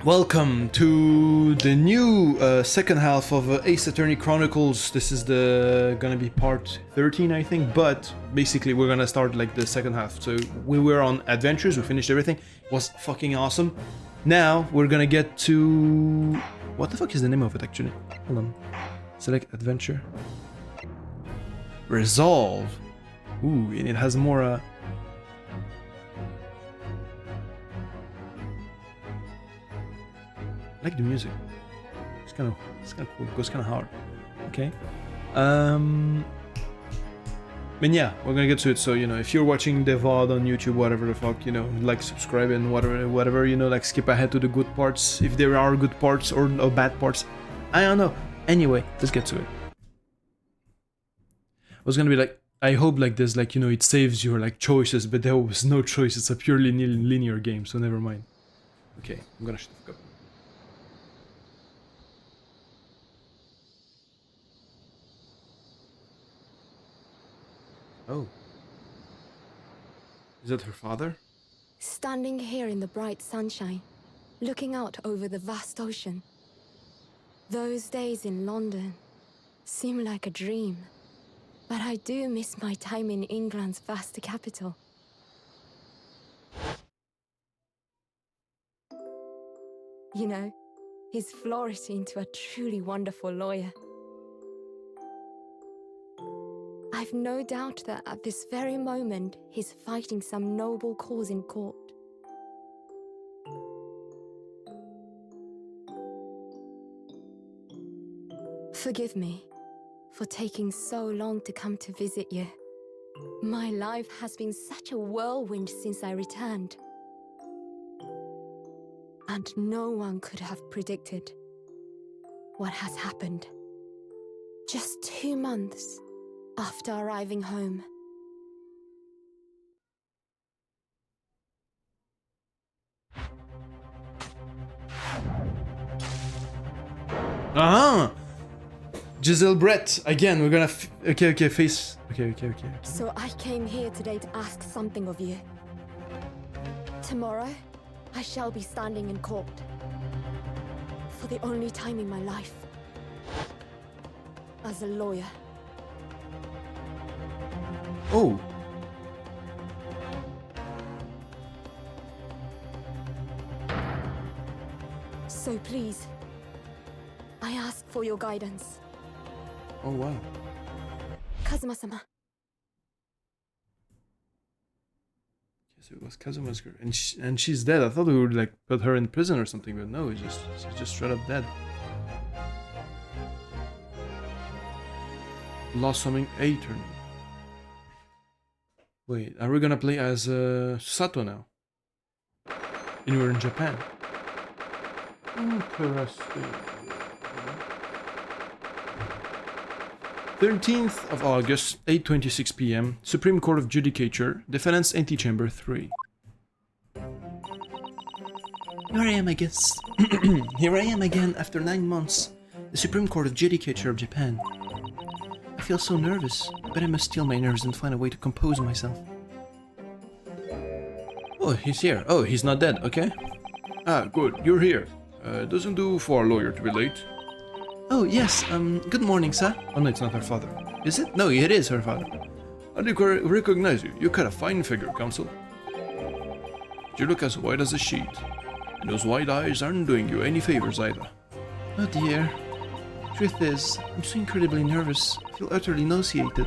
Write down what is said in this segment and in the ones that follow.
Welcome to the new second half of Ace Attorney Chronicles. This is gonna be part 13, I think, but basically we're gonna start like the second half. So we were on adventures, we finished everything. It was fucking awesome. Now we're gonna get to... What the fuck is the name of it actually? Hold on. Select adventure. Resolve. Ooh, and it has more... I like the music. It's kind of cool. It goes kind of hard. Okay. And yeah, we're gonna get to it. So if you're watching the VOD on YouTube, whatever the fuck, like, subscribe and whatever, like, skip ahead to the good parts if there are good parts or bad parts. I don't know. Anyway, let's get to it. I was gonna be like, I hope like this, like, it saves your like choices, but there was no choice. It's a purely linear game, so never mind. Okay, I'm gonna shut the fuck up. Oh. Is that her father? Standing here in the bright sunshine, looking out over the vast ocean. Those days in London seem like a dream, but I do miss my time in England's vast capital. He's flourished into a truly wonderful lawyer. I've no doubt that at this very moment, he's fighting some noble cause in court. Forgive me for taking so long to come to visit you. My life has been such a whirlwind since I returned. And no one could have predicted what has happened. Just 2 months after arriving home. Giselle Brett, again, we're gonna okay, face. Okay. So I came here today to ask something of you. Tomorrow, I shall be standing in court. For the only time in my life. As a lawyer. Oh. So please, I ask for your guidance. Oh wow. Kazuma-sama. Yes, it was Kazuma's girl, and she's dead. I thought we would like put her in prison or something, but no, she's just straight up dead. Blossoming Attorney. Wait, are we gonna play as Sato now? And we're in Japan. Interesting. 13th of August, 8:26 p.m. Supreme Court of Judicature, Defendant's Antechamber 3. Here I am, I guess. Here I am again after 9 months. The Supreme Court of Judicature of Japan. I feel so nervous, but I must steel my nerves and find a way to compose myself. Oh, he's here. Oh, he's not dead, okay. Ah, good, you're here. Doesn't do for a lawyer to be late. Oh, yes, good morning, sir. Oh, no, it's not her father. Is it? No, it is her father. I do recognize you. You cut a fine figure, counsel. You look as white as a sheet. And those white eyes aren't doing you any favors either. Oh, dear. Truth is, I'm so incredibly nervous. I feel utterly nauseated.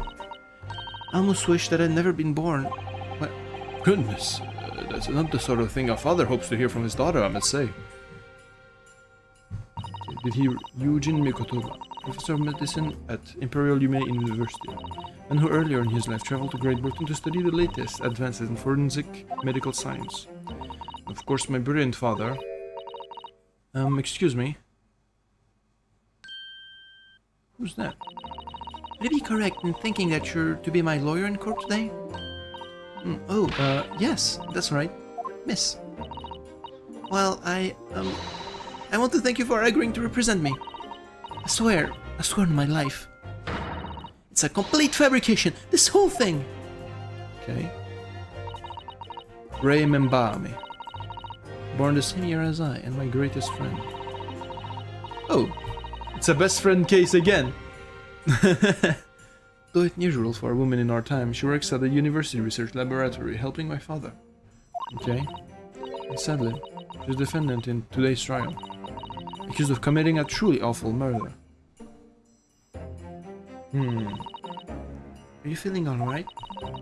I almost wish that I'd never been born. My goodness, that's not the sort of thing a father hopes to hear from his daughter, I must say. Did he... Eugene Mikotoba, professor of medicine at Imperial Yume University, and who earlier in his life traveled to Great Britain to study the latest advances in forensic medical science. Of course, my brilliant father... excuse me. Who's that? Would I be correct in thinking that you're to be my lawyer in court today? Yes, that's right. Miss. Well, I want to thank you for agreeing to represent me. I swear on my life. It's a complete fabrication, this whole thing. Okay. Ray Membami. born the same year as I and my greatest friend. Oh, it's a best friend case again. Though it's unusual for a woman in our time, she works at a university research laboratory helping my father. Okay. And sadly, she's defendant in today's trial, accused of committing a truly awful murder. Are you feeling alright?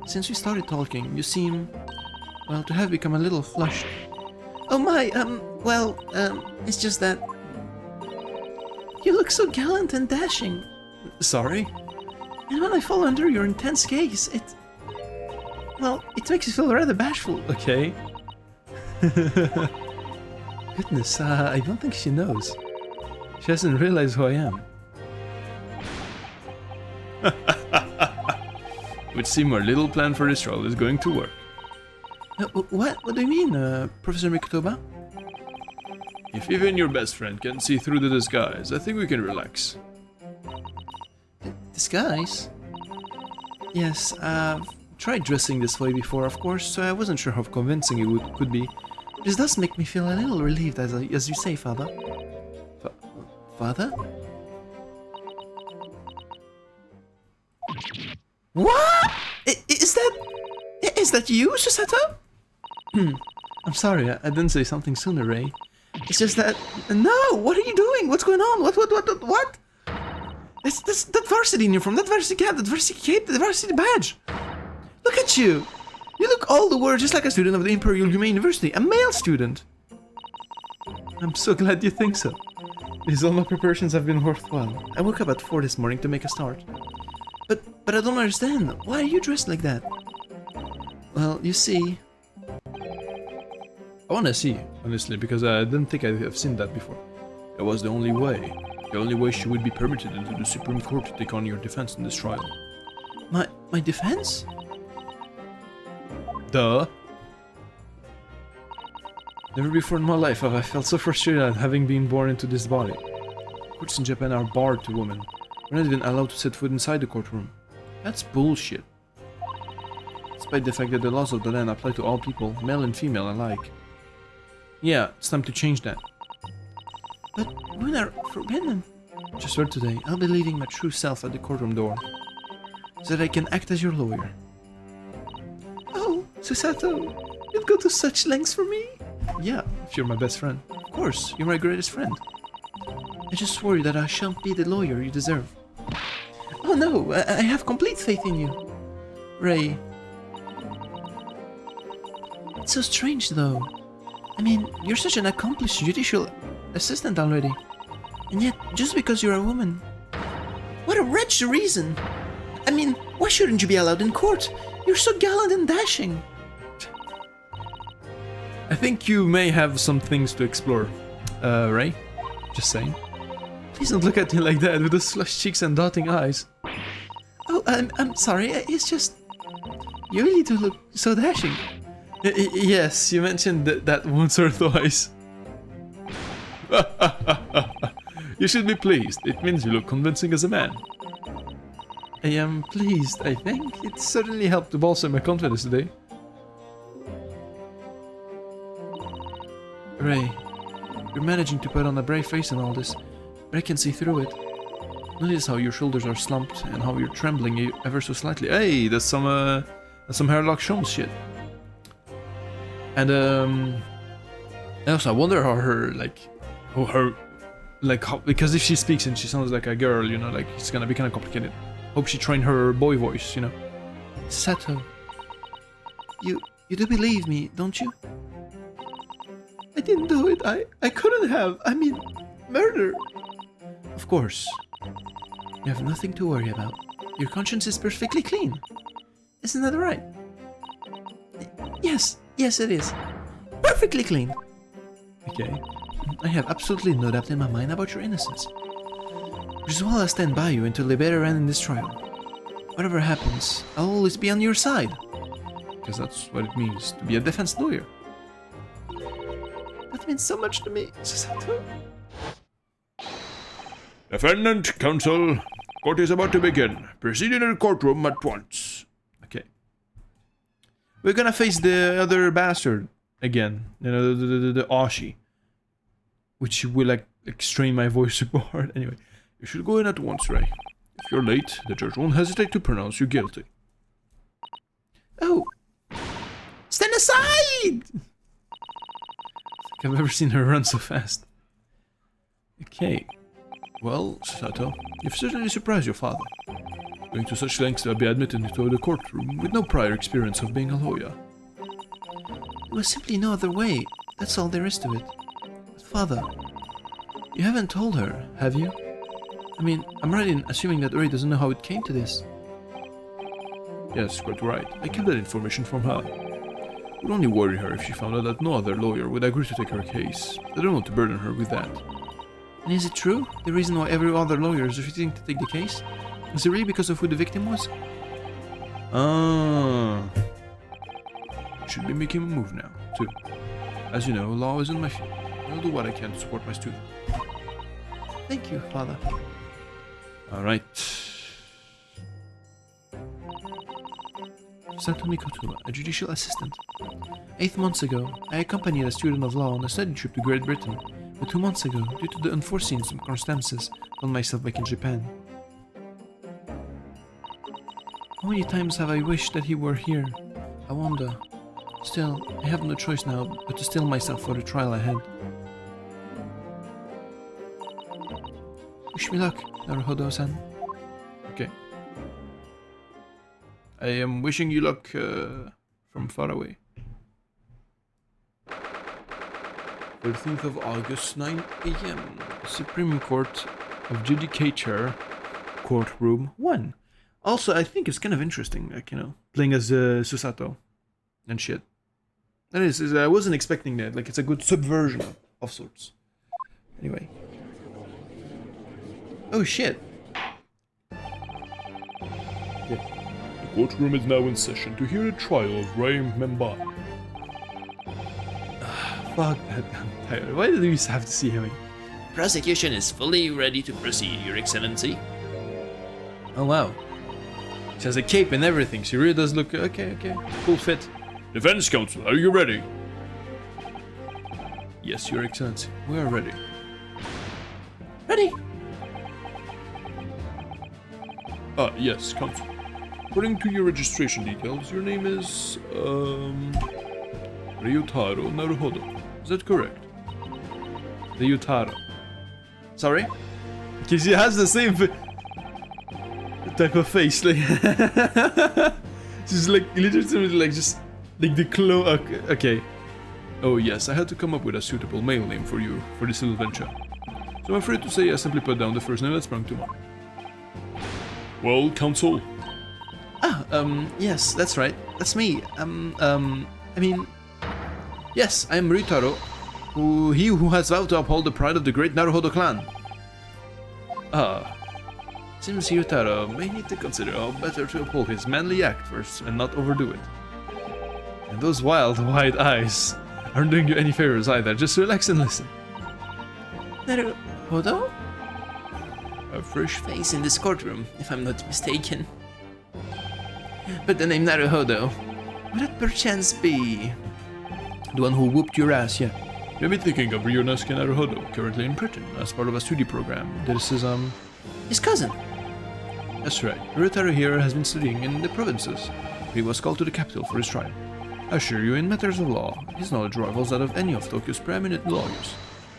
Since we started talking, you seem, well, to have become a little flushed. Oh my, it's just that you look so gallant and dashing. Sorry? And when I fall under your intense gaze, it makes you feel rather bashful. Okay. Goodness, I don't think she knows. She hasn't realized who I am. It would seem our little plan for this trial is going to work. What? What do you mean, Professor Mikotoba? If even your best friend can see through the disguise, I think we can relax. Disguise? Yes, I've tried dressing this way before, of course, so I wasn't sure how convincing it could be. This does make me feel a little relieved, as you say, Father. Father? What? Is that you, Susato? I'm sorry, I didn't say something sooner, Ray. It's just that... No! What are you doing? What's going on? What? That's that varsity uniform, that varsity cap, that varsity cape, that varsity badge! Look at you! You look all the world just like a student of the Imperial Humane University, a male student! I'm so glad you think so. These all my preparations have been worthwhile. I woke up at 4 this morning to make a start. But I don't understand. Why are you dressed like that? Well, you see... I wanna see, honestly, because I didn't think I have seen that before. It was the only way. The only way she would be permitted into the Supreme Court to take on your defense in this trial. My defense? Duh. Never before in my life have I felt so frustrated at having been born into this body. Courts in Japan are barred to women. We're not even allowed to set foot inside the courtroom. That's bullshit. Despite the fact that the laws of the land apply to all people, male and female alike. Yeah, it's time to change that. But women are forbidden. Just for today, I'll be leaving my true self at the courtroom door, so that I can act as your lawyer. Oh, Susato, you'd go to such lengths for me? Yeah, if you're my best friend. Of course, you're my greatest friend. I just worry that I shan't be the lawyer you deserve. Oh no, I have complete faith in you. Ray. It's so strange though. I mean, you're such an accomplished judicial assistant already. And yet, just because you're a woman... What a wretched reason! I mean, why shouldn't you be allowed in court? You're so gallant and dashing. I think you may have some things to explore, Ray. Just saying. Please don't look at me like that with those flushed cheeks and darting eyes. Oh, I'm sorry, it's just... You really do look so dashing. Yes, you mentioned that once or twice. You should be pleased. It means you look convincing as a man. I am pleased, I think. It certainly helped to bolster my confidence today. Ray, you're managing to put on a brave face in all this, but I can see through it. Notice how your shoulders are slumped and how you're trembling ever so slightly. Hey, that's some Herlock Sholmes shit. And also I wonder how her because if she speaks and she sounds like a girl, you know, like it's gonna be kind of complicated. Hope she trained her boy voice, you know. Sato, you do believe me, don't you? I didn't do it. I couldn't have. I mean, murder. Of course. You have nothing to worry about. Your conscience is perfectly clean. Isn't that right? Yes, it is. Perfectly clean. Okay. I have absolutely no doubt in my mind about your innocence. Which is why I'll stand by you until the bitter end in this trial. Whatever happens, I'll always be on your side. Because that's what it means to be a defense lawyer. That means so much to me, Susato. Defendant, counsel, court is about to begin. Proceed in the courtroom at once. Okay. We're gonna face the other bastard. again. You know, the Ashi. Which will like strain my voice apart. Anyway, You should go in at once, Ray. If you're late, the judge won't hesitate to pronounce you guilty. oh, stand aside! I've never seen her run so fast. Okay. Well, Sato, you've certainly surprised your father. Going to such lengths to be admitted into the courtroom with no prior experience of being a lawyer. There was simply no other way. That's all there is to it. But father, you haven't told her, have you? I mean, I'm right in assuming that Uri doesn't know how it came to this. Yes, quite right. I kept that information from her. It would only worry her if she found out that no other lawyer would agree to take her case. I don't want to burden her with that. And is it true? The reason why every other lawyer is refusing to take the case? Is it really because of who the victim was? Ah. Should be making a move now, too. As you know, law is in my field. I'll do what I can to support my student. Thank you, father. Alright. Sato Mikoto, a judicial assistant. 8 months ago, I accompanied a student of law on a study trip to Great Britain, but 2 months ago, due to the unforeseen circumstances, found myself back in Japan. How many times have I wished that he were here? I wonder. Still, I have no choice now but to steel myself for the trial ahead. Wish me luck, Naruhodo-san. Okay. I am wishing you luck from far away. 13th of August, 9 a.m. Supreme Court of Judicature, Courtroom 1. Also, I think it's kind of interesting, like, you know, playing as Susato and shit. That is, I wasn't expecting that. Like, it's a good subversion of sorts. Anyway. Oh, shit. The courtroom is now in session to hear the trial of Ray Membai. Fuck that, I'm tired. Why do we have to see him? Prosecution is fully ready to proceed, Your Excellency. Oh, wow. She has a cape and everything. She really does look... Okay. Full fit. Defense counsel, are you ready? Yes, Your Excellency. We are ready. Ready? Yes, counsel. According to your registration details, your name is, Ryutaro Naruhodo. Is that correct? Ryutaro. Sorry? Because he has the same type of face, like... Just like, literally, like, just... Like the clone... Okay. Oh yes, I had to come up with a suitable male name for you for this little venture. So I'm afraid to say I simply put down the first name that sprung to mind. Well, counsel. Yes, that's right. That's me. I mean... Yes, I am Ryutaro, he who has vowed to uphold the pride of the great Naruhodo clan. Seems Ryutaro may need to consider how better to uphold his manly act first and not overdo it. And those wild, wide eyes aren't doing you any favors either. Just relax and listen. Naruhodo? A fresh Face in this courtroom, if I'm not mistaken. But the name Naruhodo, would it perchance be The one who whooped your ass, yeah. You may be thinking of Ryunosuke Naruhodo, currently in prison as part of a study program. This is, his cousin? That's right. Ryutaro here has been studying in the provinces. He was called to the capital for his trial. I assure you, in matters of law, his knowledge rivals that of any of Tokyo's preeminent lawyers.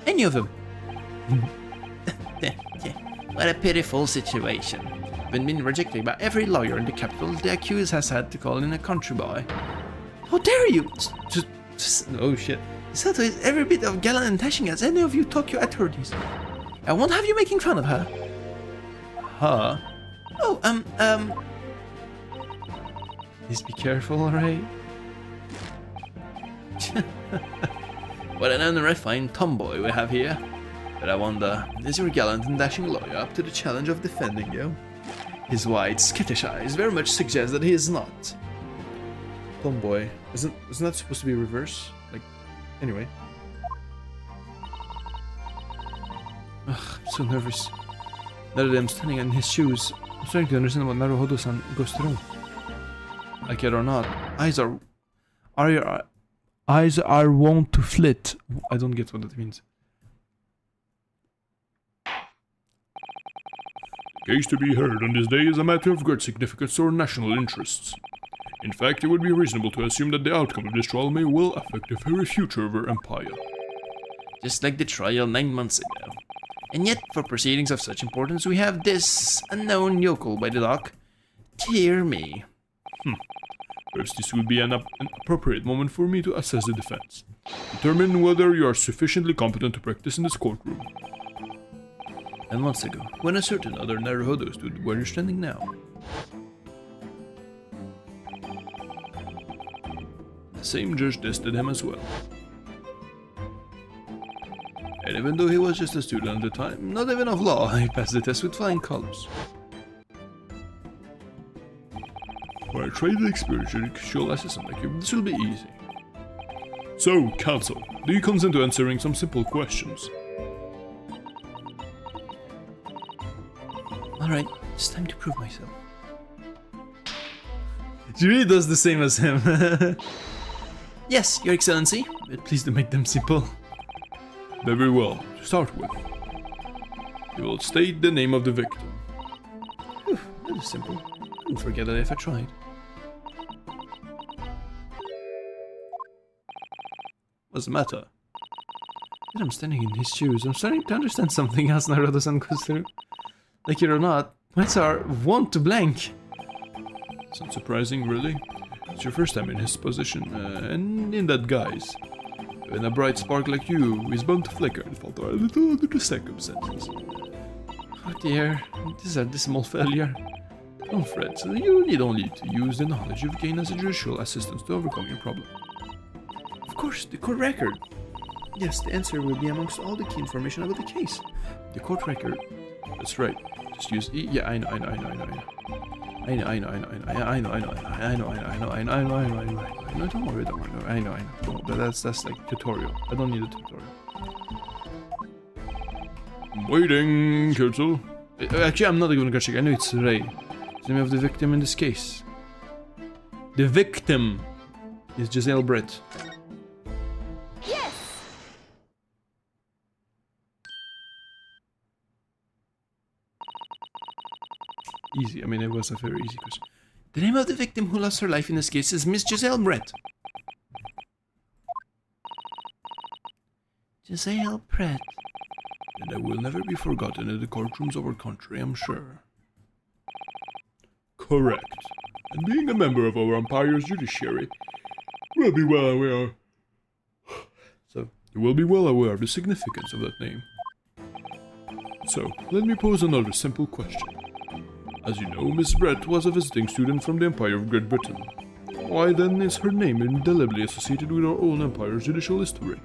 Any of them? What a pitiful situation. When being rejected by every lawyer in the capital, the accused has had to call in a country boy. How dare you! Oh shit. Sato is every bit of gallant and dashing as any of you Tokyo authorities. I won't have you making fun of her. Huh? Oh, Please be careful, alright? what an unrefined tomboy we have here. But I wonder, is your gallant and dashing lawyer up to the challenge of defending you? His wide, skittish eyes very much suggest that he is not. Tomboy. Isn't that supposed to be reverse? Like, anyway. Ugh, I'm so nervous. Now that I'm standing in his shoes, I'm starting to understand what Naruhodo-san goes through. Like it or not, Eyes are wont to flit. I don't get what that means. The case to be heard on this day is a matter of great significance to our national interests. In fact, it would be reasonable to assume that the outcome of this trial may well affect the very future of our empire. Just like the trial 9 months ago. And yet, for proceedings of such importance, we have this unknown yokel by the dock. Dear me. Perhaps this would be an appropriate moment for me to assess the defense. Determine whether you are sufficiently competent to practice in this courtroom. And months ago, when a certain other Naruhodo stood where you're standing now. The same judge tested him as well. And even though he was just a student at the time, not even of law, he passed the test with flying colors. For a trained experienced judicial assistant like you, this will be easy. So, counsel, do you consent to answering some simple questions? Alright, it's time to prove myself. She really does the same as him. Yes, Your Excellency, but please do make them simple. Very well. To start with, you will state the name of the victim. Whew, that is simple. Couldn't forget that if I tried. What's the matter? When I'm standing in his shoes, I'm starting to understand something else Naruto-san goes through. Like it or not, points are wont to blank. It's not surprising, really. It's your first time in his position, and in that guise. When a bright spark like you is bound to flicker and falter a little under the circumstances. Oh dear, this is a dismal failure. Don't fret, so you need only to use the knowledge you've gained as a judicial assistant to overcome your problem. Of course, the court record. Yes, the answer will be amongst all the key information about the case. The court record. That's right. Just use yeah, I know. I know, don't worry, I know. That's like tutorial. I don't need a tutorial. I'm waiting, counsel. Actually, I'm not even gonna check. I know it's Ray. It's the name of the victim in this case. The victim is Giselle Brett. Yes! Easy. I mean, it was a very easy question. The name of the victim who lost her life in this case is Miss Giselle Brett. Giselle Brett. And I will never be forgotten in the courtrooms of our country, I'm sure. Correct. And being a member of our empire's judiciary, will be well aware. So, you will be well aware of the significance of that name. So, let me pose another simple question. As you know, Miss Brett was a visiting student from the Empire of Great Britain. Why then is her name indelibly associated with our own empire's judicial history?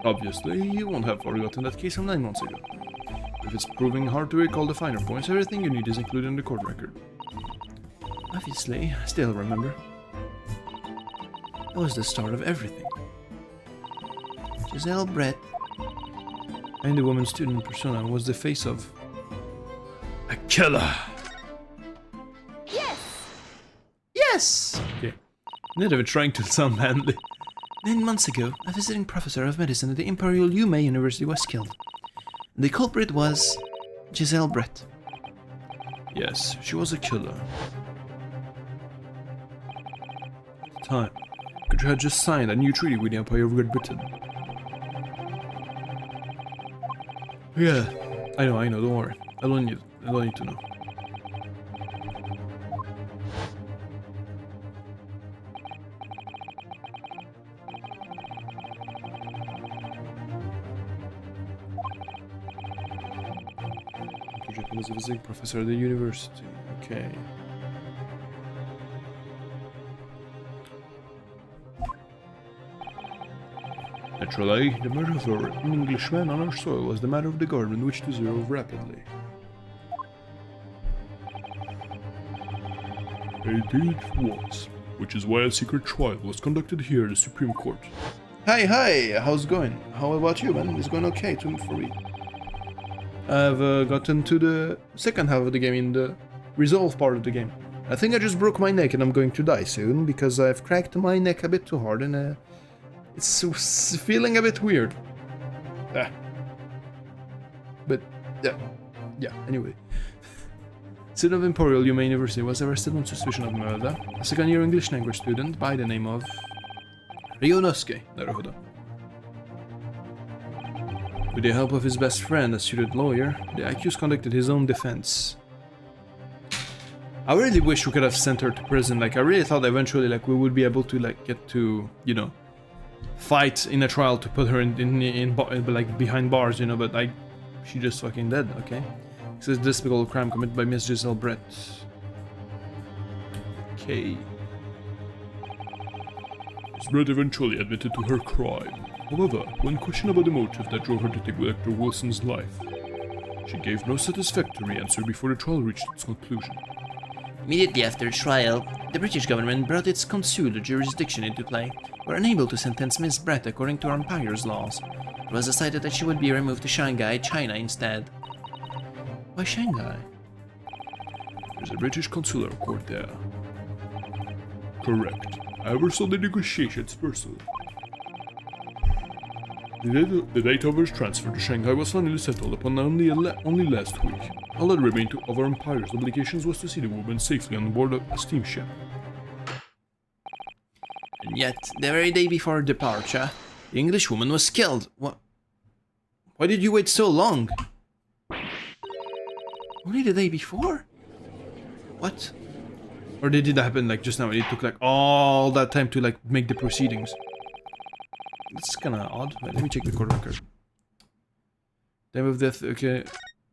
Obviously, you won't have forgotten that case from 9 months ago. If it's proving hard to recall the finer points, everything you need is included in the court record. Obviously, I still remember. That was the start of everything. Giselle Brett. And the woman student persona was the face of... a killer! Yes! Yes! Okay. Not even trying to sound manly. 9 months ago, a visiting professor of medicine at the Imperial Yume University was killed. The culprit was Giselle Brett. Yes, she was a killer. At the time, Country had just signed a new treaty with the Empire of Great Britain. Yeah, I know, don't worry. I don't need to know. Was a visiting professor at the university. Okay. Naturally, the murder of an Englishman on our soil was the matter of the government wished to zero rapidly. Indeed it was, which is why a secret trial was conducted here at the Supreme Court. Hi, how's it going? How about you, man? It's going okay for me. I've gotten to the second half of the game in the resolve part of the game. I think I just broke my neck and I'm going to die soon because I've cracked my neck a bit too hard and it's feeling a bit weird. Ah. But yeah. Anyway, student of Imperial Yuma University was arrested on suspicion of murder. A second-year English language student by the name of Ryunosuke Naruhodo. With the help of his best friend, a student lawyer, the accused conducted his own defense. I really wish we could have sent her to prison. Like, I really thought eventually, like, we would be able to, like, get to, you know, fight in a trial to put her in like, behind bars, you know, but, like, she just fucking dead, okay? It says despicable crime committed by Miss Giselle Brett. Okay. Miss Brett eventually admitted to her crime. However, when questioned about the motive that drove her to take Dr. Wilson's life, she gave no satisfactory answer before the trial reached its conclusion. Immediately after trial, the British government brought its consular jurisdiction into play. We were unable to sentence Miss Brett according to our empire's laws. It was decided that she would be removed to Shanghai, China instead. Why Shanghai? There's a British consular court there. Correct. I oversaw the negotiations personally. The date of her transfer to Shanghai was finally settled upon only last week. All that remained of our empire's obligations was to see the woman safely on board a steamship. And yet, the very day before her departure, the English woman was killed. What? Why did you wait so long? Only the day before? What? Or did it happen like just now? It took like all that time to like make the proceedings. It's kinda odd. Wait, let me check the court record. Time of death, okay.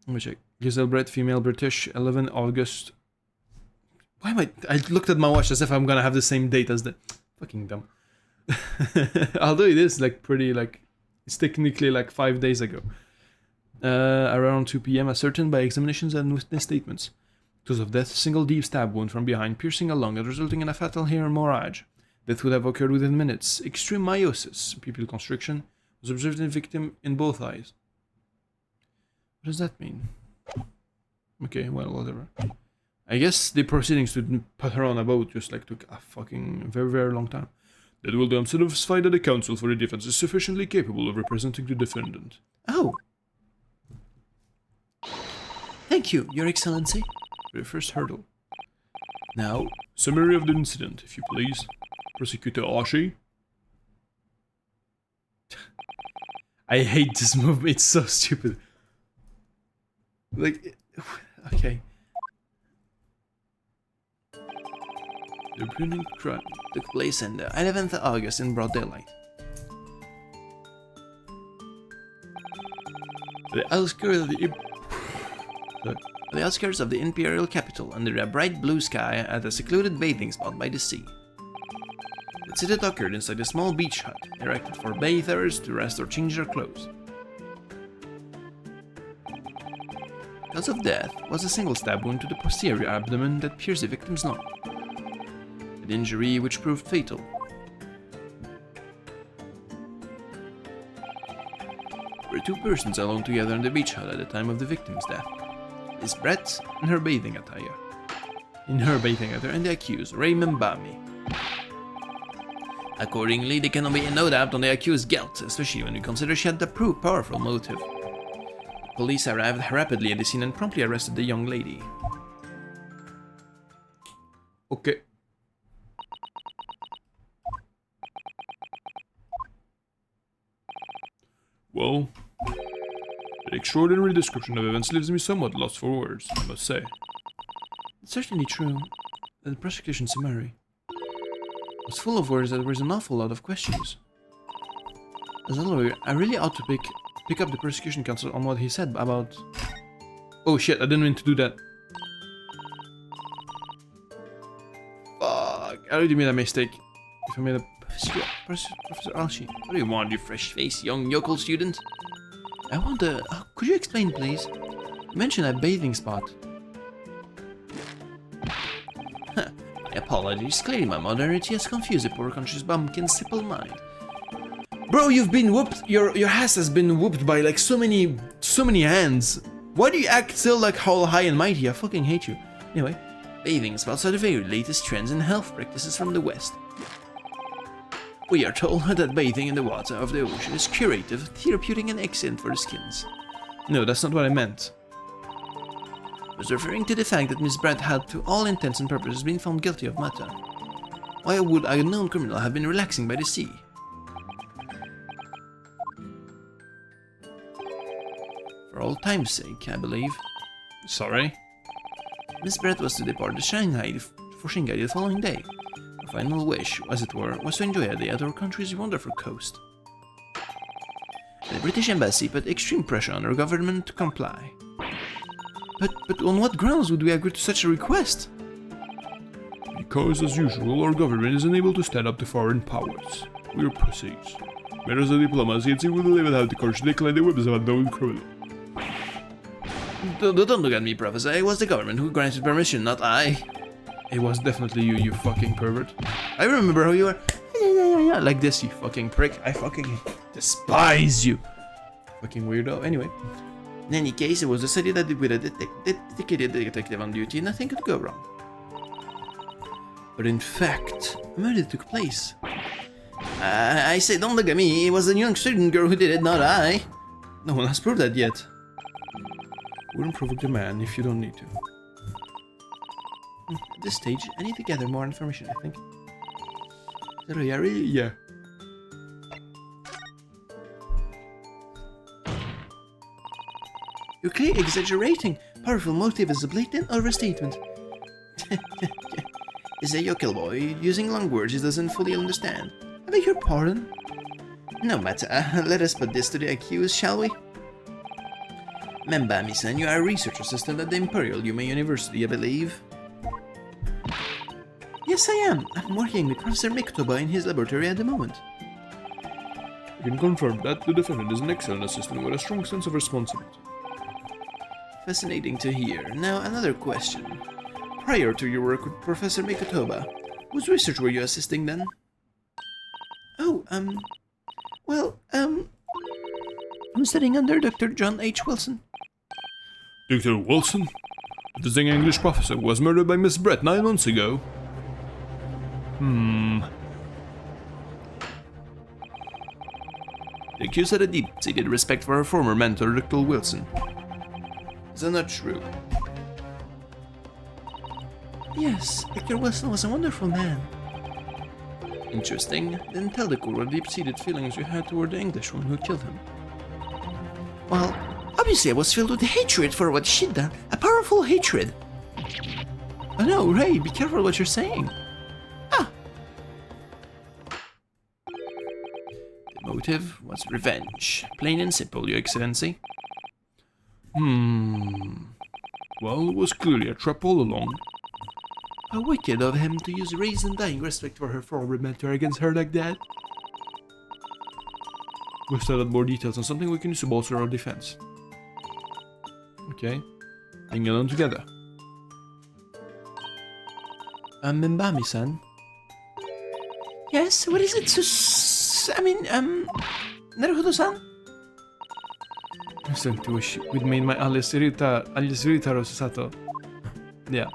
Let me check. Giselle Brett, female, British, 11 August. Why am I looked at my watch as if I'm gonna have the same date as the... Fucking dumb. Although it is like pretty like... It's technically like 5 days ago. Around 2 PM, ascertained by examinations and witness statements. Cause of death, single deep stab wound from behind, piercing a lung and resulting in a fatal hemorrhage. Death would have occurred within minutes. Extreme meiosis, pupil constriction, was observed in the victim in both eyes. What does that mean? Okay, well, whatever. I guess the proceedings to put her on a boat just like took a fucking very, very long time. That will then satisfy that the counsel for the defense is sufficiently capable of representing the defendant. Oh. Thank you, Your Excellency. For the first hurdle. Now, summary of the incident, if you please. Prosecutor Ashi. I hate this movie, it's so stupid. Like, okay. The brilliant crime took place on the 11th of August in broad daylight. The outskirts of the imperial capital, under a bright blue sky, at a secluded bathing spot by the sea. The incident occurred inside a small beach hut, erected for bathers to rest or change their clothes. The cause of death was a single stab wound to the posterior abdomen that pierced the victim's lung, an injury which proved fatal. There were two persons alone together in the beach hut at the time of the victim's death. Miss Brett in her bathing attire. And the accused, Raymond Bamy. Accordingly, there cannot be no doubt on the accused's guilt, especially when we consider she had a powerful motive. The police arrived rapidly at the scene and promptly arrested the young lady. Okay. Well, the extraordinary description of events leaves me somewhat lost for words, I must say. It's certainly true that the prosecution summary was full of words that there was an awful lot of questions. As a lawyer, I really ought to pick up the prosecution counsel on what he said about... Oh shit, I didn't mean to do that. Fuck, I already made a mistake. If I made a... Professor Alshi, What do you want, you fresh-faced young yokel student? I want a... could you explain, please? You mentioned a bathing spot. My apologies, clearly my modernity has confused the poor conscious bumpkin's simple mind. Bro, you've been whooped. Your ass has been whooped by like so many hands. Why do you act still like all high and mighty? I fucking hate you. Anyway, Bathing spots are the very latest trends in health practices from the West. We are told that bathing in the water of the ocean is curative, therapeutic, and excellent for the skins. No, that's not what I meant. I was referring to the fact that Miss Brett had, to all intents and purposes, been found guilty of murder. Why would a known criminal have been relaxing by the sea? For all time's sake, I believe. Sorry? Miss Brett was to depart for Shanghai the following day. Her final wish, as it were, was to enjoy a day at our country's wonderful coast. The British embassy put extreme pressure on our government to comply. But on what grounds would we agree to such a request? Because, as usual, our government is unable to stand up to foreign powers. We're pussies. Whereas the diplomacy agency will even have the courage to decline the whims of a known criminal. Don't look at me, Professor. It was the government who granted permission, not I. It was definitely you, you fucking pervert. I remember how you were yeah, like this, you fucking prick. I fucking despise you. Fucking weirdo. Anyway. In any case, it was decided that with a dedicated detective on duty, nothing could go wrong. But in fact, a murder took place. I say, don't look at me. It was a young student girl who did it, not I. No one has proved that yet. Wouldn't provoke the man if you don't need to. At this stage, I need to gather more information, I think. Yeah. You're clearly exaggerating. Powerful motive is a blatant overstatement. Is a yokel boy using long words he doesn't fully understand? I beg your pardon? No matter. Let us put this to the accused, shall we? Membami-san, you are a research assistant at the Imperial Yume University, I believe. Yes, I am. I'm working with Professor Mikotoba in his laboratory at the moment. We can confirm that the defendant is an excellent assistant with a strong sense of responsibility. Fascinating to hear. Now, another question. Prior to your work with Professor Mikotoba, whose research were you assisting then? Oh, I'm studying under Dr. John H. Wilson. Dr. Wilson? The visiting English professor was murdered by Miss Brett 9 months ago. The accused had a deep-seated respect for her former mentor, Dr. Wilson. Is that not true? Yes, Dr. Wilson was a wonderful man. Interesting. Then tell the court what deep-seated feelings you had toward the Englishwoman who killed him. Well, obviously I was filled with hatred for what she'd done. A powerful hatred. Oh no, Ray, be careful what you're saying. The motive was revenge. Plain and simple, Your Excellency. Well, it was clearly a trap all along. How wicked of him to use Ray's undying respect for her former mentor against her like that. We've still had more details on something we can use to bolster our defense. Okay. Hang on together. Mbami-san. Yes, what is it? Naruhodo-san? I'm starting to wish we'd made my alias Ritaro Sato. Yeah.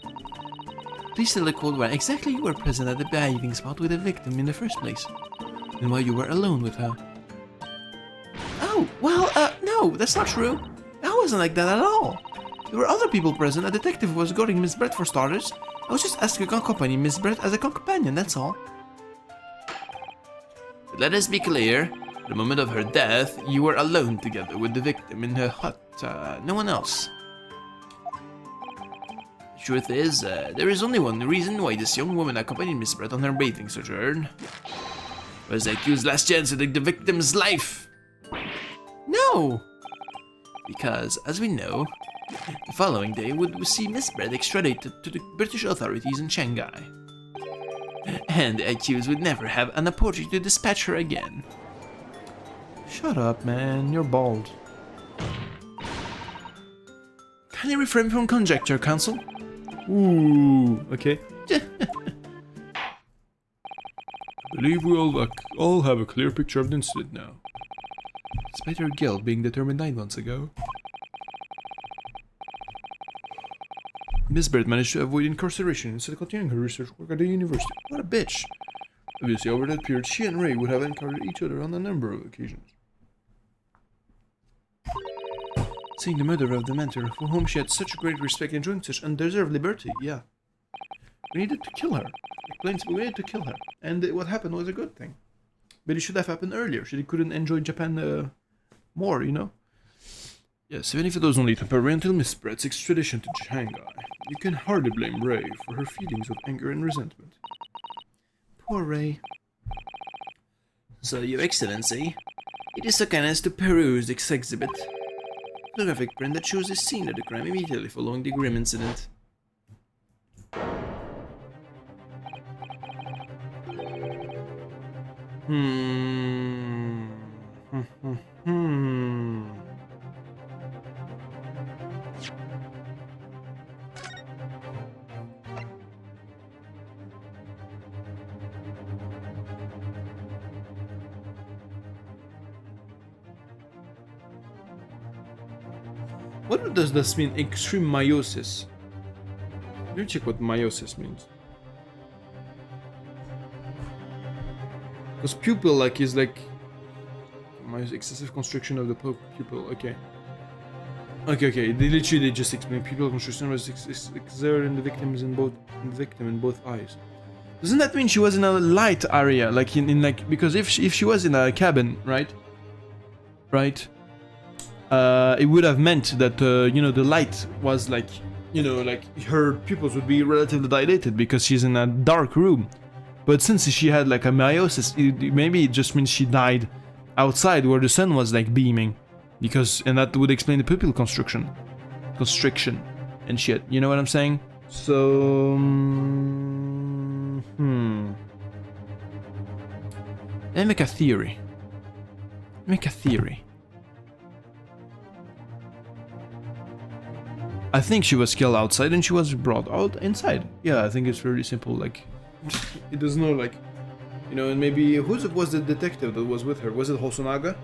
Please tell the court where exactly you were present at the bathing spot with the victim in the first place, and why you were alone with her. Oh, well, no, that's not true. I wasn't like that at all. There were other people present. A detective was guarding Miss Brett for starters. I was just asking to accompany Miss Brett as a companion, that's all. But let us be clear. At the moment of her death, you were alone together with the victim in her hut. No one else. The truth is, there is only one reason why this young woman accompanied Miss Brett on her bathing sojourn. It was the accused's last chance to take the victim's life. No! Because, as we know, the following day would see Miss Brett extradited to the British authorities in Shanghai. And the accused would never have an opportunity to dispatch her again. Shut up, man. You're bald. Can you refrain from conjecture, Counsel? Ooh, okay. I believe we all have a clear picture of the incident now. Despite her guilt being determined 9 months ago. Miss Brett managed to avoid incarceration instead of continuing her research work at the university. What a bitch! Obviously, over that period, she and Ray would have encountered each other on a number of occasions. Seeing the murder of the mentor, for whom she had such great respect, enjoying such undeserved liberty, yeah. We needed to kill her. Plain simple, we needed to kill her. And what happened was a good thing. But it should have happened earlier. She couldn't enjoy Japan more, you know? Yes, even if it was only temporary until Miss Brett's extradition to Shanghai, you can hardly blame Ray for her feelings of anger and resentment. Poor Ray. So, Your Excellency, it is so kind as to peruse this exhibit. Photographic print that shows the scene of the crime immediately following the grim incident. What does this mean? Extreme meiosis. Let me check what meiosis means. Because pupil, like, is like excessive constriction of the pupil. Okay. Okay. They literally just explain pupil constriction was exerted in the victims in both eyes. Doesn't that mean she was in a light area, like in like, because if she was in a cabin, right? It would have meant that you know, the light was like, you know, like her pupils would be relatively dilated because she's in a dark room. But since she had like a meiosis, maybe it just means she died outside where the sun was like beaming, and that would explain the pupil constriction and shit. You know what I'm saying? So, let me make a theory. I think she was killed outside and she was brought out inside. Yeah, I think it's really simple. Like, it does not, like, you know, and maybe who was the detective that was with her? Was it Hosonaga?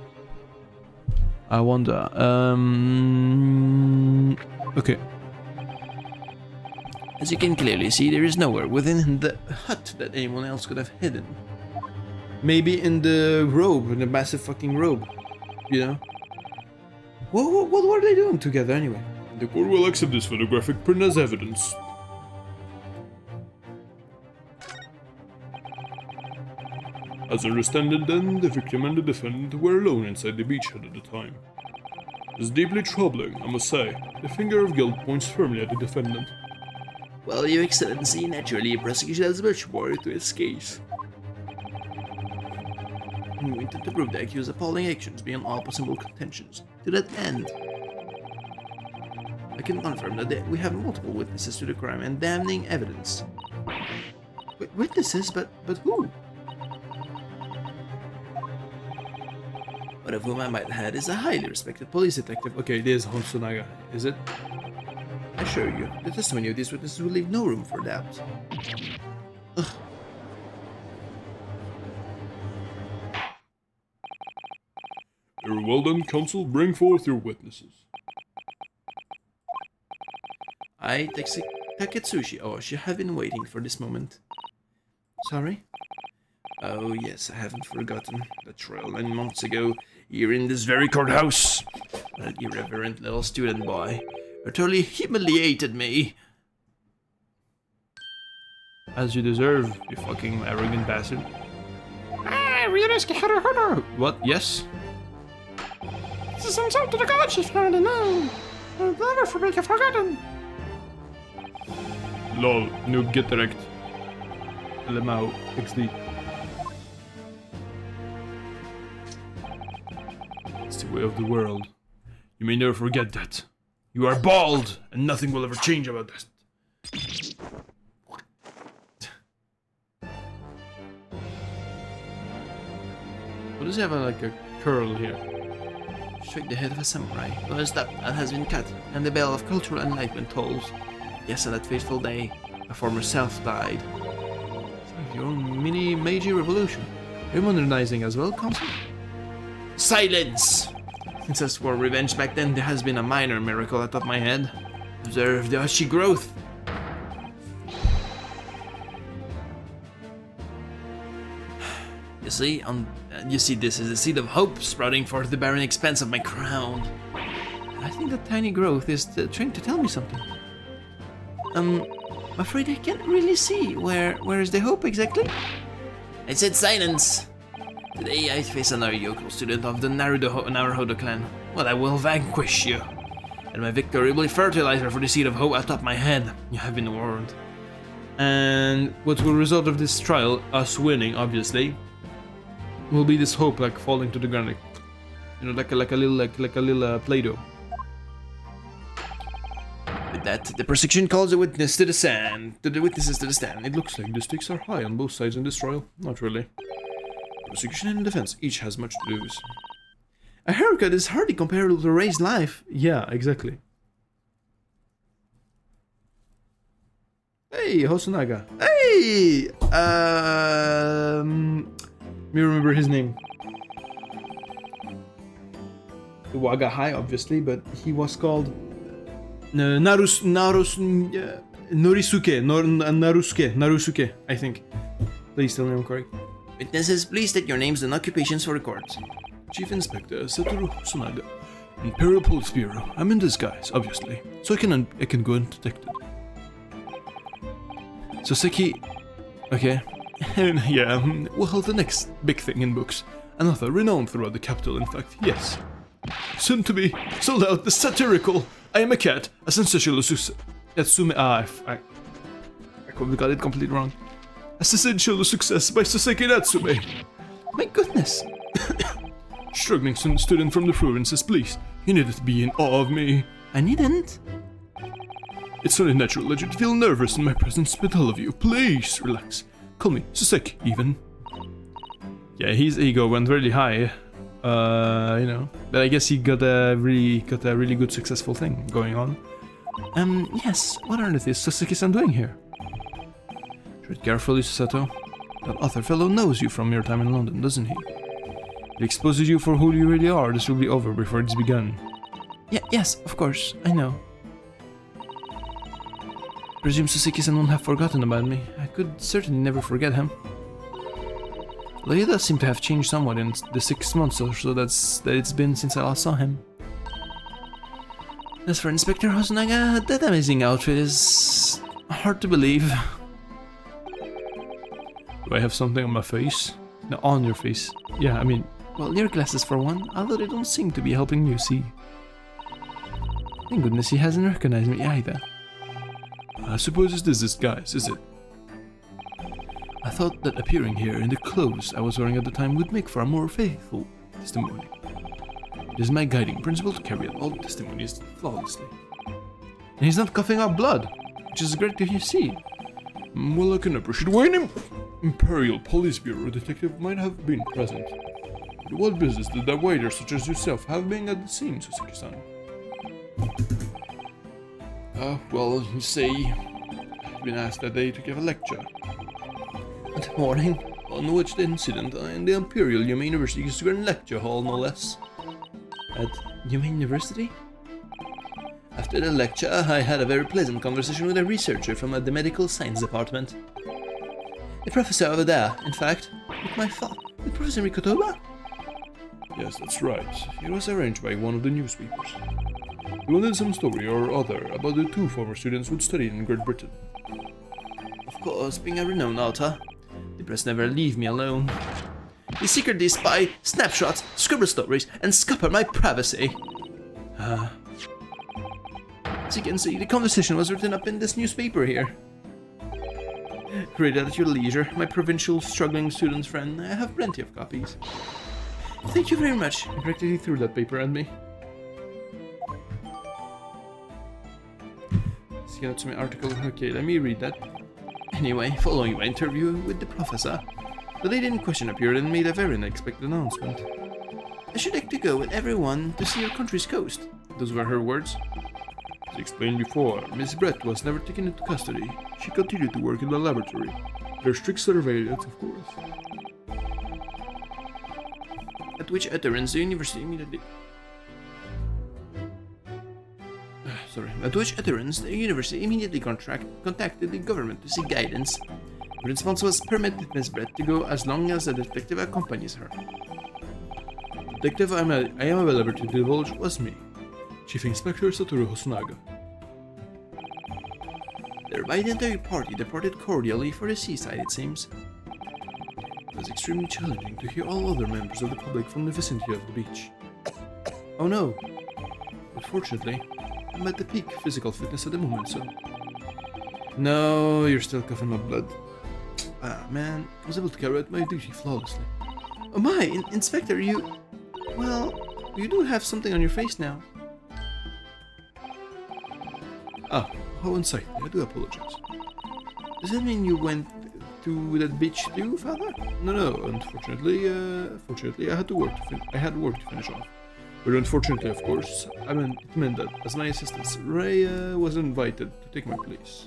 I wonder. Okay. As you can clearly see, there is nowhere within the hut that anyone else could have hidden. Maybe in the robe, in the massive fucking robe, you know? What were they doing together anyway? The court will accept this photographic print as evidence. As I understand it then, the victim and the defendant were alone inside the beach hut at the time. It's deeply troubling, I must say. The finger of guilt points firmly at the defendant. Well, Your Excellency, naturally, prosecution has much more to its case. We intend to prove the accused's appalling actions beyond all possible contentions. To that end, I can confirm that we have multiple witnesses to the crime and damning evidence. Witnesses? But who? One of whom I might add is a highly respected police detective. Okay, it is Hosonaga, is it? I assure you, the testimony of these witnesses will leave no room for doubt. Ugh. Very well done, counsel. Bring forth your witnesses. I, Taketsushi Oshi, have been waiting for this moment. Sorry? Oh yes, I haven't forgotten. The trial 9 months ago, here in this very courthouse. That irreverent little student boy utterly humiliated me. As you deserve, you fucking arrogant bastard. What? Yes? This is insult to the gods if you're known. I'll never forget you forgotten. Lol, noob get direct. Lemao, XD. It's the way of the world. You may never forget that. You are bald, and nothing will ever change about that. What does he have like a curl here? Strike the head of a samurai. Well, as that has been cut, and the bell of cultural enlightenment tolls. Yes, on that fateful day, a former self died. It's like your own mini Meiji revolution. Are you modernizing as well, Council? Silence! Since I swore revenge back then, there has been a minor miracle atop my head. Observe the ashy growth. obviously. You see this as a seed of hope sprouting forth the barren expanse of my crown. I think that tiny growth is trying to tell me something. I'm afraid I can't really see. Where is the hope exactly? I said silence! Today I face another yokel student of the Naruhodo clan. Well, I will vanquish you. And my victory will be fertilizer for the seed of hope atop my head. You have been warned. And what will result of this trial, us winning, obviously, will be this hope like falling to the ground, like, you know, like a little Play-Doh. With that, the prosecution calls the witness to the stand. The witnesses to the stand. It looks like the stakes are high on both sides in this trial. Not really. Prosecution and defense each has much to lose. A haircut is hardly comparable to Ray's life. Yeah, exactly. Hey, Hosonaga. Hey! Me remember his name. Waga High, obviously, but he was called Narusuke, I think. Please tell me I'm correct. Witnesses, please state your names and occupations for the court. Chief Inspector Satoru Hosonaga, Imperial Police Bureau. I'm in disguise, obviously, so I can go undetected. Soseki. Okay. Yeah, well, the next big thing in books. An author renowned throughout the capital, in fact, yes. Soon to be sold out, the satirical I Am a Cat, a sensational Yatsume. I got it completely wrong. A sensational success by Soseki Natsume. My goodness. Struggling student from the provinces, please. You needed to be in awe of me. I needn't. It's only natural that you'd feel nervous in my presence, but all of you, please relax. Call me Soseki, even. Yeah, his ego went really high. You know, but I guess he got a really good successful thing going on. Yes. What on earth is Soseki-san doing here? Tread carefully, Susato. That other fellow knows you from your time in London, doesn't he? He exposes you for who you really are. This will be over before it's begun. Yes, of course. I know. Presume Soseki-san won't have forgotten about me. I could certainly never forget him. Though he does seem to have changed somewhat in the 6 months or so that it's been since I last saw him. As for Inspector Hosonaga, that amazing outfit is hard to believe. Do I have something on my face? No, on your face. Yeah, I mean... Well, your glasses for one, although they don't seem to be helping you see. Thank goodness he hasn't recognized me either. I suppose it's this disguise, is it? I thought that appearing here in the clothes I was wearing at the time would make for a more faithful testimony. It is my guiding principle to carry out all testimonies flawlessly. And he's not coughing up blood, which is great to see. Well, I can appreciate why an Imperial Police Bureau detective might have been present. But what business did a waiter such as yourself have being at the scene, Soseki-san? Well, you see, I've been asked that day to give a lecture. That morning, on which the incident in the Imperial Yuma University's Grand Lecture Hall, no less. At Yuma University? After the lecture, I had a very pleasant conversation with a researcher from the medical science department. A professor over there, in fact, with Professor Mikotoba? Yes, that's right. It was arranged by one of the newspapers. He wanted some story or other about the 2 former students who'd studied in Great Britain. Of course, being a renowned author, the press never leave me alone. They secretly spy snapshots, scribble stories, and scupper my privacy. As you can see, the conversation was written up in this newspaper here. Read it at your leisure, my provincial struggling student's friend. I have plenty of copies. Thank you very much. He practically threw that paper at me. See, that's my article. Okay, let me read that. Anyway, following my interview with the professor, the lady in question appeared and made a very unexpected announcement. I should like to go with everyone to see your country's coast. Those were her words. As explained before, Miss Brett was never taken into custody. She continued to work in the laboratory. Under strict surveillance, of course. At which utterance the university immediately... contacted the government to seek guidance. The response was permitted Miss Brett to go as long as the detective accompanies her. The detective I am available to divulge was me, Chief Inspector Satoru Hosonaga. The entire party departed cordially for the seaside, it seems. It was extremely challenging to hear all other members of the public from the vicinity of the beach. Oh no! But fortunately, I'm at the peak physical fitness at the moment, so... No, you're still coughing up blood. Ah, man, I was able to carry out my duty flawlessly. Oh my, Inspector, you... Well, you do have something on your face now. Ah, how unsightly, I do apologize. Does that mean you went to that beach too, Father? No, unfortunately, fortunately, I had work to finish off. But unfortunately, of course, it meant that, as my assistant, Ray was invited to take my place.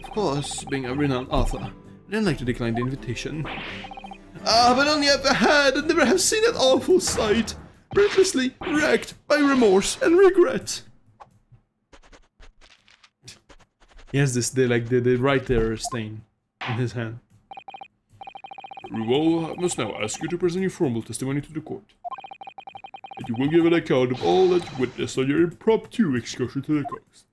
Of course, being a renowned author, I didn't like to decline the invitation. Ah, but only I've had and never have seen that awful sight, breathlessly racked by remorse and regret. He has this, the right there stain in his hand. Well, I must now ask you to present your formal testimony to the court. And you will give an account of all that you witnessed on your impromptu excursion to the coast.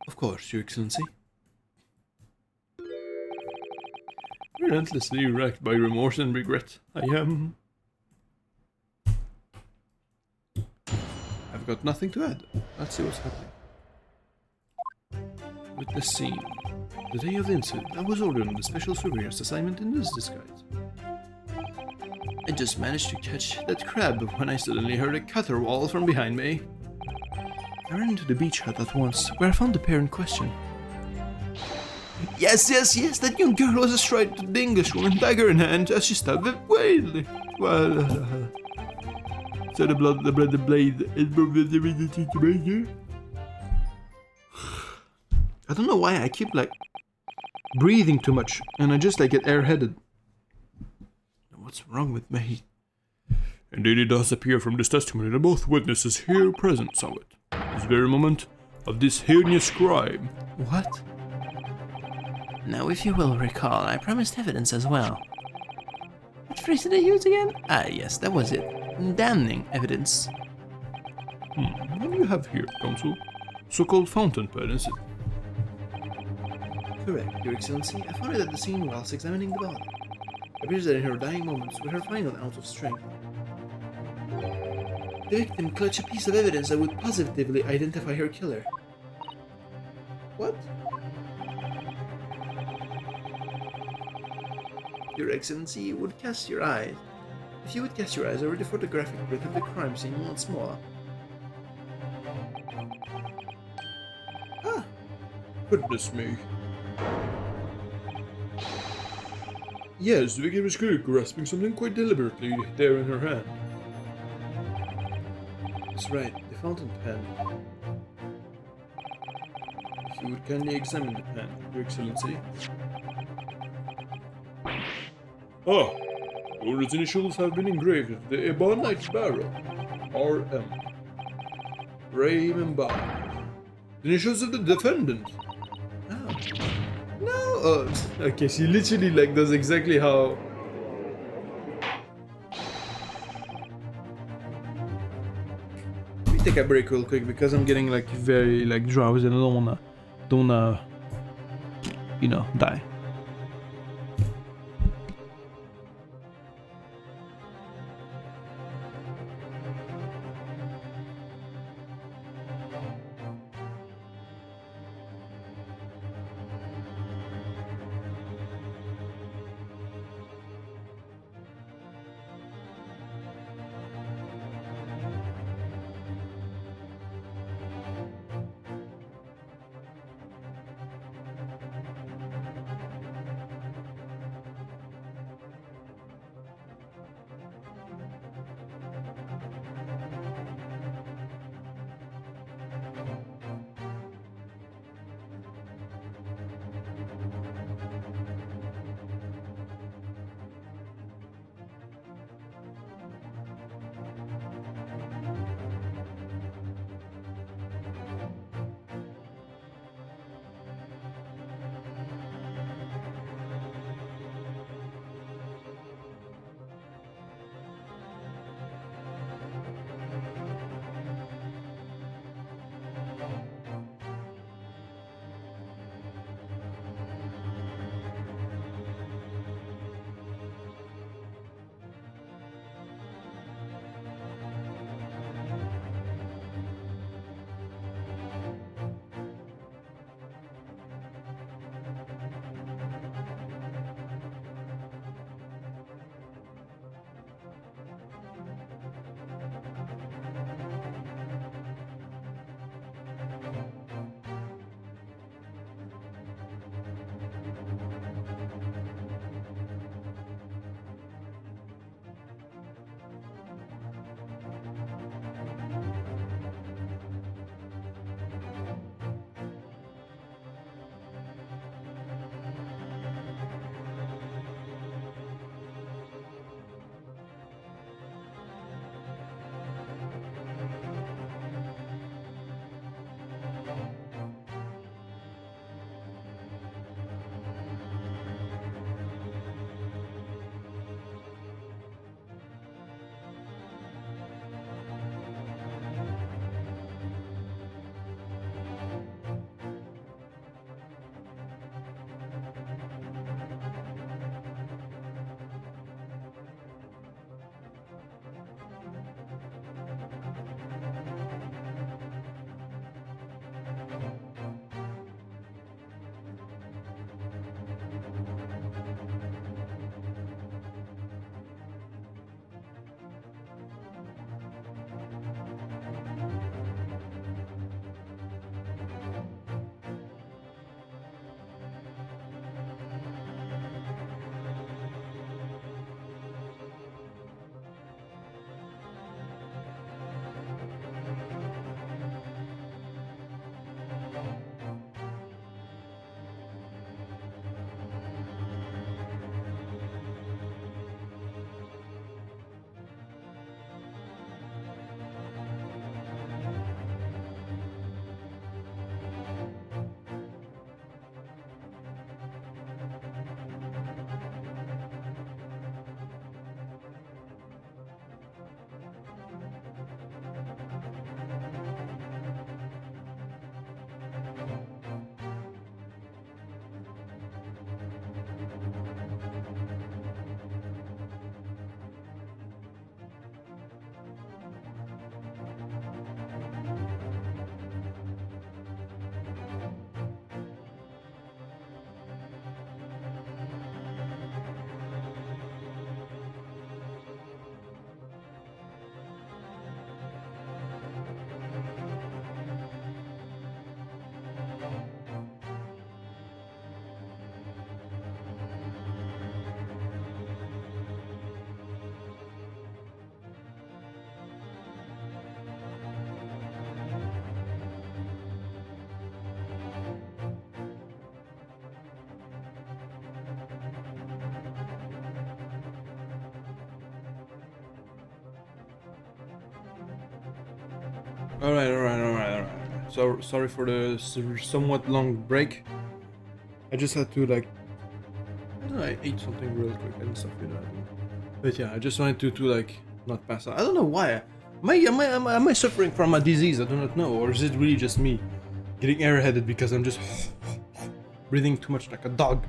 Of course, Your Excellency. Relentlessly racked by remorse and regret, I am... I've got nothing to add. Let's see what's happening. Witness scene. The day of the incident, I was ordered on the special surveillance assignment in this disguise. I just managed to catch that crab when I suddenly heard a caterwaul from behind me. I ran into the beach hut at once, where I found the pair in question. Yes, that young girl was astride the Englishwoman, dagger in hand, as she stabbed it wildly. Well, so the blade is I don't know why I keep like breathing too much and I just like get airheaded. What's wrong with me? Indeed, it does appear from this testimony that both witnesses here present saw it. This very moment of this heinous crime. What? Now, if you will recall, I promised evidence as well. What phrase did I use again? Ah, yes, that was it. Damning evidence. What do you have here, Counsel? So-called fountain pen, is it? Correct, Your Excellency. I found it at the scene whilst examining the body. It appears that in her dying moments, with her final ounce of strength, the victim clutched a piece of evidence that would positively identify her killer. What? Your Excellency would cast your eyes. If you would cast your eyes over the photographic print of the crime scene once more. Ah! Goodness me. Yes, the victim is clearly grasping something quite deliberately there in her hand. That's right, the fountain pen. If you would kindly examine the pen, Your Excellency. Ah! All its initials have been engraved with the ebonite barrel. R.M. Raymond Bar. The initials of the defendant. Oh. No! Okay, she literally like does exactly how... Let me take a break real quick because I'm getting like very like drowsy and I don't wanna, you know, die. Alright. So sorry for the somewhat long break. I just had to like, I don't know, I ate something real quick and stuff, you know. But yeah, I just wanted to like not pass out. I don't know why. Am I suffering from a disease? I do not know, or is it really just me getting airheaded because I'm just breathing too much like a dog?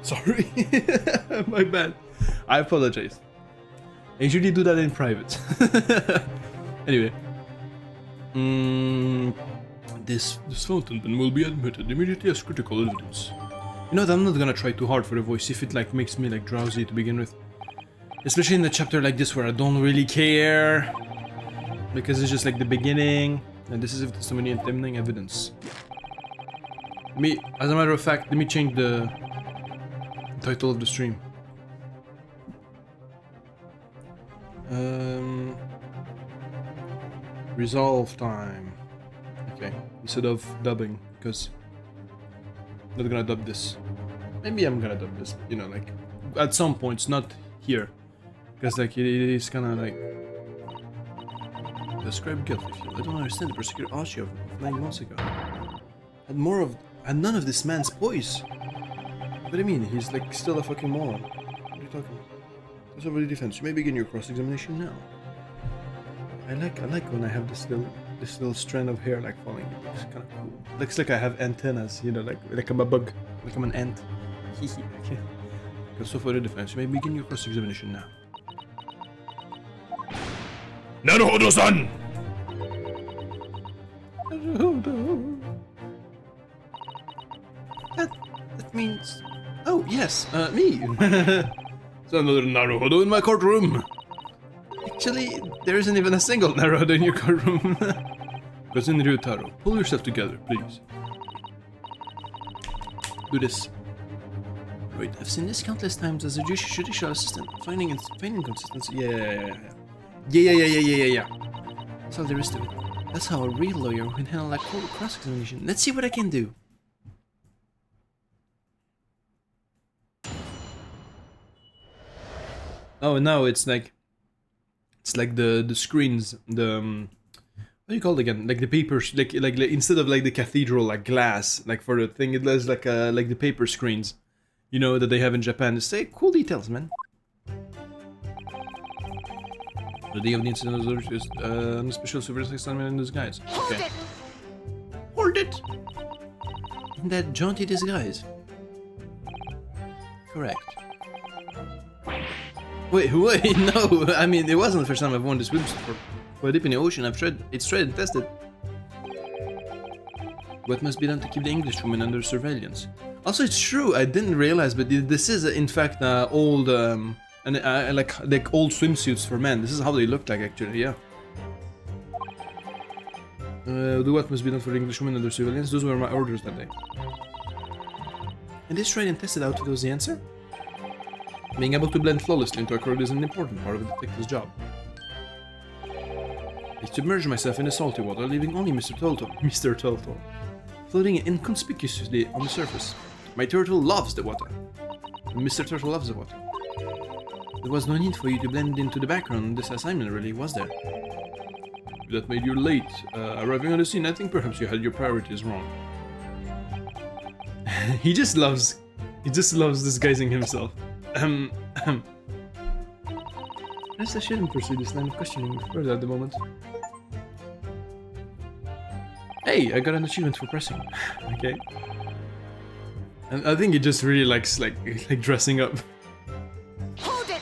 Sorry, my bad. I apologize. I usually do that in private. Anyway, this fountain pen will be admitted immediately as critical evidence. You know what, I'm not gonna try too hard for the voice if it like makes me like drowsy to begin with. Especially in a chapter like this where I don't really care. Because it's just like the beginning. And this is if testimony and damning evidence. As a matter of fact, let me change the title of the stream. Resolve time. Okay, instead of dubbing, because I'm not gonna dub this. Maybe I'm gonna dub this, you know, like at some points, not here, because like it is kind of like describe guilt. If you, I don't understand the persecutor Archie of 9 months ago. Had none of this man's voice. What do you mean? He's like still a fucking moron. What are you talking about? That's over the defense. You may begin your cross-examination now. I like when I have this little strand of hair like falling. It looks kind of cool. Looks like I have antennas, you know, like I'm a bug, like I'm an ant. Okay. So for the defense, you may begin your cross-examination now. Naruhodo-san! Naruhodo. That means... Oh, yes, me. There's another Naruhodo in my courtroom. Actually, there isn't even a single Naruhodo in your courtroom. Cousin Ryutaro, pull yourself together, please. Do this. Right, I've seen this countless times as a judicial assistant, finding inconsistency. Yeah. That's all there is to it. That's how a real lawyer would handle a cold cross-examination. Let's see what I can do. Oh, no, it's like the screens, the what do you call it again? Like the papers, like instead of like the cathedral like glass, like for the thing, it does like the paper screens, you know, that they have in Japan. It's like cool details, man. The day of the incident is a special surveillance assignment in disguise. Okay. Hold it! In that jaunty disguise. Correct. Wait, no, I mean, it wasn't the first time I've worn this swimsuit for a dip in the ocean. It's tried and tested. What must be done to keep the Englishwoman under surveillance? Also, it's true, I didn't realize, but this is in fact old, like old swimsuits for men. This is how they look like, actually, yeah. Do what must be done for the Englishwoman under surveillance? Those were my orders that day. And this tried and tested outfit was the answer? Being able to blend flawlessly into a crowd is an important part of a detective's job. I submerged myself in the salty water, leaving only Mr. Turtle, floating inconspicuously on the surface. My turtle loves the water. Mr. Turtle loves the water. There was no need for you to blend into the background on this assignment, really, was there? That made you late. Arriving on the scene, I think perhaps you had your priorities wrong. He just loves disguising himself. Guess I shouldn't pursue this line of questioning further at the moment. Hey, I got an achievement for pressing. Okay. And I think he just really likes like dressing up. Hold it!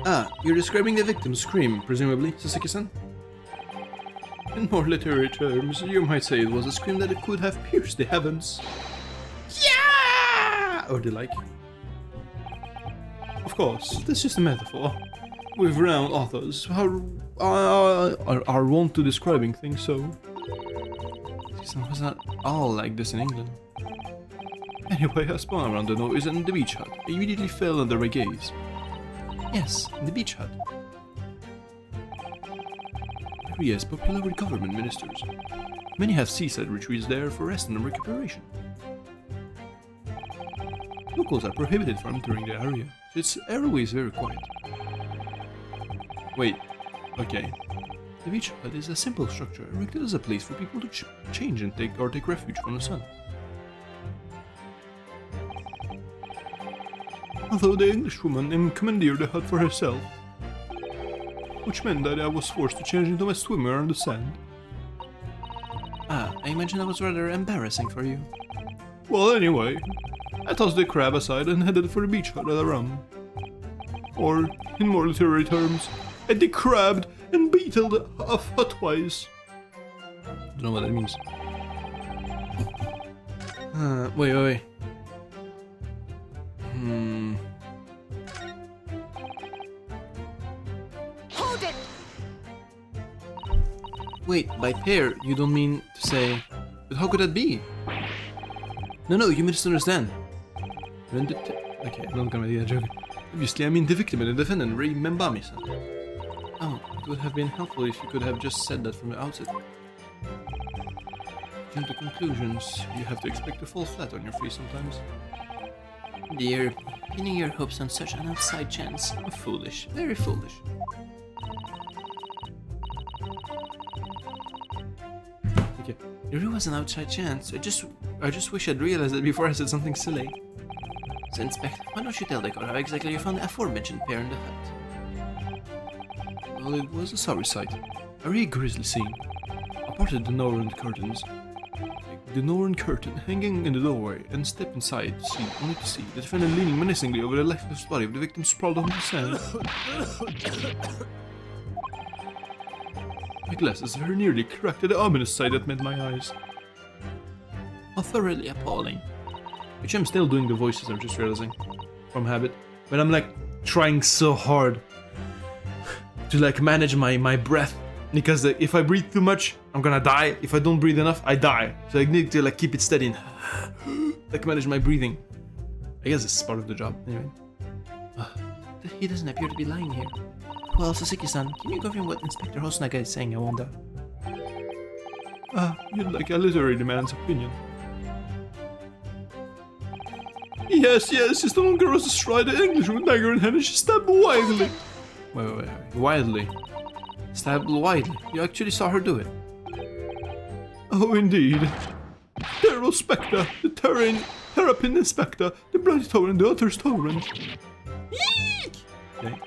Ah, you're describing the victim's scream, presumably, Sasaki-san? In more literary terms, you might say it was a scream that it could have pierced the heavens. Or the like. Of course, that's just a metaphor. With renowned authors are wont to describing things so. It was not all like this in England. Anyway, I spun around the noise and the beach hut. I immediately fell under my gaze. Yes, the beach hut. Area is popular with government ministers. Many have seaside retreats there for rest and recuperation. Locals are prohibited from entering the area, so its airway is very quiet. Wait. Okay. The beach hut is a simple structure erected as a place for people to change and take refuge from the sun. Although the Englishwoman commandeered the hut for herself, which meant that I was forced to change into a swimmer on the sand. Ah, I imagine that was rather embarrassing for you. Well, anyway, I tossed the crab aside and headed for the beach hut at a run. Or, in more literary terms, I decrabbed and beetled a hut-wise. Don't know what that means. Wait. Hold it! Wait, by pair, you don't mean to say... But how could that be? No, you misunderstand. Okay, I'm not gonna do that joke. Obviously, I mean the victim and the defendant, Ray Membami-san. Oh, it would have been helpful if you could have just said that from the outset. Jump to conclusions. You have to expect to fall flat on your face sometimes. Dear, pinning your hopes on such an outside chance. Foolish. Very foolish. Okay, it really was an outside chance. I just wish I'd realized it before I said something silly. So, Inspector, why don't you tell the court how exactly you found the aforementioned pair in the hut? Well, it was a sorry sight. A really grisly scene. I parted the northern curtains. The northern curtain hanging in the doorway and stepped inside to see, only to see the defendant leaning menacingly over the lifeless body of the victim sprawled on the sand. My glasses were nearly cracked at the ominous sight that met my eyes. Thoroughly appalling. Which I'm still doing the voices, I'm just realizing, from habit. But I'm like trying so hard to like manage my breath, because if I breathe too much, I'm gonna die. If I don't breathe enough, I die. So I need to like keep it steady and like manage my breathing. I guess this is part of the job, anyway. He doesn't appear to be lying here. Well, Sasaki-san, can you confirm what Inspector Hosonaga is saying, I wonder? You'd like a literary man's opinion. Yes, his long girl was astride the English with dagger in hand and she stabbed wildly. Wait. Wildly? Stabbed wildly? You actually saw her do it? Oh, indeed. Terrible Spectre, the Terrapin Inspector, the Bloody Torrent, the Utter's Torrent. Yeek! Okay.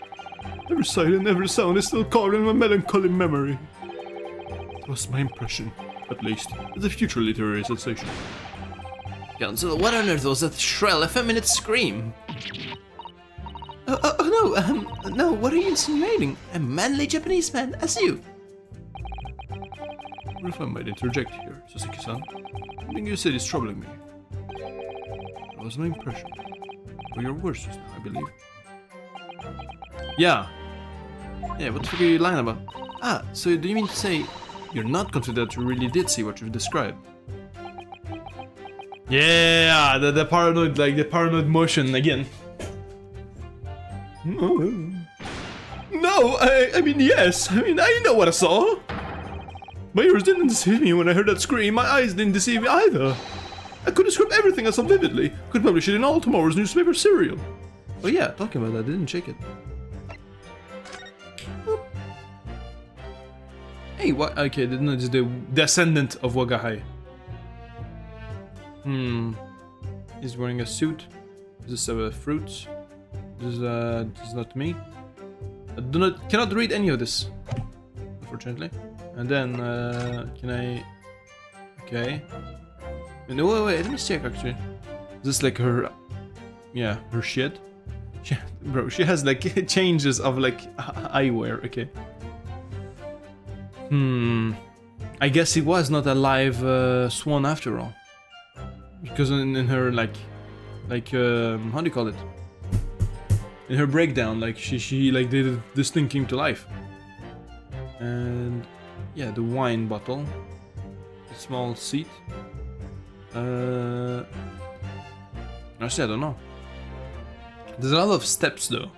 Every sight and every sound is still caught in my melancholy memory. It was my impression, at least, of the future literary sensation. Counsel, what on earth was that shrill, effeminate scream? No, what are you insinuating? A manly Japanese man, as you. What if I might interject here, Sasaki-san? Something you said is troubling me. That was my impression. Or your words just now, I believe. Yeah, what the fuck are you lying about? So do you mean to say you're not confident that you really did see what you've described? Yeah, the paranoid, like the paranoid motion again. No, I mean yes. I mean I know what I saw. My ears didn't deceive me when I heard that scream. My eyes didn't deceive me either. I could describe everything I saw vividly. Could publish it in all tomorrow's newspaper serial. Oh yeah, talking about that, I didn't check it. Hey, what? Okay, no, it's the descendant of Wagahai. He's wearing a suit. This is fruit. This is not me. I cannot read any of this, unfortunately. And then can I? Okay. No, wait. Let me check actually. Is this like her? Yeah, her shit. Bro, she has like changes of like eyewear. Okay. I guess he was not a live swan after all. Because in her like how do you call it? In her breakdown, like she like did this thing came to life. And yeah, the wine bottle, the small seat. Actually, I don't know. There's a lot of steps though,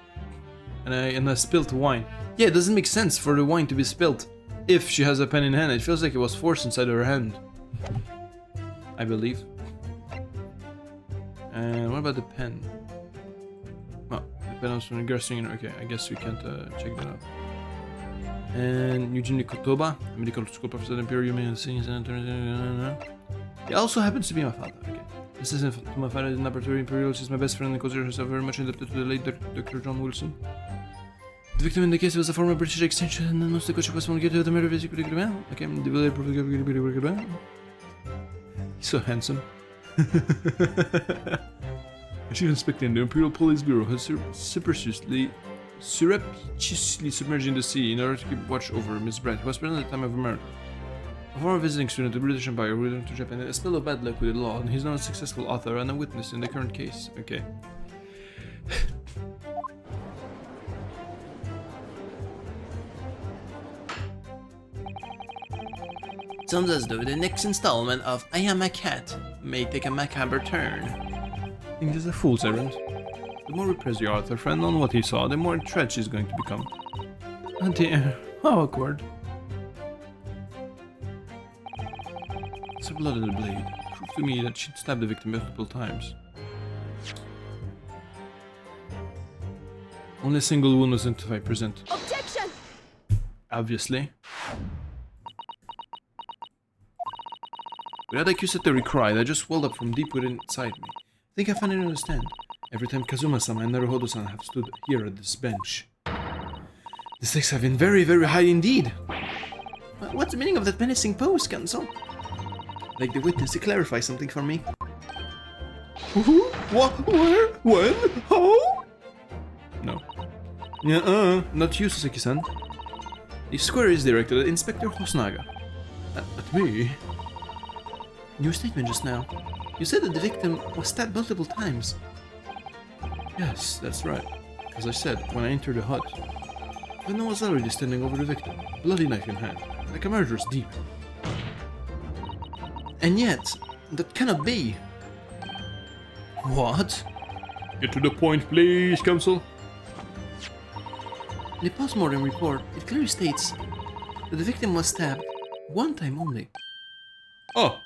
and I spilt wine. Yeah, it doesn't make sense for the wine to be spilt if she has a pen in hand. It feels like it was forced inside her hand, I believe. And what about the pen? Oh, the pen was from the girl singer. Okay, I guess we can't check that out. And Eugene Kotoba, a medical school professor at Imperial Medicine. He also happens to be my father. Okay. This isn't to my father in laboratory Imperial. She's my best friend and considers herself very much indebted to the late Dr. John Wilson. The victim in the case was a former British exchange and most of the coach was found guilty of the murder of his okay, he's so handsome. A chief inspector in the Imperial Police Bureau has surreptitiously submerged in the sea in order to keep watch over Miss Brett, who was present at the time of her murder. A former visiting student of the British Empire who returned to Japan had a spell of bad luck with the law, and he's now a successful author and a witness in the current case. Okay. Sounds as though the next installment of I Am a Cat may take a macabre turn. I think this is a fool's errand. The more we press the author friend on what he saw, the more entrenched she's going to become. Oh dear, how awkward. It's the blood of the blade. Prove to me that she'd stabbed the victim multiple times. Only a single wound was identified present. Objection! Obviously. With that accusatory cry that just welled up from deep within inside me, I think I finally understand. Every time Kazuma-sama and Naruhodo-san have stood here at this bench. The stakes have been very, very high indeed. What's the meaning of that menacing pose, Counsel? Like the witness to clarify something for me. Who? What? Where? When? How? No. Not you, Sasaki-san. The square is directed at Inspector Hosonaga. At me? Your statement just now. You said that the victim was stabbed multiple times. Yes, that's right. As I said, when I entered the hut, Venom was already standing over the victim, bloody knife in hand, like a murderous demon. And yet, that cannot be. What? Get to the point, please, Counsel. In the post-mortem report, it clearly states that the victim was stabbed one time only. Oh!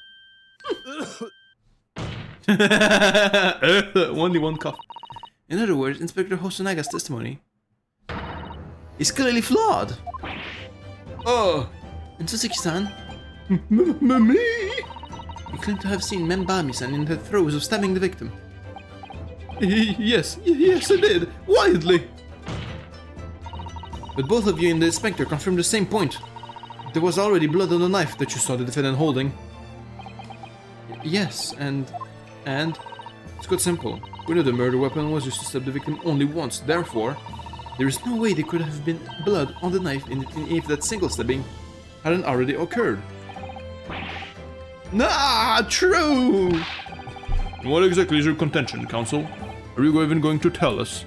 Only one cough. In other words, Inspector Hosanaga's testimony is clearly flawed. Oh! And Suzuki-san, Me? you claim to have seen Membami-san in the throes of stabbing the victim. Yes, I did. Wildly. But both of you and the inspector confirmed the same point. There was already blood on the knife that you saw the defendant holding. Yes, and it's quite simple. We know the murder weapon was used to stab the victim only once. Therefore, there is no way there could have been blood on the knife if that single stabbing hadn't already occurred. Nah, true. What exactly is your contention, Counsel? Are you even going to tell us?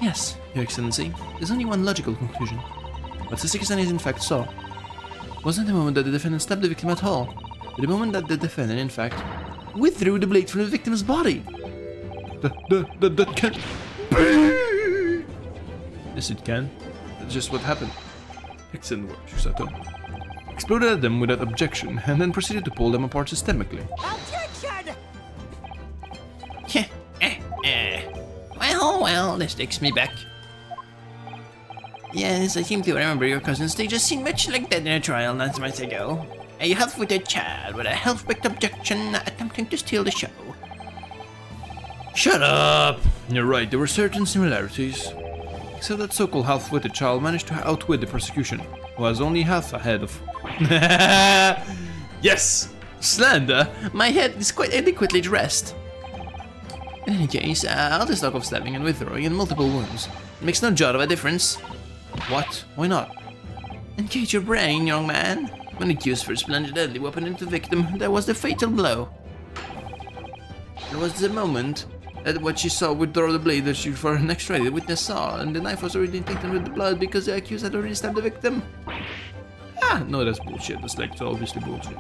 Yes, Your Excellency. There's only one logical conclusion. What Suzuki-san is in fact saw wasn't the moment that the defendant stabbed the victim at all, but the moment that the defendant, in fact, withdrew the blade from the victim's body. That can't be! Yes, it can. That's just what happened. Excellent work, Shisato. Exploded at them without objection, and then proceeded to pull them apart systemically. Objection! Well, this takes me back. Yes, I seem to remember your cousin stage a scene much like that in a trial not months ago. A half-witted child with a half-baked objection attempting to steal the show. Shut up! You're right, there were certain similarities. Except that so-called half-witted child managed to outwit the prosecution, who was only half ahead of... Yes! Slander! My head is quite adequately dressed. In any case, all this talk of stabbing and withdrawing and multiple wounds makes no jot of a difference. What? Why not? Engage your brain, young man. When accused first plunged a deadly weapon into the victim, there was the fatal blow. There was the moment that what she saw withdraw the blade that she for her next ready the witness saw, and the knife was already tainted with the blood because the accused had already stabbed the victim. Ah, no, that's bullshit. That's like obviously bullshit.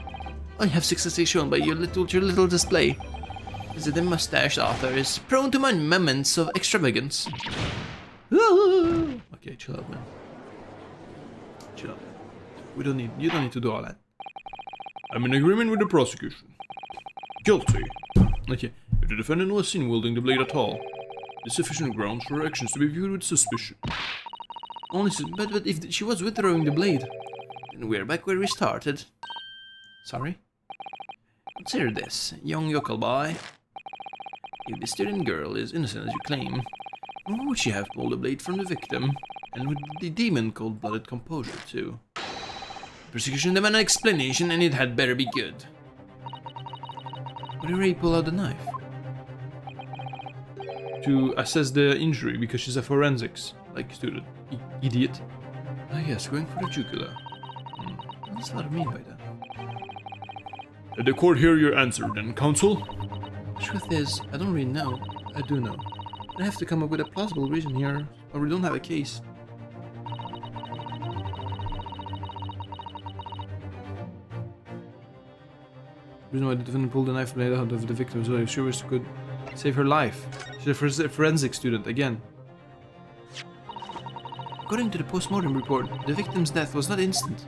I have successfully shown by your little display is that the mustached author is prone to moments of extravagance. Okay, chill out, man. Chill out. You don't need to do all that. I'm in agreement with the prosecution. Guilty. Okay. If the defendant was seen wielding the blade at all, there's sufficient grounds for her actions to be viewed with suspicion. Only but if she was withdrawing the blade, And we're back where we started. sorry. Consider this, young yokel boy. If the student girl is innocent as you claim, why would she have pulled the blade from the victim? And with the demon cold-blooded composure, too. Prosecution demanded an explanation, and it had better be good. Why did Ray pull out the knife? To assess the injury because she's a forensics like student. Idiot. Ah yes, going for the jugular. What's that mean by that? Did the court hear your answer then, counsel? The truth is, I don't really know. I do know. I have to come up with a plausible reason here, or we don't have a case. The reason why the defendant pulled the knife blade out of the victim's eye sure was could save her life. She's a forensic student again. According to the post-mortem report, the victim's death was not instant.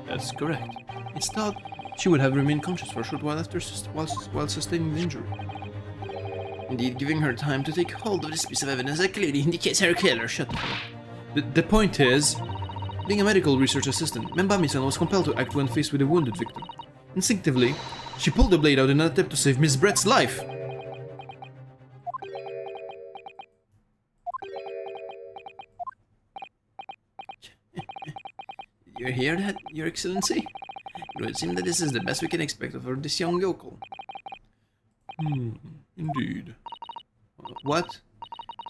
That's correct. It's thought she would have remained conscious for a short while after while sustaining the injury. Indeed, giving her time to take hold of this piece of evidence that clearly indicates her killer. Shut up. The point is, being a medical research assistant, Membami-san was compelled to act when faced with a wounded victim. Instinctively, she pulled the blade out in an attempt to save Miss Brett's life. You hear that, Your Excellency? It would seem that this is the best we can expect of this young yokel. Indeed. What?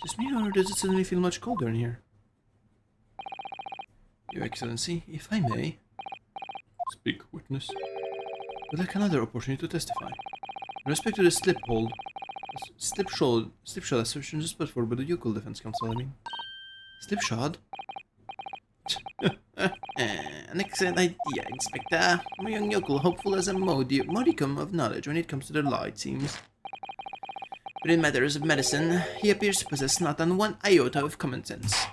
Just me, or does it suddenly feel much colder in here? Your Excellency, if I may. Speak, witness. Would like another opportunity to testify. In respect to the slipshod assertion just put forward by the Yokel Defense Council, I mean. Slipshod? An excellent idea, Inspector. My young yokel hopeful as a modicum of knowledge when it comes to the law, it seems. But in matters of medicine, he appears to possess not one iota of common sense.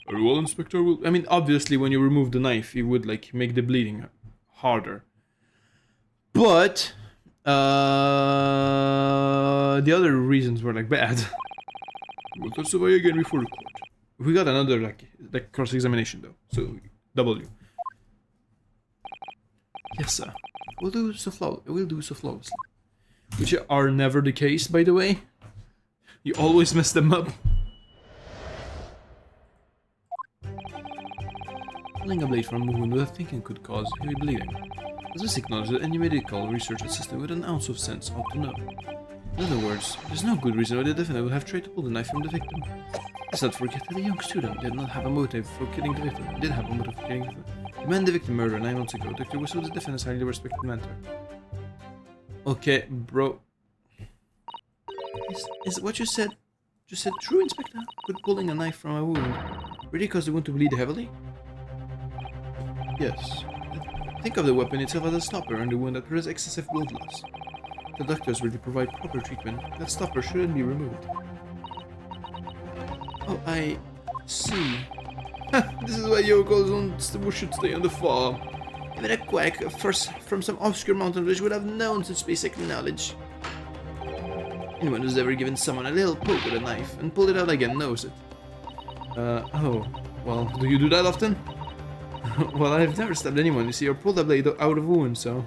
Very well, Inspector. I mean, obviously, when you remove the knife, it would, like, make the bleeding harder. But, the other reasons were, like, bad. We'll testify again before the court. We got another, like cross-examination, though. So, W. Yes, sir. We'll do so flawlessly. Which are never the case, by the way. You always mess them up. Pulling a blade from a wound without thinking could cause heavy bleeding. As we acknowledge that any medical research assistant with an ounce of sense ought to know. In other words, there's no good reason why the defendant would have tried to pull the knife from the victim. Let's not forget that the young student did not have a motive for killing the victim. Did have a motive for killing the victim. The man the victim murdered 9 months ago, Dr. Whistle, the defendant's highly respected mentor. Okay, bro. Is what you said true, Inspector? Could pulling a knife from a wound really cause the wound to bleed heavily? Yes. Think of the weapon itself as a stopper on the wound that causes excessive blood loss. The doctors will provide proper treatment. That stopper shouldn't be removed. Oh, I see. This is why yokels should stay on the farm. Even a quack from some obscure mountain village would have known such basic knowledge. Anyone who's ever given someone a little poke with a knife and pulled it out again knows it. Oh. Well, do you do that often? Well, I've never stabbed anyone, you see, or pulled a blade out of a wound, so...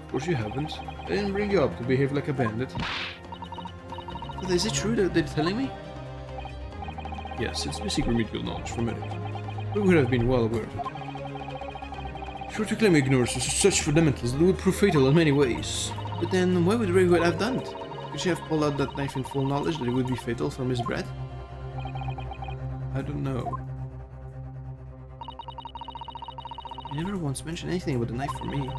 Of course you haven't. I didn't bring you up to behave like a bandit. But is it true that they're telling me? Yes, it's basic remedial knowledge for medics. We would have been well aware of it. Sure to claim ignorance of such fundamentals that would prove fatal in many ways. But then, why would Ray have done it? Could she have pulled out that knife in full knowledge that it would be fatal for Miss Brett? I don't know. You never once mentioned anything about the knife for me.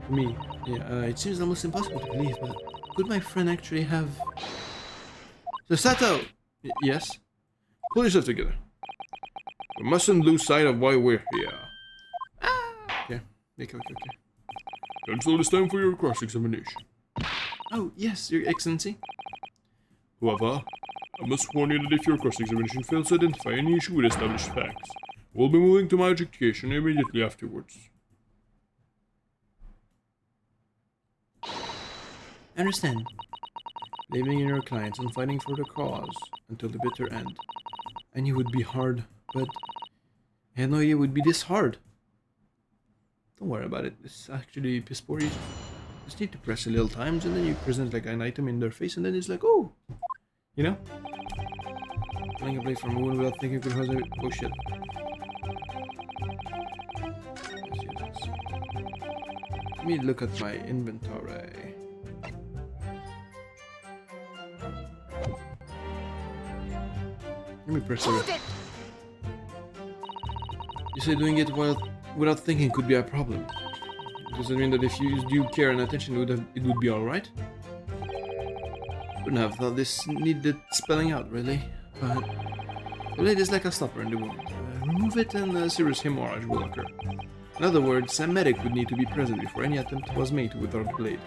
For me, yeah, it seems almost impossible to believe, but could my friend actually have... So Sato! Yes? Pull yourself together. We mustn't lose sight of why we're here. Okay. Okay. Counsel, it's time for your cross-examination. Oh, yes, Your Excellency. However, I must warn you that if your cross-examination fails to identify any issue with established facts, we'll be moving to my education immediately afterwards. I understand. believing in your clients and fighting for the cause until the bitter end. I knew it would be hard, but I had no idea it would be this hard. Don't worry about it. It's actually piss poor. You just need to press a little times and then you present like an item in their face and then it's like, oh! You know? Pulling a blade from a wound without thinking could cause a... Oh shit. Let me look at my inventory. Let me press it. You say doing it without thinking could be a problem. Does it mean that if you used due care and attention it would be alright? Wouldn't have thought this needed spelling out, really. But the blade is like a stopper in the wound. Remove it and a serious hemorrhage will occur. In other words, a medic would need to be present before any attempt was made to withdraw the blade.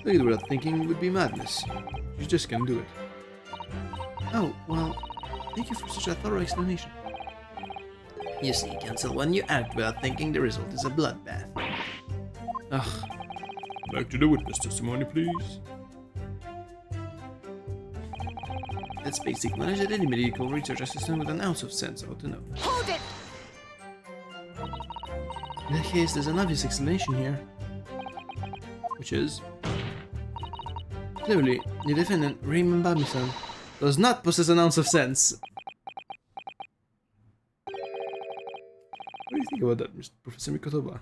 Doing it without thinking would be madness. You just can't do it. Oh, well, thank you for such a thorough explanation. You see, Counsel, when you act without thinking, the result is a bloodbath. Ugh. Back to the witness testimony, please. That's basic knowledge that any medical research assistant with an ounce of sense ought to know. Hold it! In that case, there's an obvious explanation here. Which is... Clearly, the defendant, Raymond Bamisan, does not possess an ounce of sense. What do you think about that, Mr. Professor Mikotoba?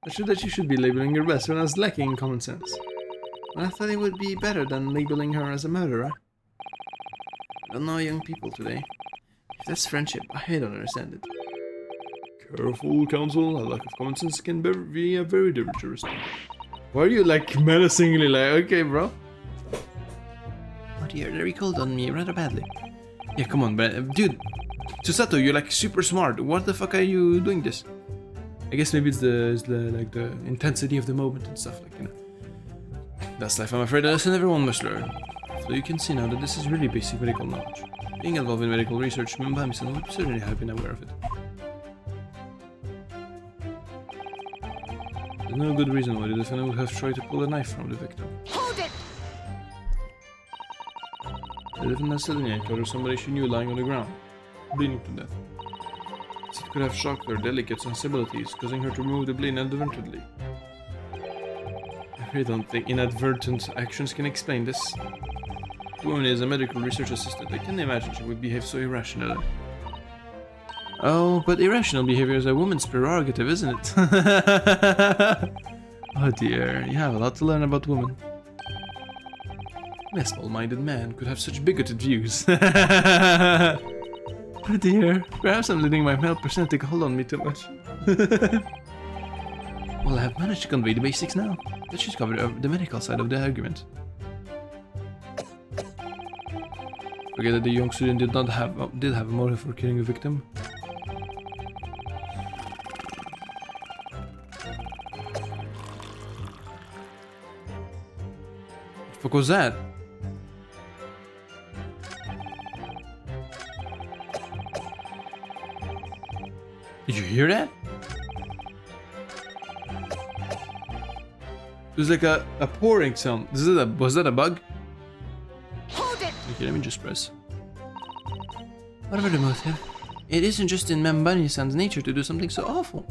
I'm sure that you should be labeling your best friend as lacking in common sense. But I thought it would be better than labeling her as a murderer. I don't know young people today. If that's friendship, I don't understand it. Careful, Counsel. A lack of common sense can be a very dangerous thing. Why are you like menacingly like, okay, bro? Oh dear, they recalled on me rather badly. Yeah, come on, but dude, Susato, you're like super smart. What the fuck are you doing this? I guess maybe it's the intensity of the moment and stuff, like, you know. That's life, I'm afraid. A lesson everyone must learn. So you can see now that this is really basic medical knowledge. Being involved in medical research, Mbami-san would certainly have been aware of it. There's no good reason why the defendant would have tried to pull a knife from the victim. Hold it! The defendant suddenly encountered somebody she knew lying on the ground, bleeding to death. It could have shocked her delicate sensibilities, causing her to remove the blade inadvertently. I really don't think inadvertent actions can explain this. The woman is a medical research assistant. I can't imagine she would behave so irrationally. Oh, but irrational behavior is a woman's prerogative, isn't it? Oh dear, you have a lot to learn about women. A small-minded man could have such bigoted views. Oh dear, perhaps I'm letting my male personality hold on me too much. Well, I have managed to convey the basics now. That should cover the medical side of the argument. Forget that the young student did have a motive for killing the victim. What the fuck was that? Did you hear that? It was like a pouring sound. Was that a bug? Hold it! Okay, let me just press. Whatever the motive, it isn't just in Mbami-san's nature to do something so awful.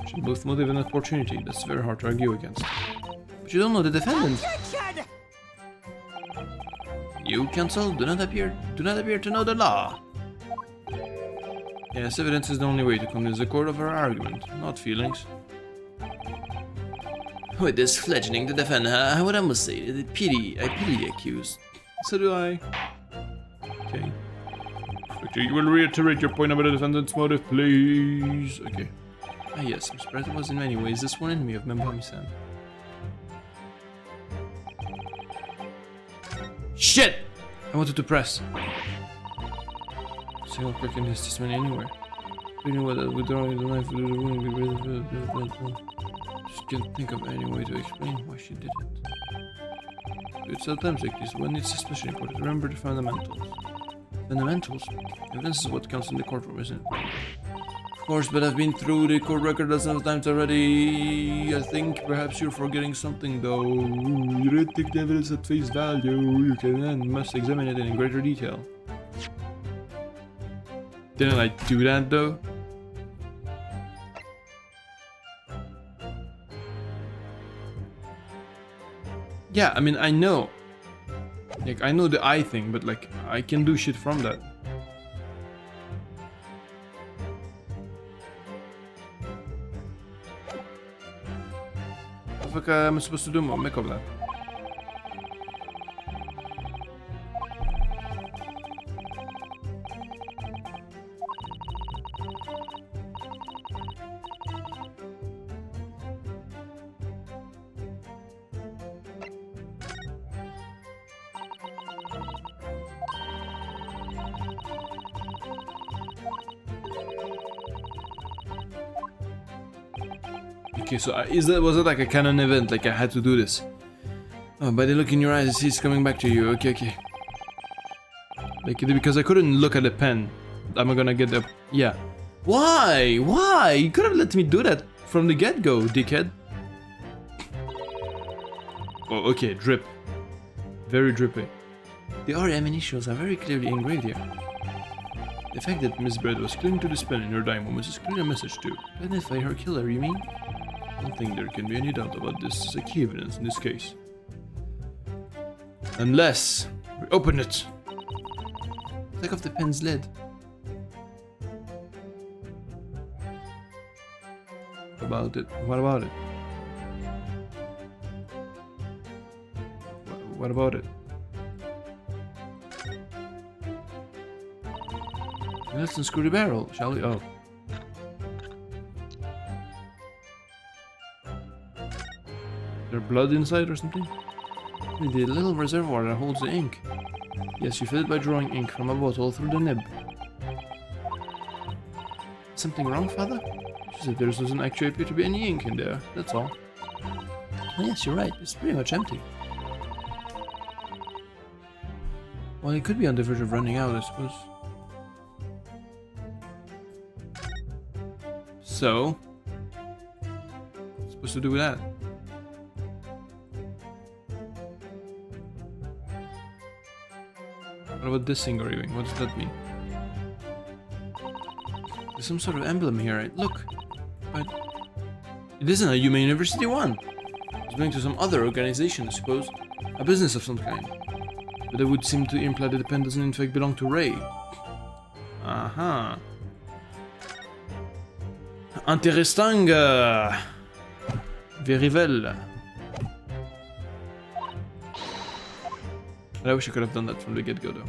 She had both motive and opportunity. That's very hard to argue against. But you don't know the defendant. Objection! You, counsel, do not appear to know the law. Yes, evidence is the only way to convince the court of our argument, not feelings. With this fledgling to defend her, I would almost say that I pity the accused. So do I. Okay. Okay, you will reiterate your point about the defendant's motive, please. Okay. Ah yes, Mr. Brett was in many ways the sworn enemy of Mbami-san. Shit! I wanted to press. Single click in his testimony anywhere. We knew what withdrawing the knife would do the wound be really. Just can't think of any way to explain why she did it. It's at times like this when it's especially important. Remember the fundamentals. Fundamentals? Evidence is what counts in the courtroom, isn't it? course, but I've been through the court record dozens of times already. I think perhaps you're forgetting something, though. You didn't take the evidence at face value. You can and must examine it in greater detail. Didn't I do that, though? Yeah, I mean, I know. Like, I know the eye thing, but like, I can do shit from that. What the fuck am I supposed to do? Make up that. Okay, so was it like a canon event? Like I had to do this? Oh, by the look in your eyes, I see it's coming back to you. Okay, okay. Like because I couldn't look at the pen. I'm gonna get the yeah. Why? Why? You could have let me do that from the get-go, dickhead. Oh, okay, drip. Very drippy. The RM initials are very clearly engraved here. The fact that Miss Bread was clinging to this pen in her dying moments is clearly a message too. To identify her killer, you mean? I don't think there can be any doubt about this as a key evidence in this case. Unless we open it. Take off the pen's lid. What about it? What about it? What about it? Let's unscrew the barrel, shall we? Oh. Is there blood inside or something? The little reservoir that holds the ink. Yes, you fill it by drawing ink from a bottle through the nib. Something wrong, Father? She said there doesn't actually appear to be any ink in there, that's all. Oh, yes, you're right. It's pretty much empty. Well, it could be on the verge of running out, I suppose. So, what's supposed to do with that? What about this engraving? What does that mean? There's some sort of emblem here, right? Look! But it isn't a Yume University one! It's belonging to some other organization, I suppose. A business of some kind. But that would seem to imply that the pen doesn't in fact belong to Ray. Aha. Interesting! Very well. I wish I could have done that from the get-go though.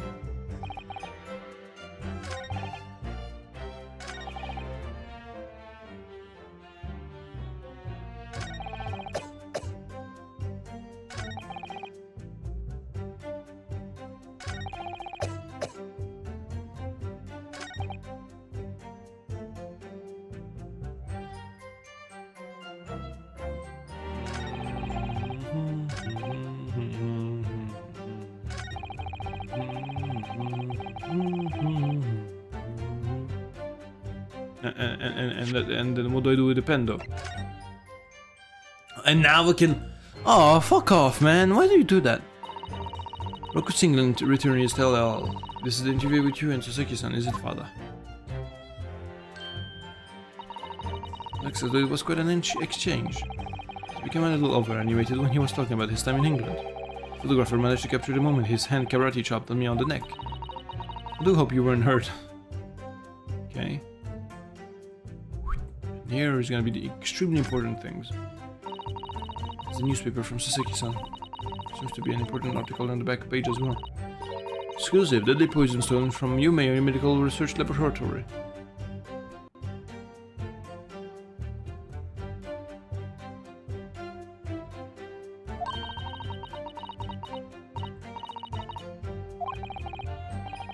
And then what do I do with the pen though? And now we can... Oh, fuck off, man. Why do you do that? Roku's England return is LL. This is the interview with you and Suzuki-san, is it, Father? Alexa, it was quite an exchange. It became a little over-animated when he was talking about his time in England. The photographer managed to capture the moment his hand karate chopped on me on the neck. I do hope you weren't hurt. Okay. Here is gonna be the extremely important things. It's a newspaper from Suzuki-san. Seems to be an important article on the back page as well. Exclusive, deadly poison stolen from Yume Medical Research Laboratory.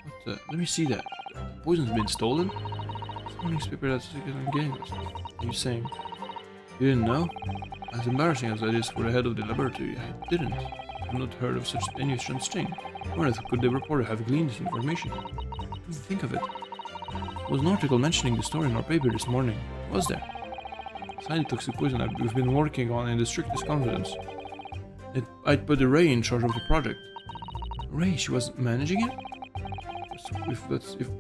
What the? Let me see that. The poison's been stolen? It's a newspaper that Suzuki-san gave us. Are you saying you didn't know? As embarrassing as that is for the head of the laboratory, I didn't. I've not heard of such any strange thing. Where could the reporter have gleaned this information? Think of it. There was an article mentioning the story in our paper this morning. Was there? It's highly toxic poison we've been working on in the strictest confidence. I'd put Ray in charge of the project. Ray, she was managing it? So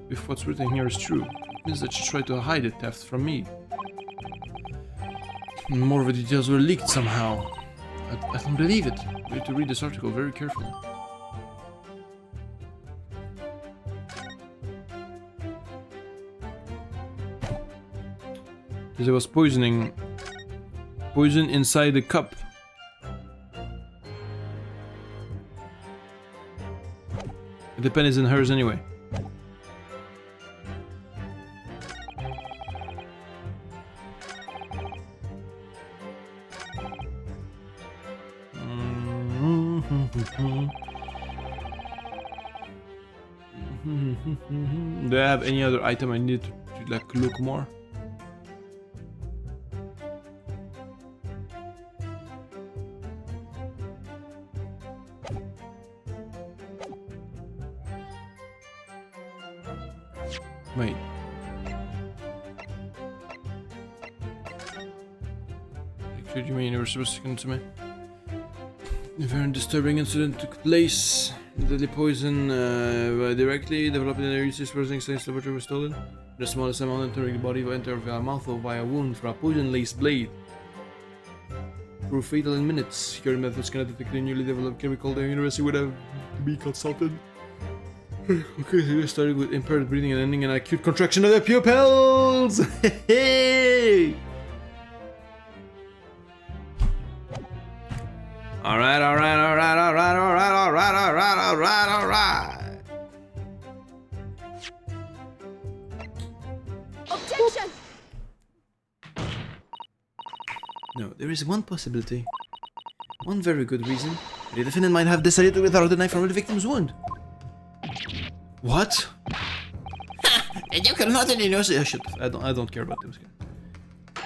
if what's written here is true, it means that she tried to hide the theft from me. More of the details were leaked somehow. I don't believe it. We need to read this article very carefully. Because it was poison inside the cup. The pen is in hers anyway. Do I have any other item I need to like look more? Wait. Could you mean you were supposed to come to me? A very disturbing incident took place. The deadly poison directly developed in a research processing science laboratory was stolen. The smallest amount entering the body will enter via mouth or via wound from a poison-laced blade. Prove fatal in minutes. Current methods cannot detect the newly developed chemical. The university would have to be consulted. Okay, so this started with impaired breathing and ending in an acute contraction of the pupils! Hey! Alright. Objection! No, there is one possibility. One very good reason. The defendant might have decided to withdraw the knife from the victim's wound. What? You cannot Oh, shit. I don't care about this guy.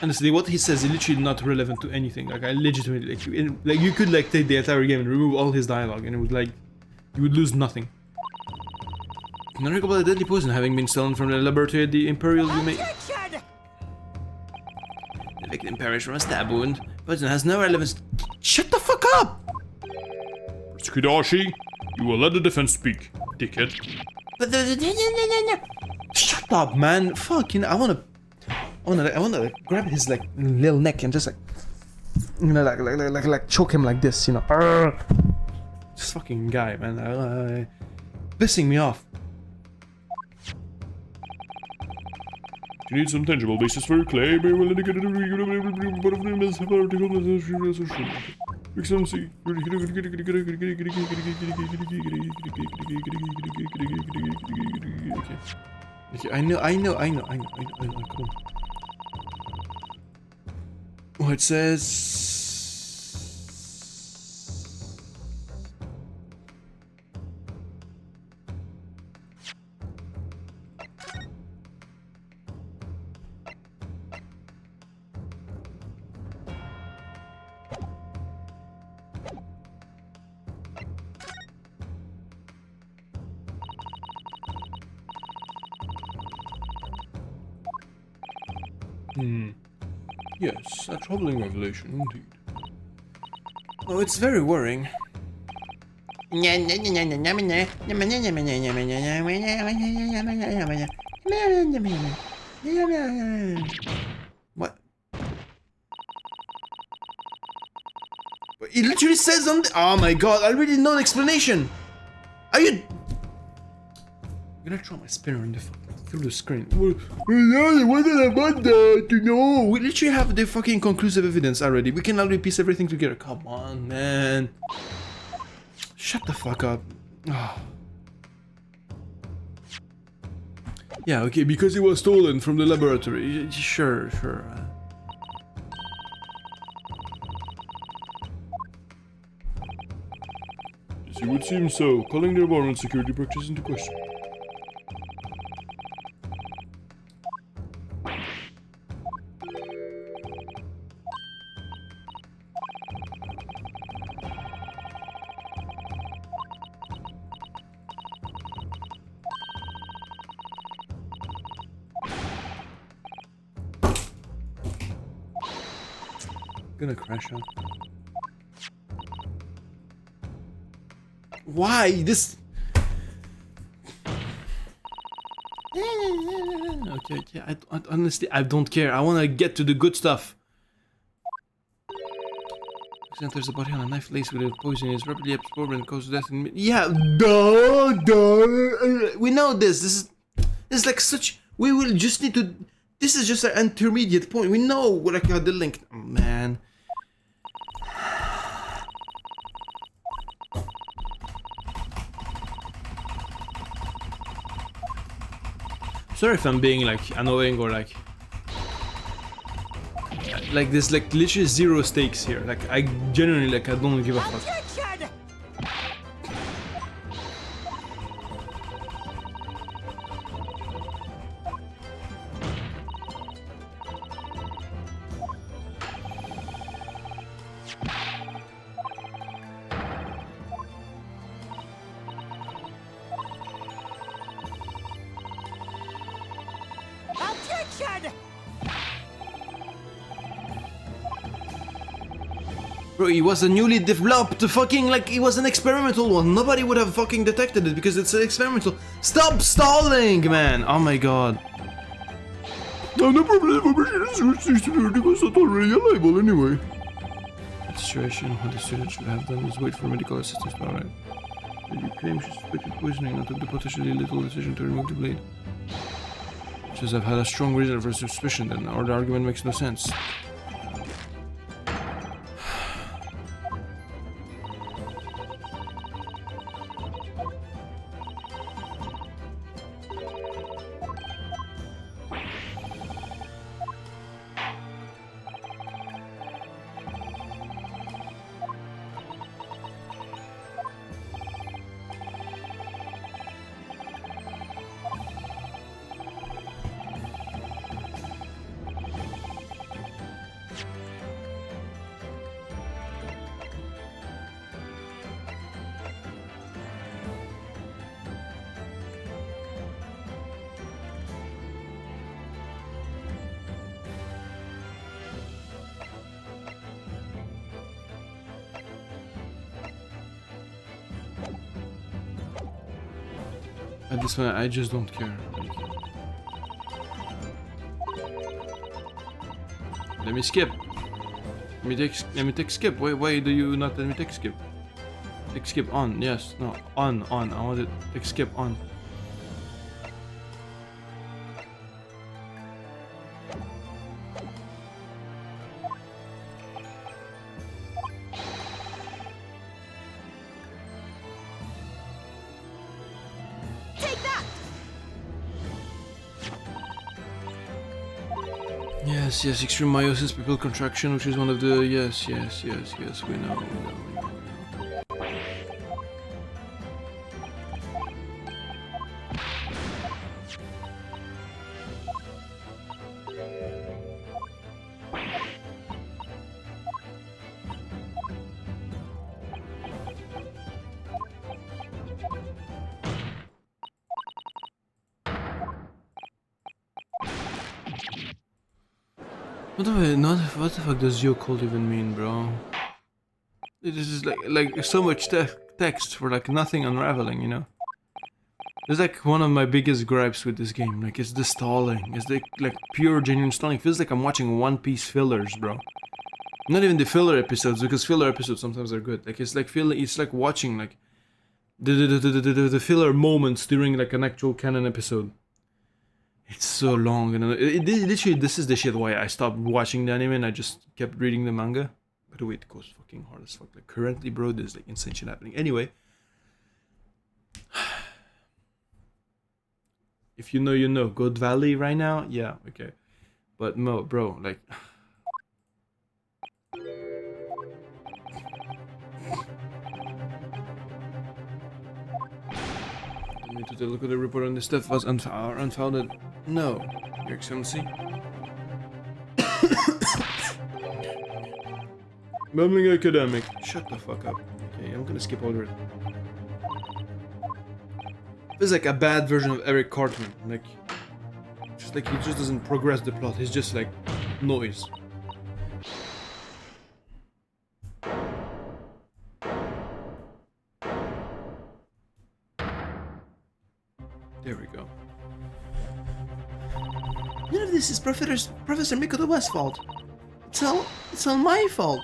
Honestly, what he says is literally not relevant to anything. Like, I legitimately, like you could like take the entire game and remove all his dialogue, and it would like, you would lose nothing. An article about the deadly poison having been stolen from the laboratory at the Imperial Objection! The victim perished from a stab wound. Poison has no relevance. Shut the fuck up! Tsukudashi, you will let the defense speak, dickhead. Shut up, man! Fucking, I wanna like, grab his like little neck and just like, you know, like choke him like this, you know. This fucking guy, man, pissing me off. You need some tangible basis for your claim. Excellency. Okay, I know, come on. Oh, it says... Yes, a troubling revelation indeed. Oh, it's very worrying. What? But it literally says on the— oh my god, I already know the explanation! Are you— I'm gonna throw my spinner in the through the screen. What did I want that to know? We literally have the fucking conclusive evidence already. We can already piece everything together. Come on, man. Shut the fuck up. Oh. Yeah, okay, because it was stolen from the laboratory. Sure. Yes, it would seem so. Calling the environment security practice into question. Gonna crash out. Why this? Okay, yeah. Honestly, I don't care. I want to get to the good stuff. Enters the body on a knife laced with a poison is rapidly absorbed and causes death in yeah, duh. We know this. This is like such. We will just need to. This is just an intermediate point. We know what I got the link. Oh, man. Sorry if I'm being like annoying or like there's like literally zero stakes here. Like I genuinely like I don't give a fuck. Bro, he was a newly developed fucking, like, he was an experimental one. Nobody would have fucking detected it because it's an experimental. Stop stalling, man! Oh my god. No, no problem, because not already reliable anyway. The situation, what the student should have done is wait for medical assistance, alright. You claim she suspected poisoning and took the potentially lethal decision to remove the blade. Says I've had a strong reason for suspicion then, or the argument makes no sense. At this point, I just don't care. Let me skip. Let me take skip. Why do you not let me take skip? Take skip on. Yes. No. On. I want to take skip on. Yes, extreme meiosis, pupil contraction, which is one of the yes, we know. What the fuck does your code even mean, bro? This is like so much text for like nothing unraveling, you know? It's like one of my biggest gripes with this game. Like, it's the stalling. It's like pure genuine stalling. It feels like I'm watching One Piece fillers, bro. Not even the filler episodes, because filler episodes sometimes are good. Like, it's like watching like the filler moments during like an actual canon episode. It's so long, and literally this is the shit why I stopped watching the anime and I just kept reading the manga. By the way, it goes fucking hard as fuck. Like currently, bro, there's like insane shit happening. Anyway, if you know, you know. Good Valley right now, yeah, okay. But no, bro, like. To take a look at the report on this death was unfounded. No, Your Excellency. Bumbling academic. Shut the fuck up. Okay, I'm gonna skip over it. Feels like a bad version of Eric Cartman. Like, just like he just doesn't progress the plot. He's just like noise. There we go. None of this is Professor Mikotoba's fault. It's all my fault.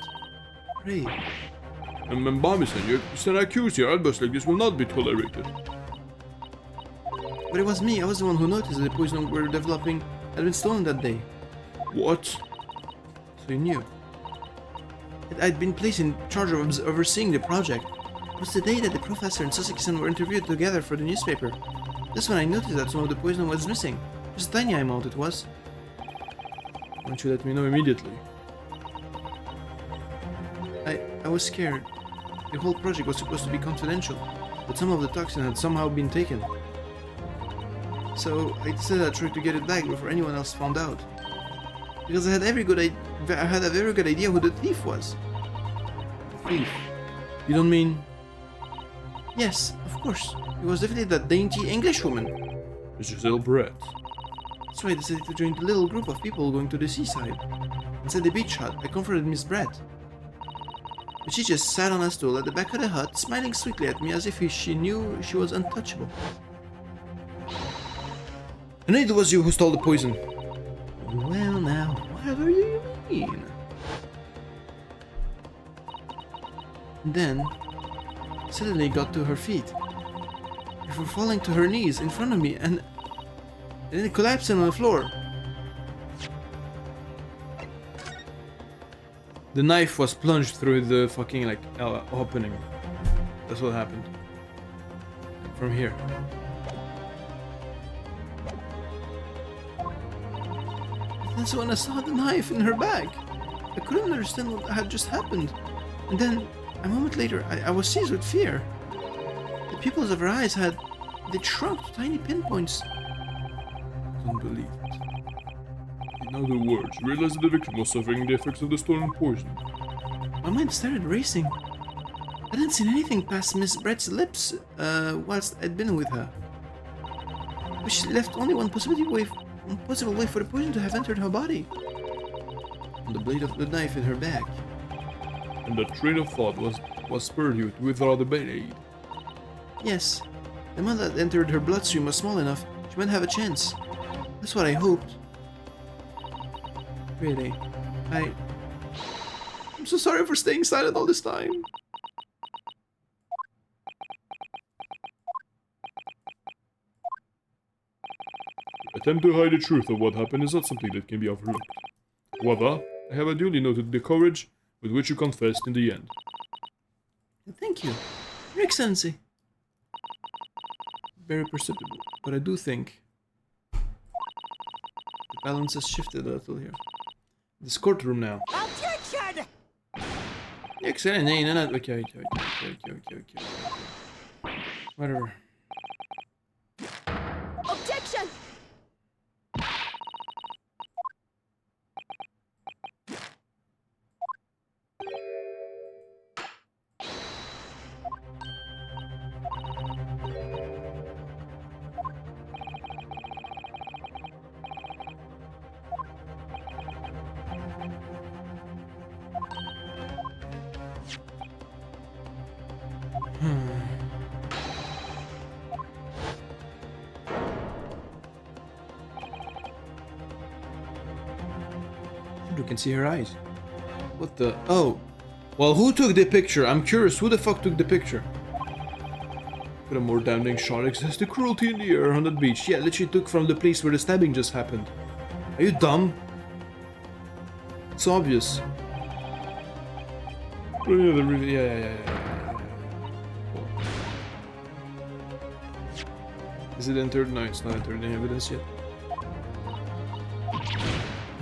Great. Mbami-san, you stand accused here. Outbursts like this will not be tolerated. But it was me. I was the one who noticed that the poison we were developing had been stolen that day. What? So you knew. I'd been placed in charge of overseeing the project. It was the day that the professor and Sasaki-san were interviewed together for the newspaper. That's when I noticed that some of the poison was missing. Just a tiny amount it was. Why don't you let me know immediately? I was scared. The whole project was supposed to be confidential, but some of the toxin had somehow been taken. So I decided I'd try to get it back before anyone else found out. Because I had a very good idea who the thief was. Thief? You don't mean... Yes, of course. It was definitely that dainty English woman. Mr. Zilbrett. So I decided to join the little group of people going to the seaside. Inside the beach hut, I confronted Miss Brett. But she just sat on a stool at the back of the hut, smiling sweetly at me as if she knew she was untouchable. And it was you who stole the poison. Well now, whatever you mean. And then, suddenly got to her feet, before falling to her knees in front of me and then collapsing on the floor. The knife was plunged through the fucking, like, opening. That's what happened. From here. That's when I saw the knife in her bag. I couldn't understand what had just happened. And then, a moment later, I was seized with fear. The pupils of her eyes they'd shrunk to tiny pinpoints. I don't believe it. In other words, you realized that the victim was suffering the effects of the stolen poison. My mind started racing. I hadn't seen anything past Miss Brett's lips whilst I'd been with her. But she left only one possible way for the poison to have entered her body. On the blade of the knife in her back. And that train of thought was spurred you to withdraw the blade. Yes. The amount that entered her bloodstream was small enough, she might have a chance. That's what I hoped. Really. I'm so sorry for staying silent all this time. Attempt to hide the truth of what happened is not something that can be overlooked. However, I have duly noted the courage with which you confessed in the end. Thank you, Your Excellency. Very perceptible, but I do think the balance has shifted a little here. This courtroom now. Objection! Excellent. No, no, okay. Whatever. Objection! You can see her eyes. What the? Oh. Well, who took the picture? I'm curious. Who the fuck took the picture? But a more damning shot exists. The cruelty in the air on that beach. Yeah, literally took from the place where the stabbing just happened. Are you dumb? It's obvious. Yeah. Is it entered? No, it's not entered in evidence yet.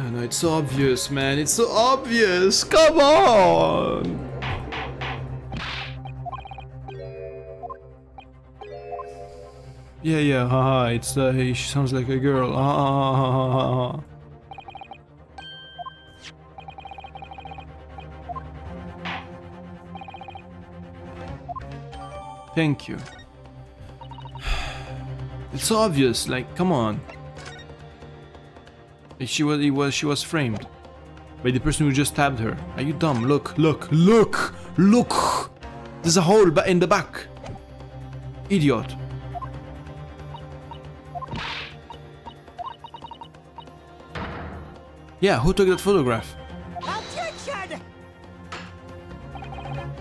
Oh, no, it's so obvious, man. It's so obvious. Come on. Yeah, haha. It's she sounds like a girl. Ha. Thank you. It's so obvious. Like, come on. She was framed by the person who just stabbed her. Are you dumb? Look! There's a hole in the back. Idiot. Yeah, who took that photograph? Objection!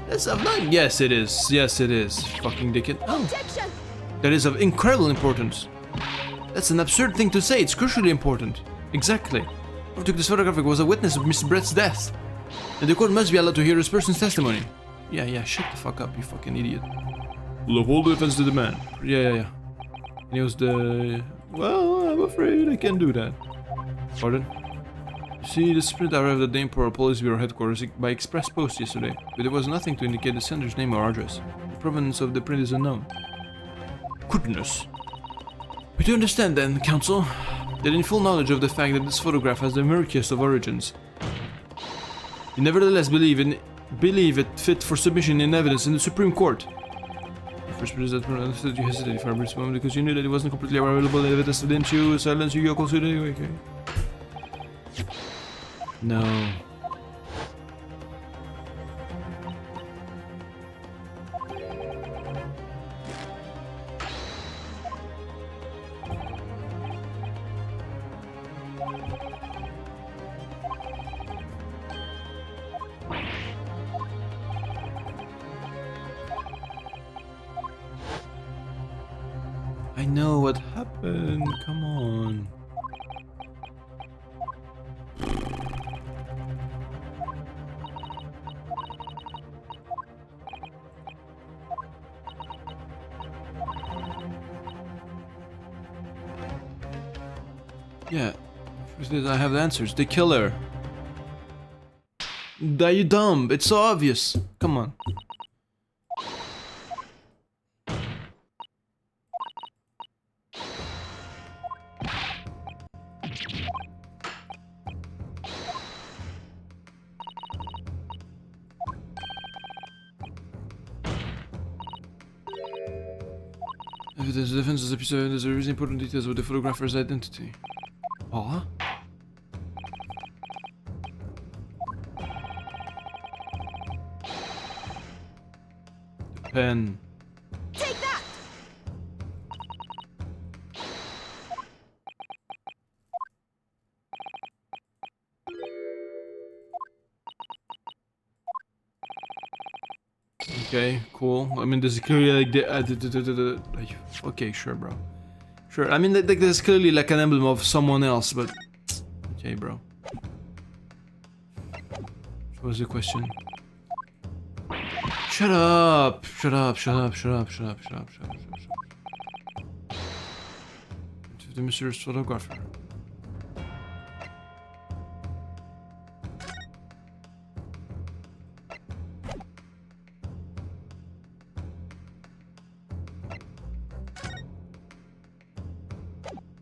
That's of none. Yes, it is. Yes, it is. Fucking dickhead. Oh, Objection! that is of incredible importance. That's an absurd thing to say. It's crucially important. Exactly. Who took this photograph was a witness of Mr. Brett's death. And the court must be allowed to hear this person's testimony. Yeah, shut the fuck up, you fucking idiot. Will uphold the defense to the man. Yeah. And he was the... Well, I'm afraid I can't do that. Pardon? You see, the sprint arrived at the Imperial Police Bureau headquarters by express post yesterday, but there was nothing to indicate the sender's name or address. The provenance of the print is unknown. Goodness. We do understand then, Counsel, that in full knowledge of the fact that this photograph has the murkiest of origins, you nevertheless believe it fit for submission in evidence in the Supreme Court. The first place that understood you hesitated for a brief moment because you knew that it wasn't completely available evidence, didn't you? Silence you consider okay. No. I know what happened. Come on. Yeah, I have the answers. The killer. Are you dumb? It's so obvious. Come on. Evidence, the defense is a piece of evidence. There is important details of the photographer's identity. What? The pen. Take that! Okay, cool. I mean, there's clearly like like, okay, sure, bro. Sure. I mean, like, there's clearly like an emblem of someone else, but okay, bro. What was the question? Shut up! Shut up! Shut up! Shut up! Shut up! Shut up! Shut up! Shut up! To the mysterious photographer.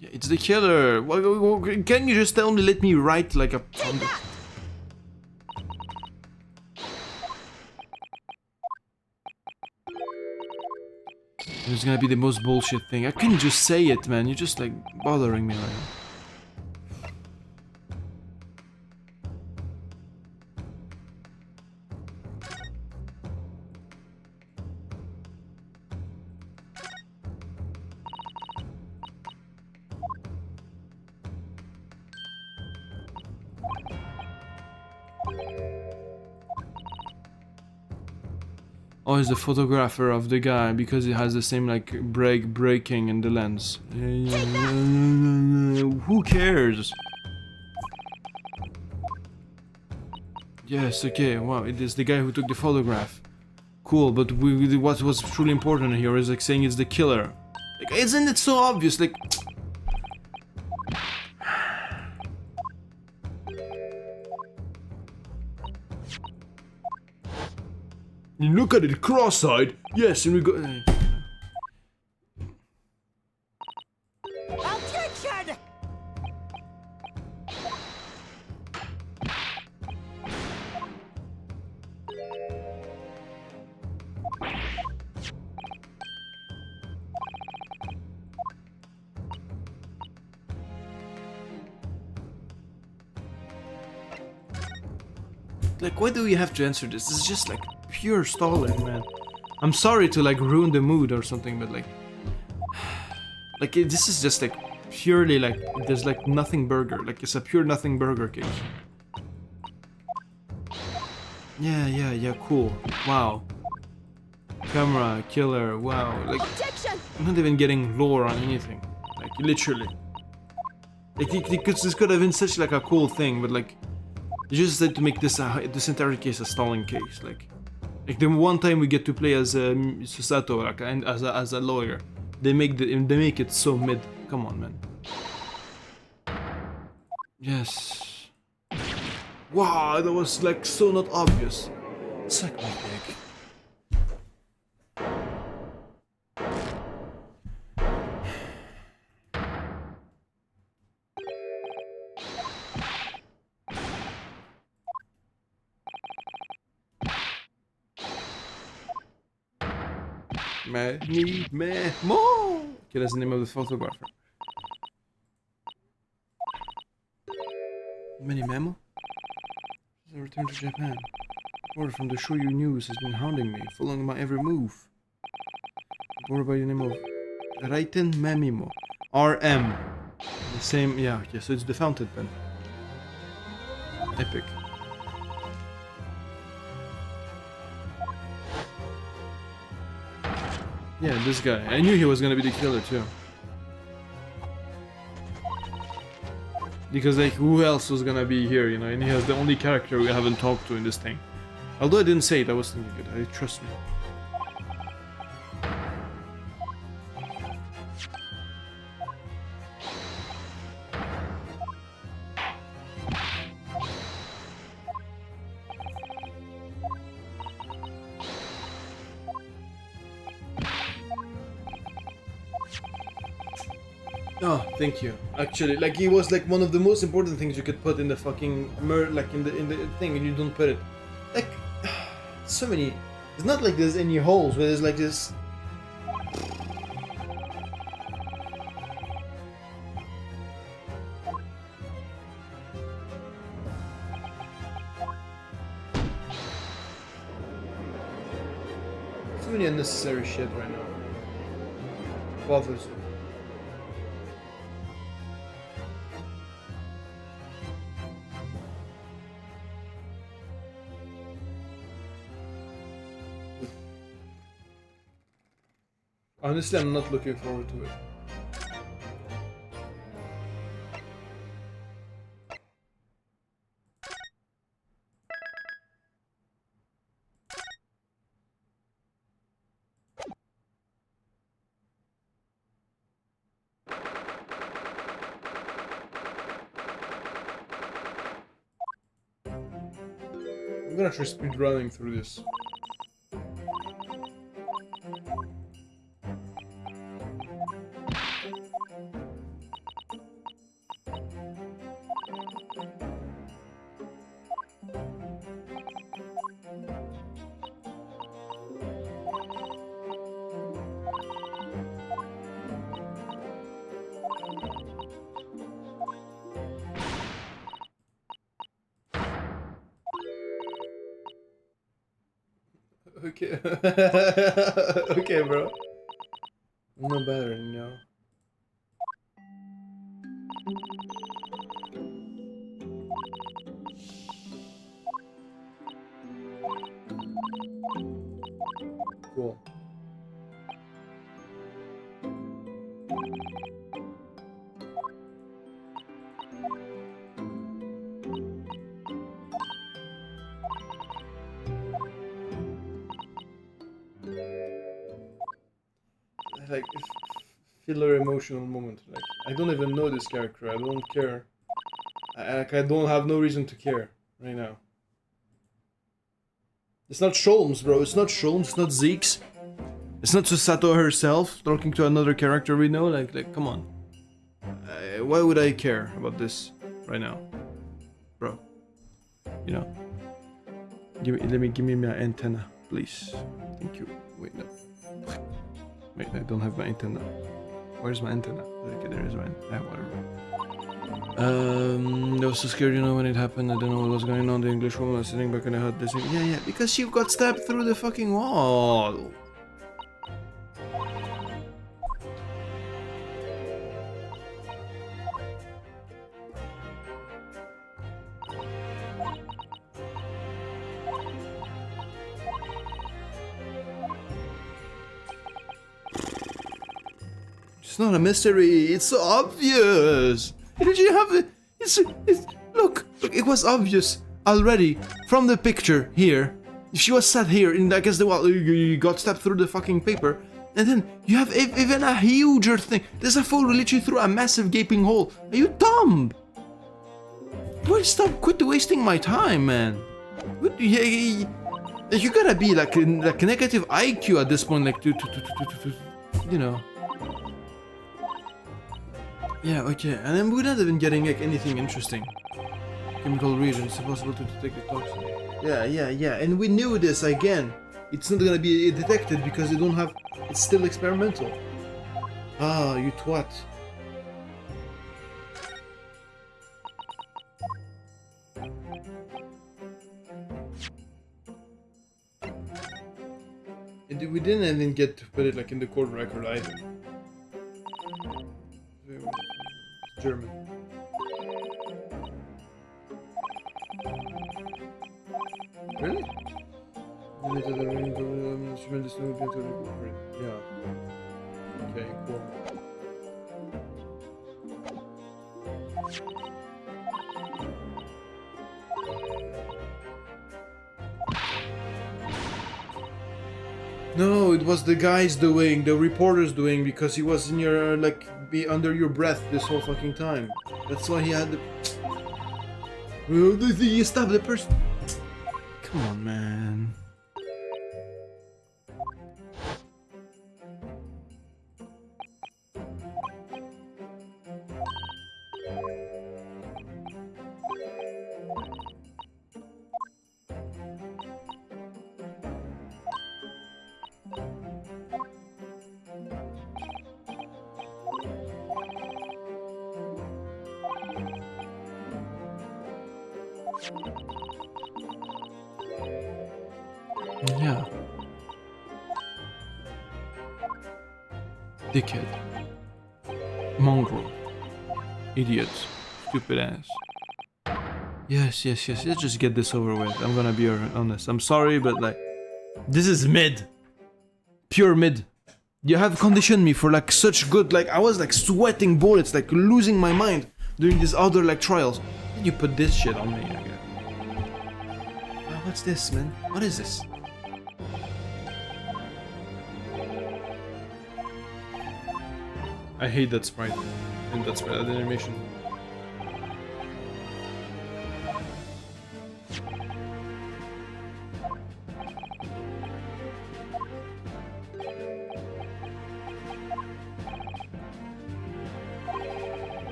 It's the killer. Can you just only let me write like a... It's gonna be the most bullshit thing. I couldn't just say it, man. You're just like bothering me right now. Oh, he's the photographer of the guy because it has the same like breaking in the lens. Who cares? Yes, okay, wow, it is the guy who took the photograph. Cool, but what was truly important here is like saying it's the killer. Like, isn't it so obvious? Like, You look at it cross-eyed. yes, and we go. Objection! Like, why do we have to answer this? This is just like pure stalling, man. I'm sorry to like ruin the mood or something, but like, this is just like purely like, there's like nothing burger. Like it's a pure nothing burger case. Yeah, cool. Wow. Camera, killer, wow. Like, Objection! I'm not even getting lore on anything. Like, literally. Like, this could have been such like a cool thing, but like, they just decided to make this entire case a stalling case. Like the one time we get to play as Susato, like, and as a lawyer, they make it so mid. Come on, man. Yes. Wow, that was like so not obvious. Suck my dick. More. Okay, that's the name of the photographer. Many Memo? Since I returned to Japan, word from the Shoyu News has been hounding me, following my every move. A board by the name of Raiten Mamimo. RM. The same, yeah, okay, so it's the fountain pen. Epic. Yeah, this guy. I knew he was gonna be the killer too. Because like, who else was gonna be here, you know? And he has the only character we haven't talked to in this thing. Although I didn't say it, I was thinking it. Trust me. Oh, thank you. Actually, like, he was like one of the most important things you could put in the fucking like in the thing, and you don't put it. Like, so many. It's not like there's any holes, but there's like this. So many unnecessary shit right now. Bothers you. Honestly, I'm not looking forward to it. I'm gonna try speed running through this. Okay. Okay, bro. I'm no better, you know. Cool. Like, filler emotional moment. Like, I don't even know this character. I don't care. I don't have no reason to care right now. It's not Sholmes, bro. It's not Sholmes. It's not Zeke's. It's not Susato herself talking to another character we know. Like, come on. Why would I care about this right now, bro? You know. Give me my antenna, please. Thank you. Wait, no. Wait, I don't have my antenna. Where's my antenna? Okay, there is mine. Yeah, whatever. I was so scared, you know, when it happened. I don't know what was going on. The English woman was sitting back in the hut. Yeah, because she got stabbed through the fucking wall. It's not a mystery. It's so obvious. Did you have it? Look, it was obvious already from the picture here. If she was sat here in, I guess, the wall, you got stabbed through the fucking paper. And then you have even a huger thing. There's a photo literally through a massive gaping hole. Are you dumb? Quit wasting my time, man. You gotta be like a negative IQ at this point, like to you know. Yeah, okay, and then we're not even getting like anything interesting. Chemical reagent, it's impossible to detect the toxin. Yeah, and we knew this again. It's not gonna be detected because they don't have. It's still experimental. Ah, you twat. And we didn't even get to put it like in the court record either. German. Really? Yeah. Okay, cool. No, it was the guys doing, the reporters doing, because he was in your, like, be under your breath this whole fucking time. That's why he had the... He stabbed the person. Come on, man. Yeah. Dickhead. Mongrel. Idiot. Stupid ass. Yes. Let's just get this over with. I'm gonna be honest. I'm sorry, but like... This is mid. Pure mid. You have conditioned me for like such good... Like, I was like sweating bullets, like losing my mind during these other like trials. Then you put this shit on me again. What's this, man? What is this? I hate that sprite. And that sprite, that animation.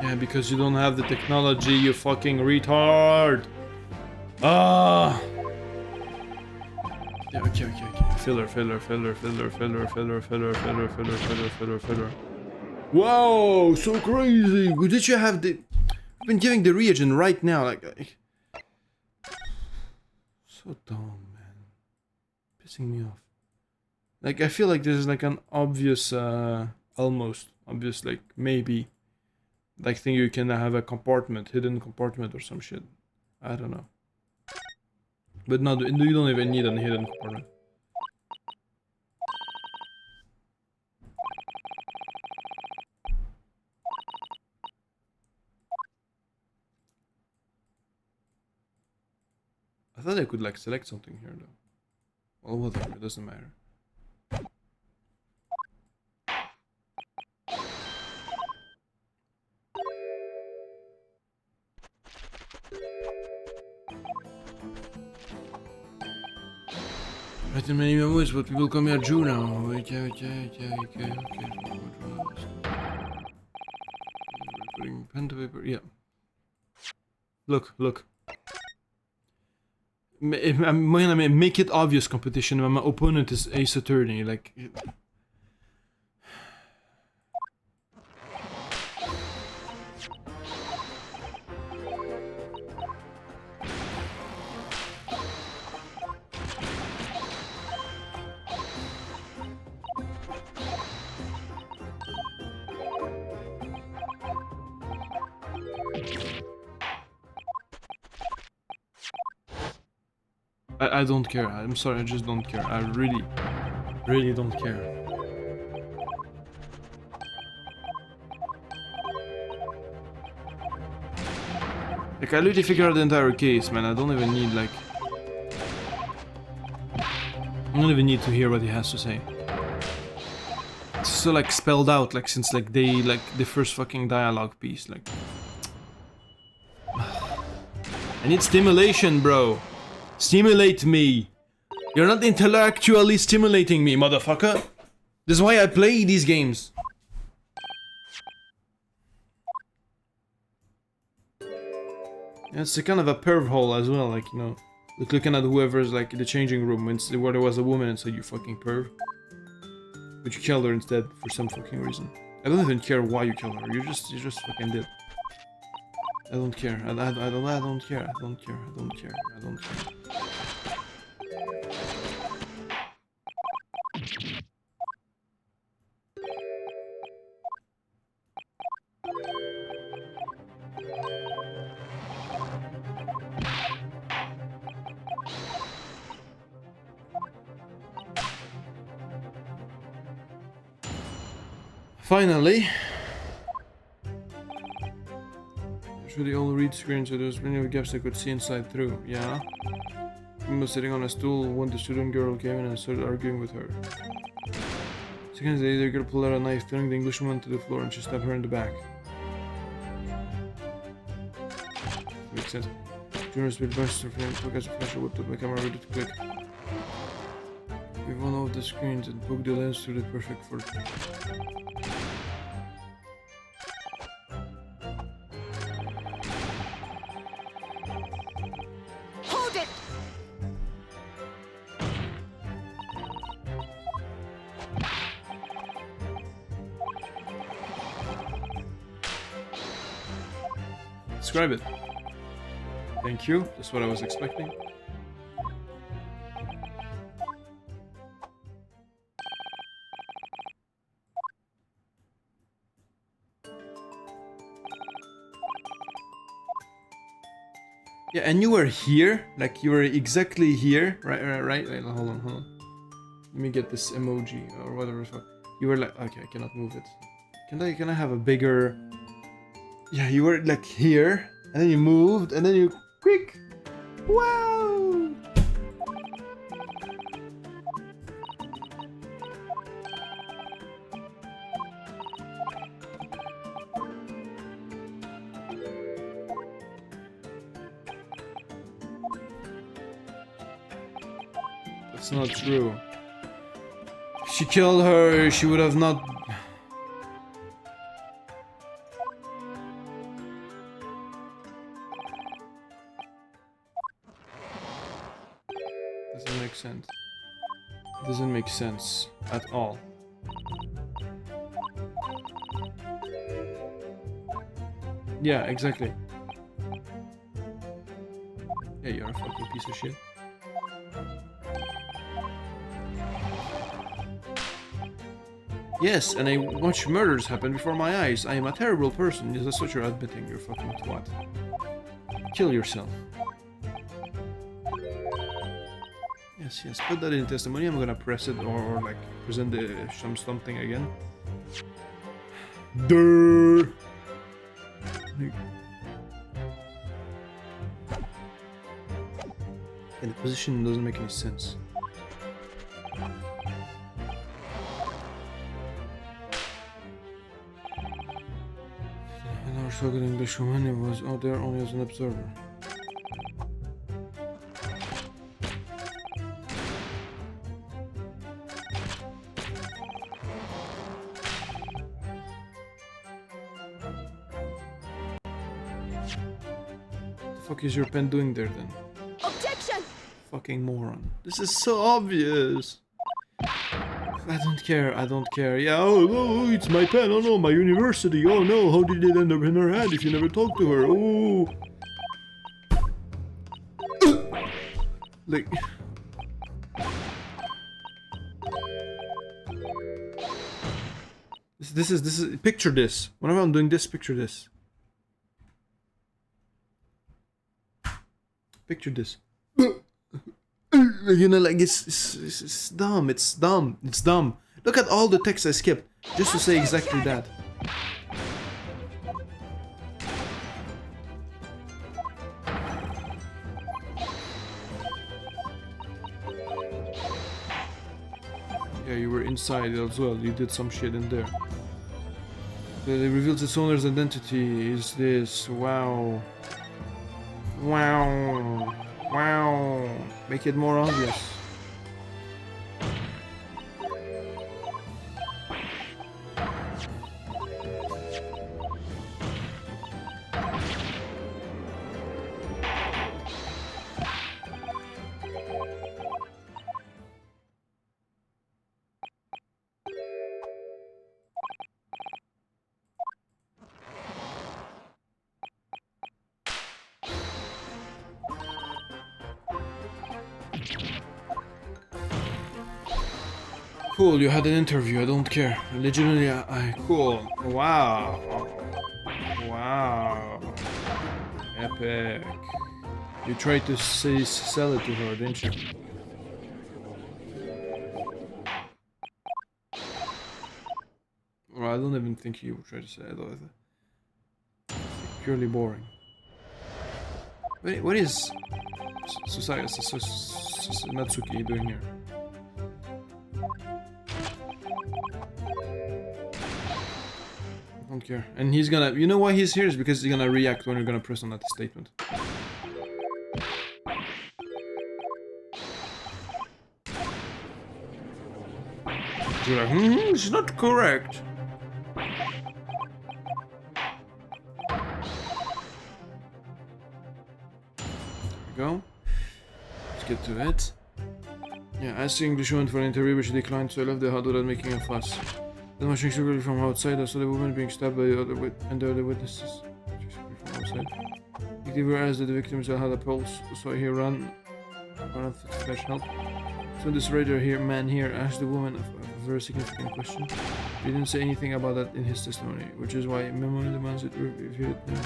Yeah, because you don't have the technology, you fucking retard! Ah! Yeah, okay. Filler. Whoa, so crazy! Did you have the... I've been giving the reagent right now, like... So dumb, man. Pissing me off. Like, I feel like there's like an obvious, almost obvious, like, maybe... Like, thing you can have a compartment, hidden compartment or some shit. I don't know. But no, you don't even need a hidden compartment. I thought I could like select something here though. Well, whatever, it doesn't matter. Right in many memories, but people call me a Jew now. Okay. Putting pen to paper, yeah. Look. I'm gonna make it obvious competition when my opponent is Ace Attorney, like... I don't care. I'm sorry, I just don't care. I really, really don't care. Like, I literally figured out the entire case, man. I don't even need, like... I don't even need to hear what he has to say. It's so, like, spelled out, like, since, like, they, like, the first fucking dialogue piece, like... I need stimulation, bro. Stimulate me. You're not intellectually stimulating me, motherfucker. This is why I play these games. It's a kind of a perv hole as well, like, you know, like looking at whoever's like in the changing room where there was a woman and said, you fucking perv. But you killed her instead for some fucking reason. I don't even care why you killed her. You just fucking did. I don't care. I don't care. I don't care. I don't care. I don't care. Finally. Usually all read screens, so there's many gaps I could see inside through. Yeah. I was sitting on a stool when the student girl came in and started arguing with her. Seconds later, the girl pulled out a knife, turning the Englishwoman to the floor, and she stabbed her in the back. Makes sense. Junior speed burst her flame, quick as a flash, whipped up my camera ready to click. With one of the screens and poked the lens through the perfect for. Hold it! Describe it. Thank you. That's what I was expecting. Yeah, and you were here, like you were exactly here, right? Wait, hold on. Let me get this emoji or whatever. You were like, okay, I cannot move it. Can I have a bigger? Yeah, you were like here, and then you moved, and then you quick. Wow. That's not true. If she killed her, she would have not. Doesn't make sense. Doesn't make sense at all. Yeah, exactly. Yeah, you're a fucking piece of shit. Yes, and I watch murders happen before my eyes. I am a terrible person. Yes, that's what you're admitting. You're fucking twat. Kill yourself. Yes, put that in testimony. I'm gonna press it or like present the something again. Durr. And the position doesn't make any sense. When I was talking to Englishwoman, he was out there only as an observer. What the fuck is your pen doing there then? Objection! Fucking moron. This is so obvious. I don't care. Yeah, oh, it's my pen. Oh no, my university. Oh no, how did it end up in her hand if you never talked to her? Oh. Like. This is, picture this. Whenever I'm doing this, picture this. Picture this. You know, like it's dumb. It's dumb. It's dumb. Look at all the text I skipped just to say exactly that. Yeah, you were inside as well. You did some shit in there. It reveals its owner's identity. Is this? Wow. Wow. Wow. Make it more obvious. Cool, you had an interview, I don't care. Legitimately, cool. Wow. Wow. Epic. You tried to sell it to her, didn't you? Well, I don't even think you would try to sell it, though. It's purely boring. Wait, what is Natsuki doing here? Don't care. And he's gonna... You know why he's here? Is because he's gonna react when you're gonna press on that statement. You're like, it's not correct. There we go. Let's get to it. Yeah, I asked the English woman for an interview, but she declined, so I left the hut without making a fuss. Then watching secretly from outside, I saw the woman being stabbed by the other witnesses. From outside. The detective asked that the victim still had a pulse, so he ran to fetch help. So this writer here, man here, asked the woman a very significant question. He didn't say anything about that in his testimony, which is why Memo demands it reviewed now.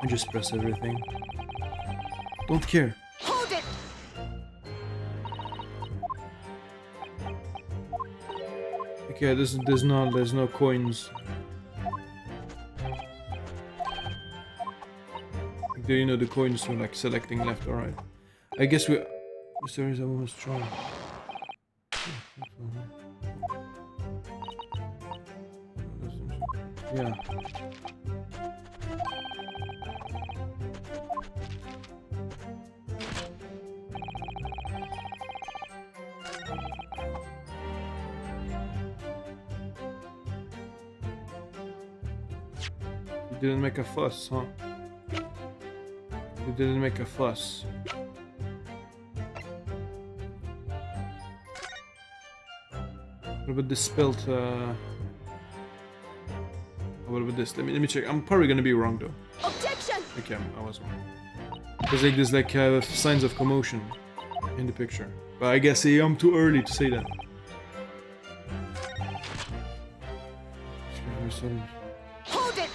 I just press everything. Don't care. Hold it! Okay, there's no coins. Do you know the coins for like selecting left or right? I guess we. There is a woman's strong. Yeah. You didn't make a fuss, huh? You didn't make a fuss. What about this spelt? What about this? Let me check. I'm probably gonna be wrong though. Objection! Okay, I was wrong. There's like signs of commotion in the picture, but I guess I'm too early to say that. Hold it!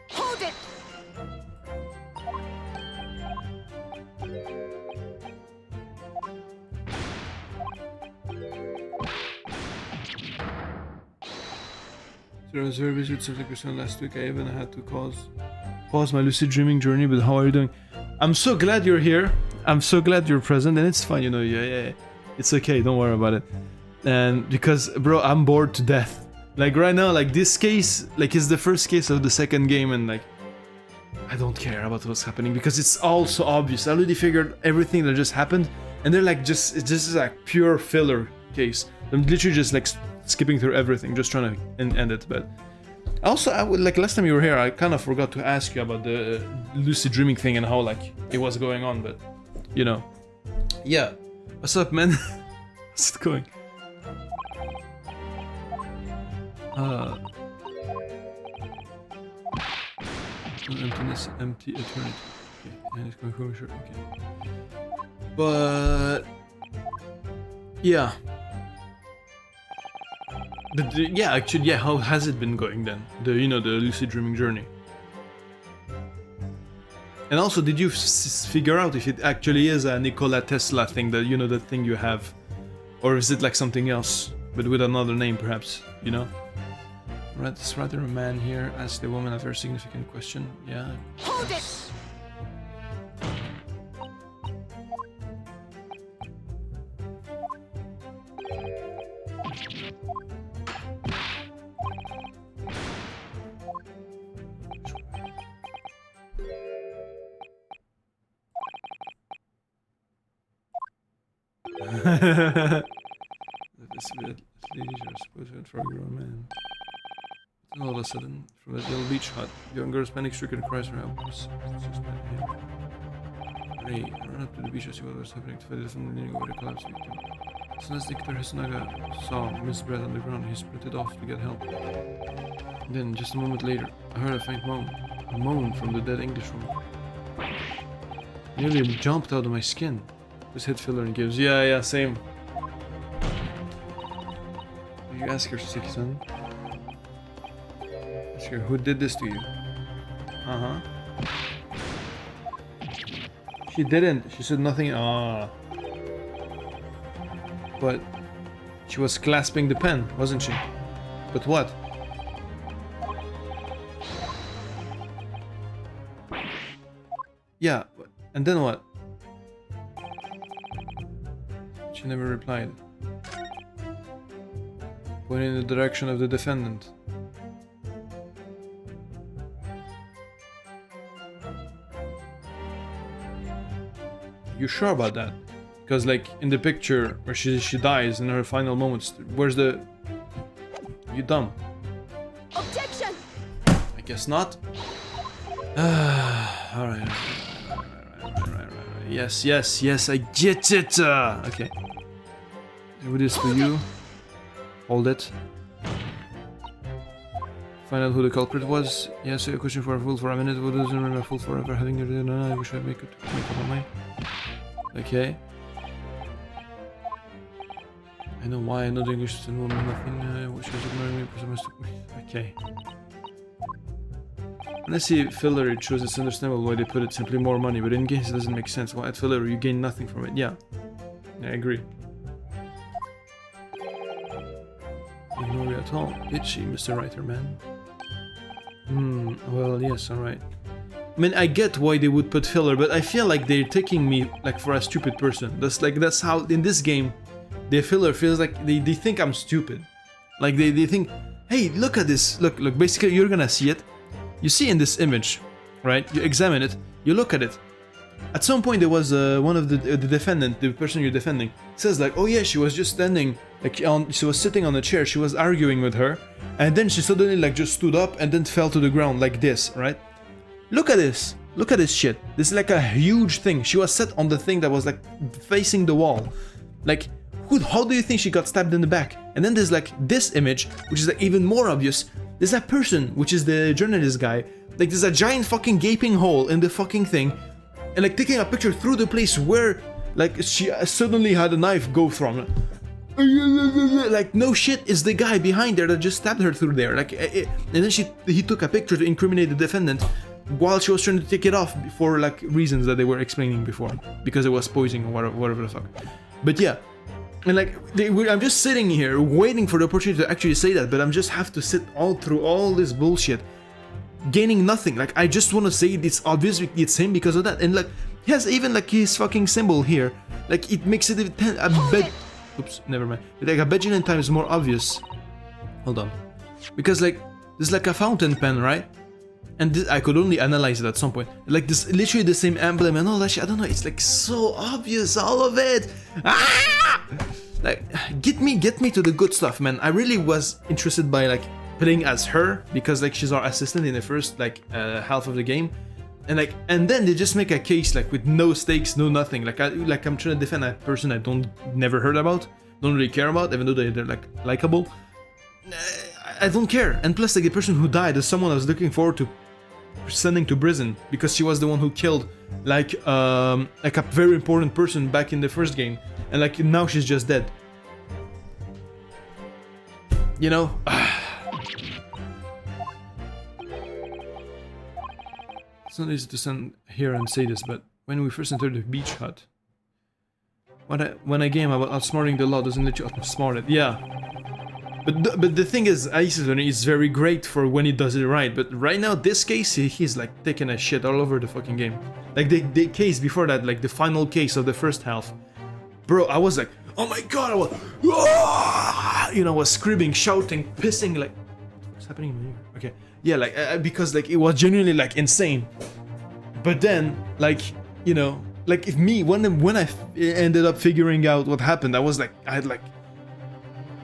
Hold it! So I was very busy with subject percent last week. I even had to pause my lucid dreaming journey. But how are you doing? I'm so glad you're here. I'm so glad you're present, and it's fine, you know. Yeah. It's okay. Don't worry about it. And because, bro, I'm bored to death. Like right now, like this case, like is the first case of the second game, and like I don't care about what's happening because it's all so obvious. I already figured everything that just happened, and they're like it's just like pure filler case. I'm literally just like skipping through everything, just trying to end it. But also, I would like last time you were here, I kind of forgot to ask you about the lucid dreaming thing and how like it was going on. But you know, yeah. What's up, man? How's it going? Emptiness, empty eternity. Okay, and it's going for sure. Okay. But yeah. Yeah, actually, yeah, how has it been going then? The lucid dreaming journey. And also, did you figure out if it actually is a Nikola Tesla thing, that that thing you have, or is it like something else, but with another name, perhaps? Right, this rather a man here asked the woman a very significant question. Yeah. Hold it! This bit, leisure, supposed for a grown man. And all of a sudden, from that little beach hut, young girl's panic-stricken cries for help. It's just like him. Ray, I ran up to the beach to see what was happening to find the leaning over the collapsed victim. As soon as Dr. Hisanaga saw Miss Breath on the ground, he sprinted off to get help. And then, just a moment later, I heard a faint moan. A moan from the dead Englishwoman. Nearly jumped out of my skin. This head filler and gives. Yeah, same. You ask her, sick son. Ask her, who did this to you? Uh-huh. She didn't. She said nothing. But she was clasping the pen, wasn't she? But what? Yeah, and then what? She never replied. Pointing in the direction of the defendant. You sure about that? Because like in the picture where she dies in her final moments, where's the... You dumb. Objection! I guess not. Alright. Yes, I get it! Okay. Do this for you. Hold it. Find out who the culprit was. Yeah, so a question for a fool for a minute. Who doesn't remember a fool forever having your... No, I wish I'd make up my mind. Okay. I know why, I know the English is woman, nothing. I wish I was ignoring me because I mistook me. Okay. When I see filler, it shows it's understandable why they put it simply more money, but in games it doesn't make sense. Why at filler you gain nothing from it? Yeah. I agree. Ignore it at all. Itchy, Mr. Writer Man. Well, yes, alright. I mean, I get why they would put filler, but I feel like they're taking me like for a stupid person. That's how in this game the filler feels like they think I'm stupid. Like they think, hey, look at this. Look, basically you're gonna see it. You see in this image, right? You examine it, you look at it. At some point there was one of the defendant, the person you're defending, says like, oh yeah, she was just standing, like she was sitting on a chair, she was arguing with her, and then she suddenly like just stood up and then fell to the ground like this, right? Look at this shit. This is like a huge thing. She was set on the thing that was like facing the wall. Like, how do you think she got stabbed in the back? And then there's like this image, which is like even more obvious. There's that person, which is the journalist guy. Like there's a giant fucking gaping hole in the fucking thing, and like taking a picture through the place where like she suddenly had a knife go from. Like no shit, is the guy behind there that just stabbed her through there. Like, and then he took a picture to incriminate the defendant while she was trying to take it off for like reasons that they were explaining before, because it was poisoning or whatever the fuck. But yeah. And like, I'm just sitting here waiting for the opportunity to actually say that, but I'm just have to sit all through all this bullshit, gaining nothing. Like, I just want to say it's obvious it's him because of that. And like, he has even like his fucking symbol here. Like, it makes it oops, never mind. Like a bajillion times more obvious. Hold on. Because like, there's like a fountain pen, right? And this, I could only analyze it at some point. Like this, literally the same emblem and all that shit. I don't know. It's like so obvious, all of it. Ah! Like, get me to the good stuff, man. I really was interested by like playing as her because like she's our assistant in the first like half of the game, and then they just make a case like with no stakes, no nothing. Like I'm trying to defend a person I never heard about, don't really care about, even though they're like likable. I don't care. And plus, like the person who died is someone I was looking forward to sending to prison because she was the one who killed like a very important person back in the first game, and like now she's just dead. You know. It's not easy to stand here and say this, but when we first entered the beach hut, when a game about outsmarting the law doesn't let you outsmart it, yeah. But the thing is, Ace Attorney is very great for when he does it right, but right now, this case, he's like taking a shit all over the fucking game. Like the case before that, like the final case of the first half. Bro, I was like, oh my god, I was, you know, I was screaming, shouting, pissing, like, what's happening in my ear? Okay, yeah, like, because like, it was genuinely like insane. But then, like, you know, like if me, when I ended up figuring out what happened, I was like, I had like,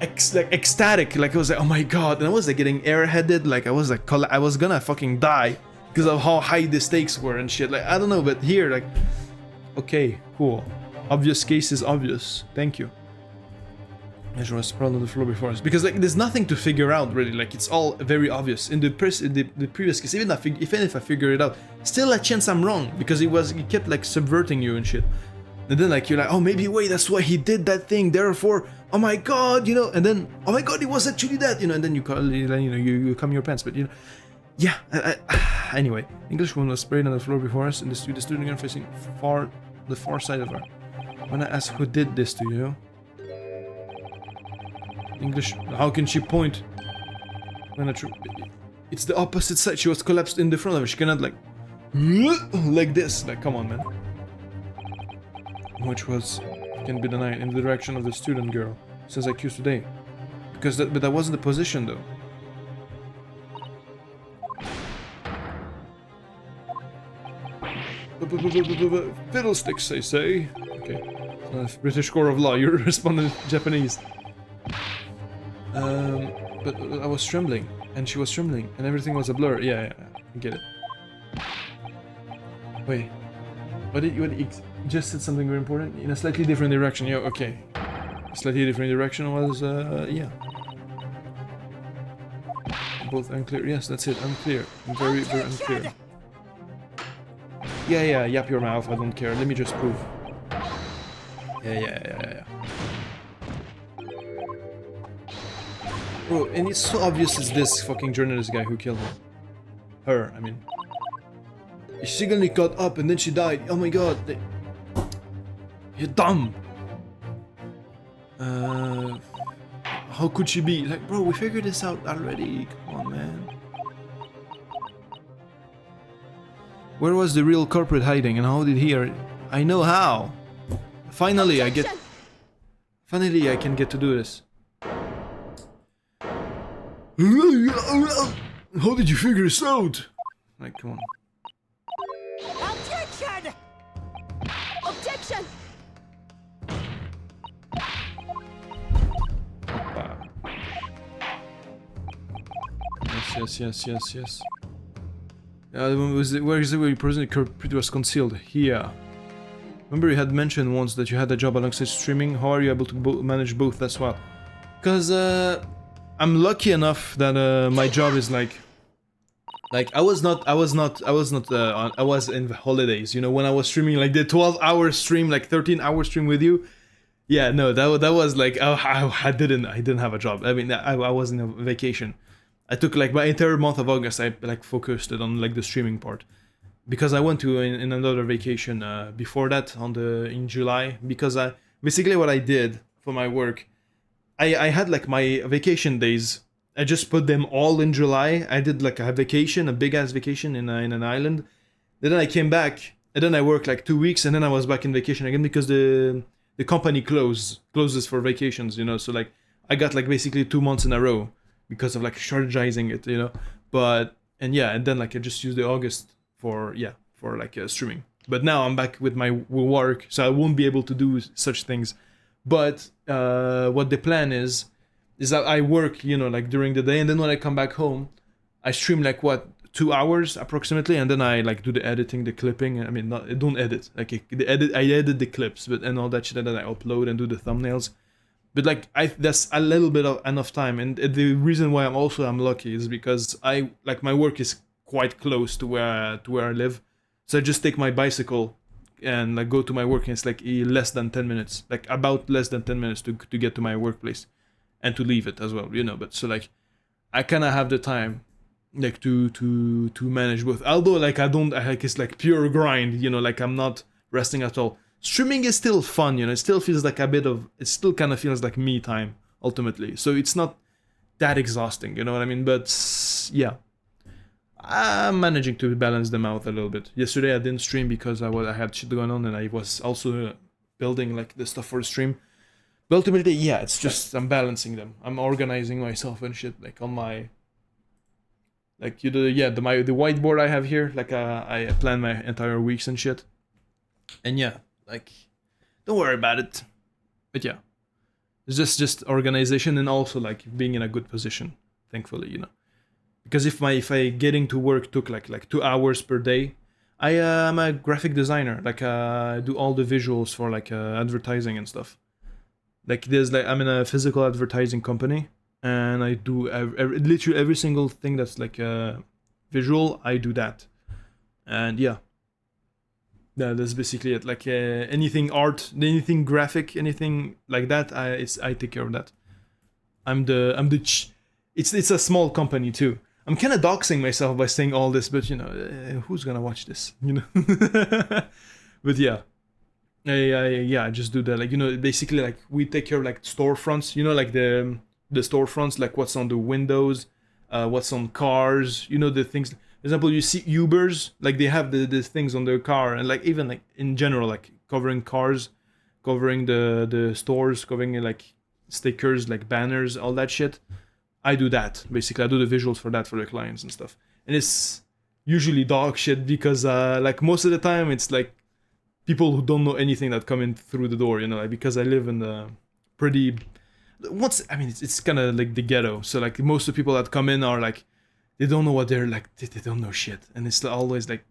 ecstatic, like I was like, oh my god, and I was like getting airheaded, like I was like, I was gonna fucking die because of how high the stakes were and shit. Like I don't know, but here, like, okay, cool, obvious case is obvious. Thank you. Measure was sprawled on the floor before us because like there's nothing to figure out really. Like it's all very obvious in the previous case. Even if I figure it out, still a chance I'm wrong because he kept like subverting you and shit. And then like you're like, oh maybe wait, that's why he did that thing. Therefore, oh my god, you know. And then oh my god, it was actually that, you know. And then you come your pants, but you know, yeah. Anyway, English woman was sprayed on the floor before us, and the student girl facing the far side of her. When I asked who did this to you, English, how can she point? When it's the opposite side. She was collapsed in the front of her. She cannot like this. Like come on, man. Which can be denied in the direction of the student girl since I accused today, because but that wasn't the position though. Fiddlesticks, they say. Okay, British Court of Law. You're responding Japanese. But I was trembling, and she was trembling, and everything was a blur. Yeah, I get it. Wait, what did you just said something very important in a slightly different direction? Yeah, okay. A slightly different direction was, yeah. Both unclear. Yes, that's it. Unclear. I'm very unclear. Yeah. Yap your mouth. I don't care. Let me just prove. Yeah. Bro, and it's so obvious it's this fucking journalist guy who killed him. Her, I mean. She suddenly got up and then she died. Oh my god. You're dumb. How could she be? Like, bro, we figured this out already. Come on, man. Where was the real culprit hiding and how did he... I know how. Finally, Finally, I can get to do this. How did you figure this out? Like, come on. Objection! Objection! Yes. Where is it where you present the culprit was concealed? Here. Remember you had mentioned once that you had a job alongside streaming. How are you able to manage both as well? Because I'm lucky enough that my job is like I was in the holidays, you know, when I was streaming like the 12-hour stream, like 13-hour stream with you. Yeah, no, that was like I didn't have a job. I mean, I was in a vacation. I took like my entire month of August. I like focused it on like the streaming part, because I went to in another vacation before that in July. Because basically what I did for my work, I had like my vacation days. I just put them all in July. I did like a vacation, a big ass vacation in an island. Then I came back and then I worked like 2 weeks and then I was back in vacation again because the company closes for vacations, you know. So like I got like basically 2 months in a row because of like strategizing it, you know. And then like I just used the August for like streaming. But now I'm back with my work, so I won't be able to do such things. But what the plan is that I work, you know, like during the day, and then when I come back home, I stream like 2 hours approximately, and then I like do the editing, the clipping. I mean, I don't edit, like I edit the clips, but and all that shit, and then I upload and do the thumbnails. But like that's a little bit of enough time, and the reason why I'm lucky is because my work is quite close to where I live. So I just take my bicycle and like go to my work, and it's like less than 10 minutes, like about less than 10 minutes to get to my workplace and to leave it as well, you know. But so like I kind of have the time like to manage both. Although like I don't, like it's like pure grind, you know, like I'm not resting at all. Streaming is still fun, you know. It still feels like it still kind of feels like me time ultimately. So it's not that exhausting, you know what I mean? But yeah, I'm managing to balance them out a little bit. Yesterday I didn't stream because I had shit going on, and I was also building like the stuff for the stream. But ultimately, yeah, it's just I'm balancing them. I'm organizing myself and shit, like on my, like the whiteboard I have here. Like I plan my entire weeks and shit. And yeah, like don't worry about it. But yeah, it's just organization, and also like being in a good position. Thankfully, you know. Because if I getting to work took like 2 hours per day, I am a graphic designer. Like I do all the visuals for like advertising and stuff. Like there's like I'm in a physical advertising company, and I do literally every single thing that's like visual. I do that, and yeah, that's basically it. Like anything art, anything graphic, anything like that, I take care of that. It's a small company too. I'm kind of doxing myself by saying all this, but you know, who's gonna watch this? You know, but yeah, I just do that. Like, you know, basically like we take care of like storefronts. You know, like the storefronts, like what's on the windows, what's on cars. You know, the things. For example, you see Ubers, like they have the things on their car, and like even like in general, like covering cars, covering the stores, covering like stickers, like banners, all that shit. I do that, basically. I do the visuals for that for the clients and stuff. And it's usually dog shit because, like, most of the time it's, like, people who don't know anything that come in through the door, you know, like, because I live in the pretty... it's kind of like the ghetto. So, like, most of the people that come in are, like, they don't know what they're, like, they don't know shit. And it's always, like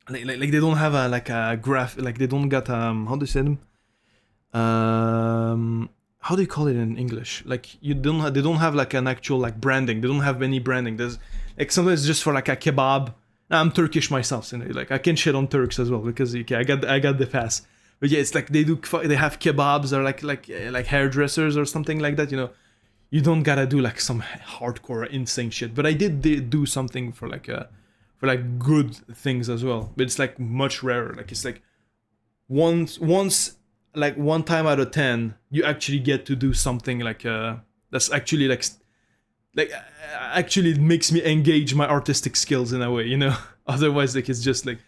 they don't have a, like, a graph, like, they don't got, how do you say them? How do you call it in English? Like they don't have like an actual like branding. They don't have any branding. There's like sometimes it's just for like a kebab. I'm Turkish myself, so like I can shit on Turks as well because okay, I got the pass. But yeah, it's like they have kebabs or like hairdressers or something like that. You know, you don't gotta do like some hardcore insane shit. But I did do something for like good things as well. But it's like much rarer. Like it's like once. Like 1 time out of 10, you actually get to do something like that's actually like actually makes me engage my artistic skills in a way, you know. Otherwise, like it's just like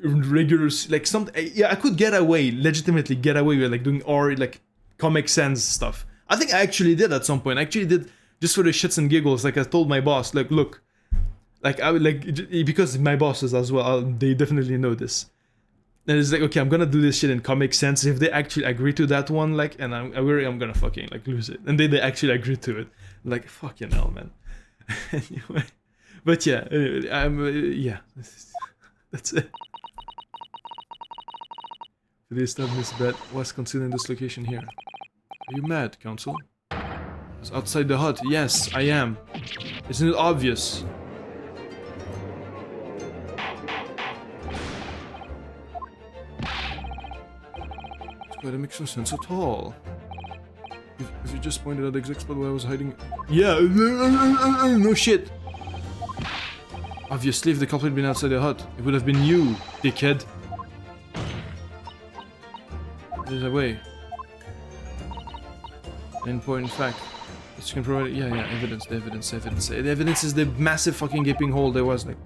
regular like some. Yeah, I could legitimately get away with like doing like Comic Sans stuff. I think I actually did at some point. I actually did just for the shits and giggles. Like I told my boss, like look, like I would like because my bosses as well, they definitely know this. And it's like, okay, I'm gonna do this shit in Comic Sans. If they actually agree to that one, like, and I'm gonna fucking like lose it. And they actually agree to it. Like, fucking hell, man. Anyway, but yeah, yeah, that's it. Today's this bet was considering this location here. Are you mad, Council? It's outside the hut. Yes, I am. Isn't it obvious? But it makes no sense at all. If you just pointed out the exact spot where I was hiding... Yeah, no shit! Obviously, if the culprit had been outside the hut, it would have been you, dickhead. There's a way. An important fact. This can provide... Yeah, evidence. The evidence is the massive fucking gaping hole there was, like...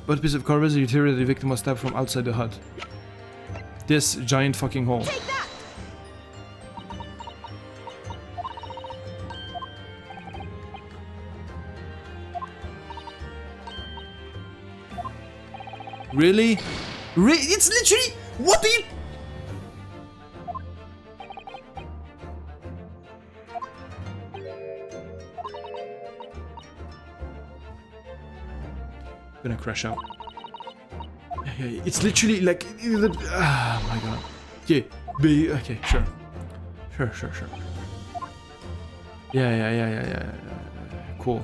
What piece of carving material the victim was stabbed from outside the hut? This giant fucking hole. Take that! Really? It's literally... What do you... I'm gonna crash out. Yeah, it's literally like... Oh my god. Okay, okay, sure. Sure. Yeah. Cool.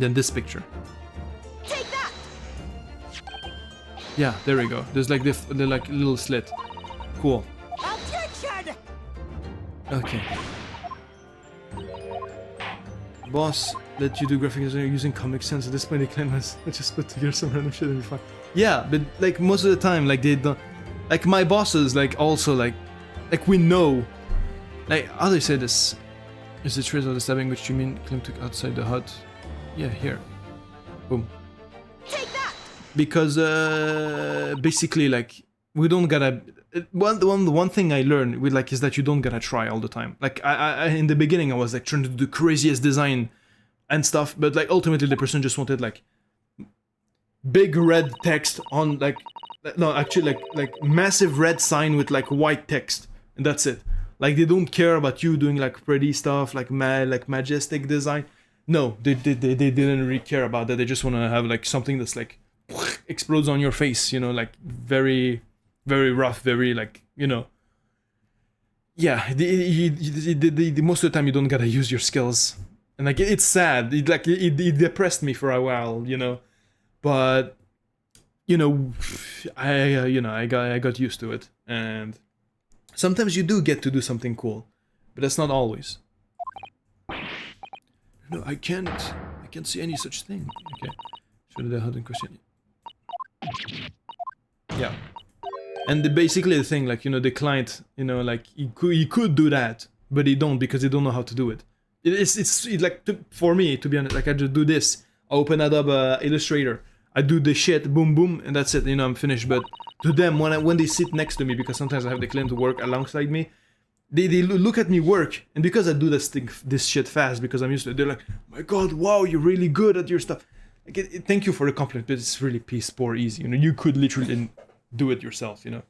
Then this picture. Take that! Yeah, there we go. There's like the like little slit. Cool. Objection! Okay. Boss let you do graphic design using Comic Sans to display the claims. I just put together some random shit and be fine. Yeah, but like most of the time, like they don't. Like my bosses, like also like we know. Like how do they say this? Is the trace of the stabbing which you mean Clem took outside the hut? Yeah, here. Boom. Take that! Because basically like we don't gotta one thing I learned with like is that you don't gotta try all the time. Like I in the beginning I was like trying to do the craziest design and stuff, but like ultimately the person just wanted like big red text on like no actually like massive red sign with like white text and that's it. Like they don't care about you doing like pretty stuff like majestic design. No, they didn't really care about that. They just want to have like something that's like explodes on your face, you know, like very very rough, very like, you know. Yeah, the most of the time you don't gotta use your skills, and like it's sad. It depressed me for a while, you know, but you know, I got used to it, and sometimes you do get to do something cool, but that's not always. No, I can't see any such thing. Okay, should I have a question? Yeah. And basically the thing, like, you know, the client, you know, like, he could do that, but he don't because they don't know how to do it. It's like, for me, to be honest, like, I just do this. I open Adobe Illustrator. I do the shit, boom, boom, and that's it, you know, I'm finished. But to them, when they sit next to me, because sometimes I have the client to work alongside me, they look at me work, and because I do this shit fast, because I'm used to it, they're like, my god, wow, you're really good at your stuff. Like, thank you for the compliment, but it's really piss poor easy, you know, you could literally do it yourself, you know.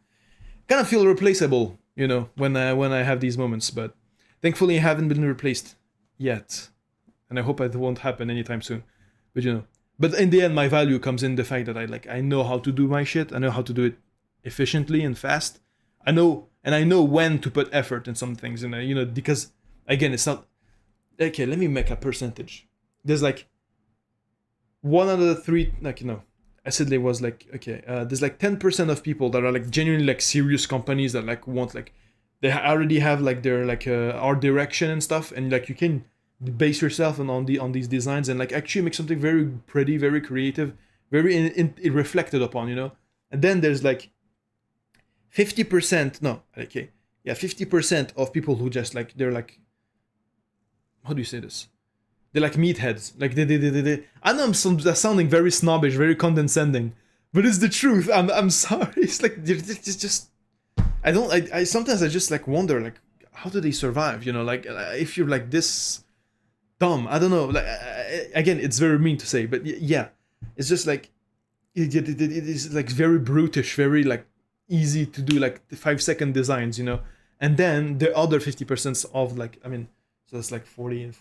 Kind of feel replaceable, you know, when I have these moments, but thankfully I haven't been replaced yet, and I hope it won't happen anytime soon. But you know, but in the end, my value comes in the fact that I know how to do my shit. I know how to do it efficiently and fast. I know when to put effort in some things, and you know, because again, it's not okay. Let me make a percentage. There's like 1 out of the 3, like, you know, I said there was like, okay, there's like 10% of people that are like genuinely like serious companies that like want like, they already have like their like art direction and stuff, and like you can base yourself on these designs and like actually make something very pretty, very creative, very reflected upon, you know. And then there's like 50%, no, okay, yeah, 50% of people who just like, they're like, how do you say this? They're like meatheads. Like they. I know I'm sounding very snobbish, very condescending, but it's the truth. I'm sorry. It's like it's just. I sometimes I just like wonder like how do they survive? You know, like if you're like this dumb. I don't know. Like again, it's very mean to say, but yeah, it's just like it is like very brutish, very like easy to do like the 5-second designs, you know, and then the other 50% of like I mean, so it's like 40.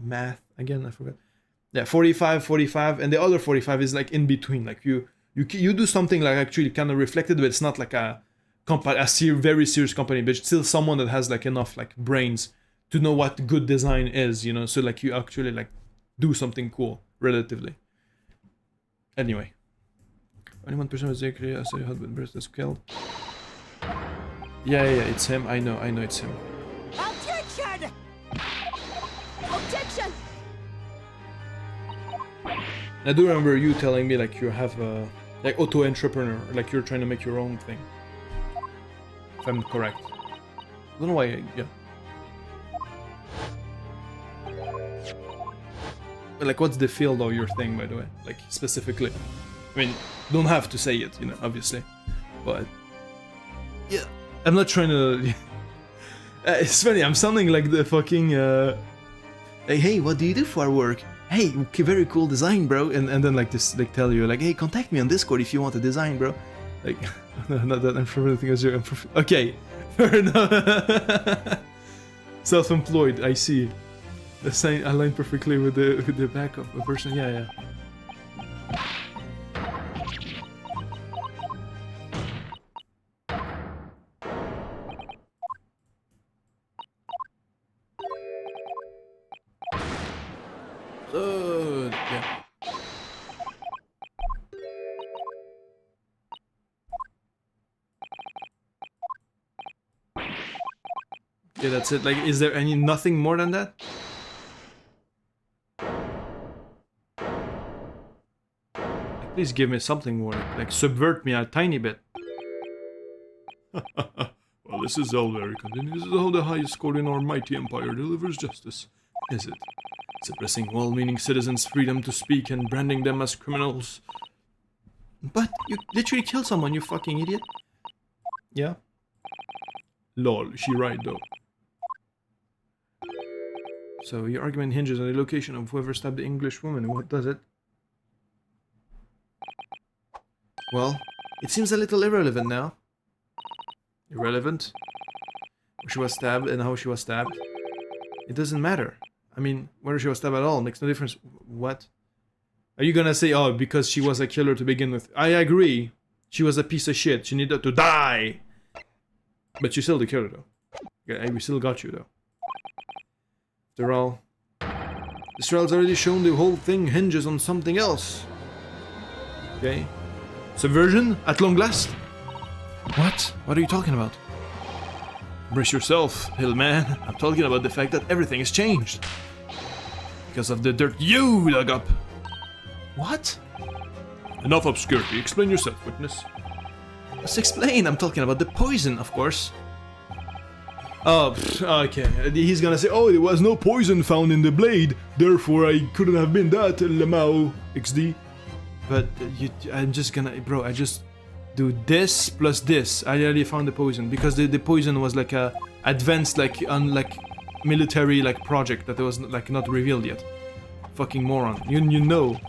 Math again, I forgot. Yeah, 45, and the other 45 is like in between. Like you do something like actually kind of reflected, but it's not like a very serious company, but it's still someone that has like enough like brains to know what good design is, you know. So like you actually like do something cool relatively. Anyway, only 1% was actually I said husband birth killed. Yeah, it's him. I know it's him. Objection! Objection! I do remember you telling me like you have a like auto-entrepreneur, like you're trying to make your own thing. If I'm correct. I don't know why, yeah. But like what's the field of your thing, by the way? Like specifically. I mean, don't have to say it, you know, obviously. But yeah, I'm not trying to it's funny, I'm sounding like the fucking like, hey, what do you do for work? Hey, very cool design, bro. And then like this, like tell you like, hey, contact me on Discord if you want a design, bro. Like, no, not that I'm sure everything is okay, fair enough. Self-employed, I see. The sign aligned perfectly with the back of a person. Yeah. Yeah. Yeah, that's it. Like, is there nothing more than that? Like, please give me something more. Like, subvert me a tiny bit. Well, this is all very convenient. This is how the highest court in our mighty empire delivers justice, is it? Suppressing well-meaning citizens' freedom to speak and branding them as criminals. But you literally killed someone, you fucking idiot. Yeah. Lol, she right though. So your argument hinges on the location of whoever stabbed the English woman. What does it? Well, it seems a little irrelevant now. Irrelevant? Where she was stabbed and how she was stabbed? It doesn't matter. I mean, whether she was stabbed at all makes no difference. What? Are you gonna say, oh, because she was a killer to begin with? I agree. She was a piece of shit. She needed to die. But you still the killer, though. Yeah, we still got you, though. After all, this trial's already shown the whole thing hinges on something else. Okay? Subversion at long last? What? What are you talking about? Brace yourself, Hillman. I'm talking about the fact that everything has changed. Because of the dirt you dug up. What? Enough obscurity. Explain yourself, witness. Let's explain. I'm talking about the poison, of course. Oh, okay. He's gonna say, Oh, there was no poison found in the blade, therefore I couldn't have been that, Lamau XD. but I'm just gonna, bro, I just do this plus this. I already found the poison because the poison was like a advanced like military like project that was like not revealed yet. Fucking moron. You know.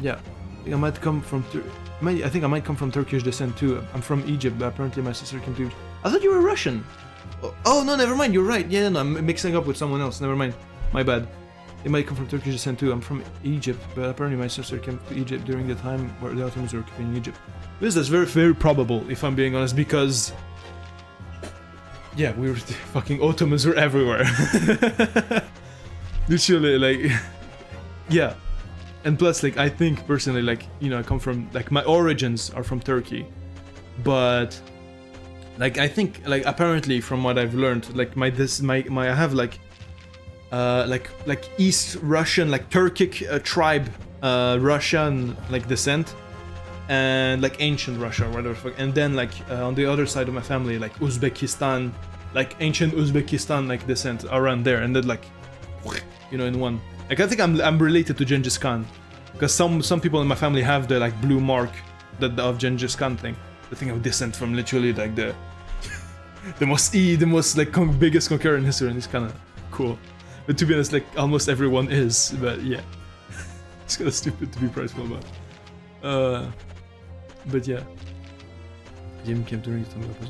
Yeah. I think I might come from I think I might come from Turkish descent too. I'm from Egypt, but apparently my sister came to Egypt. I thought you were Russian. Oh no, never mind. You're right. Yeah, no, I'm mixing up with someone else. Never mind. My bad. They might come from Turkish descent too. I'm from Egypt, but apparently my sister came to Egypt during the time where the Ottomans were occupying Egypt. This is very, very probable, if I'm being honest, because yeah, we were fucking Ottomans were everywhere. Literally, like, yeah. And plus, like, I think personally, like, you know, I come from, like, my origins are from Turkey, but like, I think, like, apparently from what I've learned, like, I have like East Russian, like Turkic tribe, Russian like descent, and like ancient Russia, or whatever. And then like on the other side of my family, like Uzbekistan, like ancient Uzbekistan, like descent around there, and then like, you know, in one. Like I think I'm related to Genghis Khan, because some people in my family have the like blue mark of Genghis Khan thing. The thing of descent from literally like the most like biggest conqueror in history, and it's kind of cool. But to be honest, like almost everyone is. But yeah, it's kind of stupid to be prideful about. But yeah, Jim came during the time of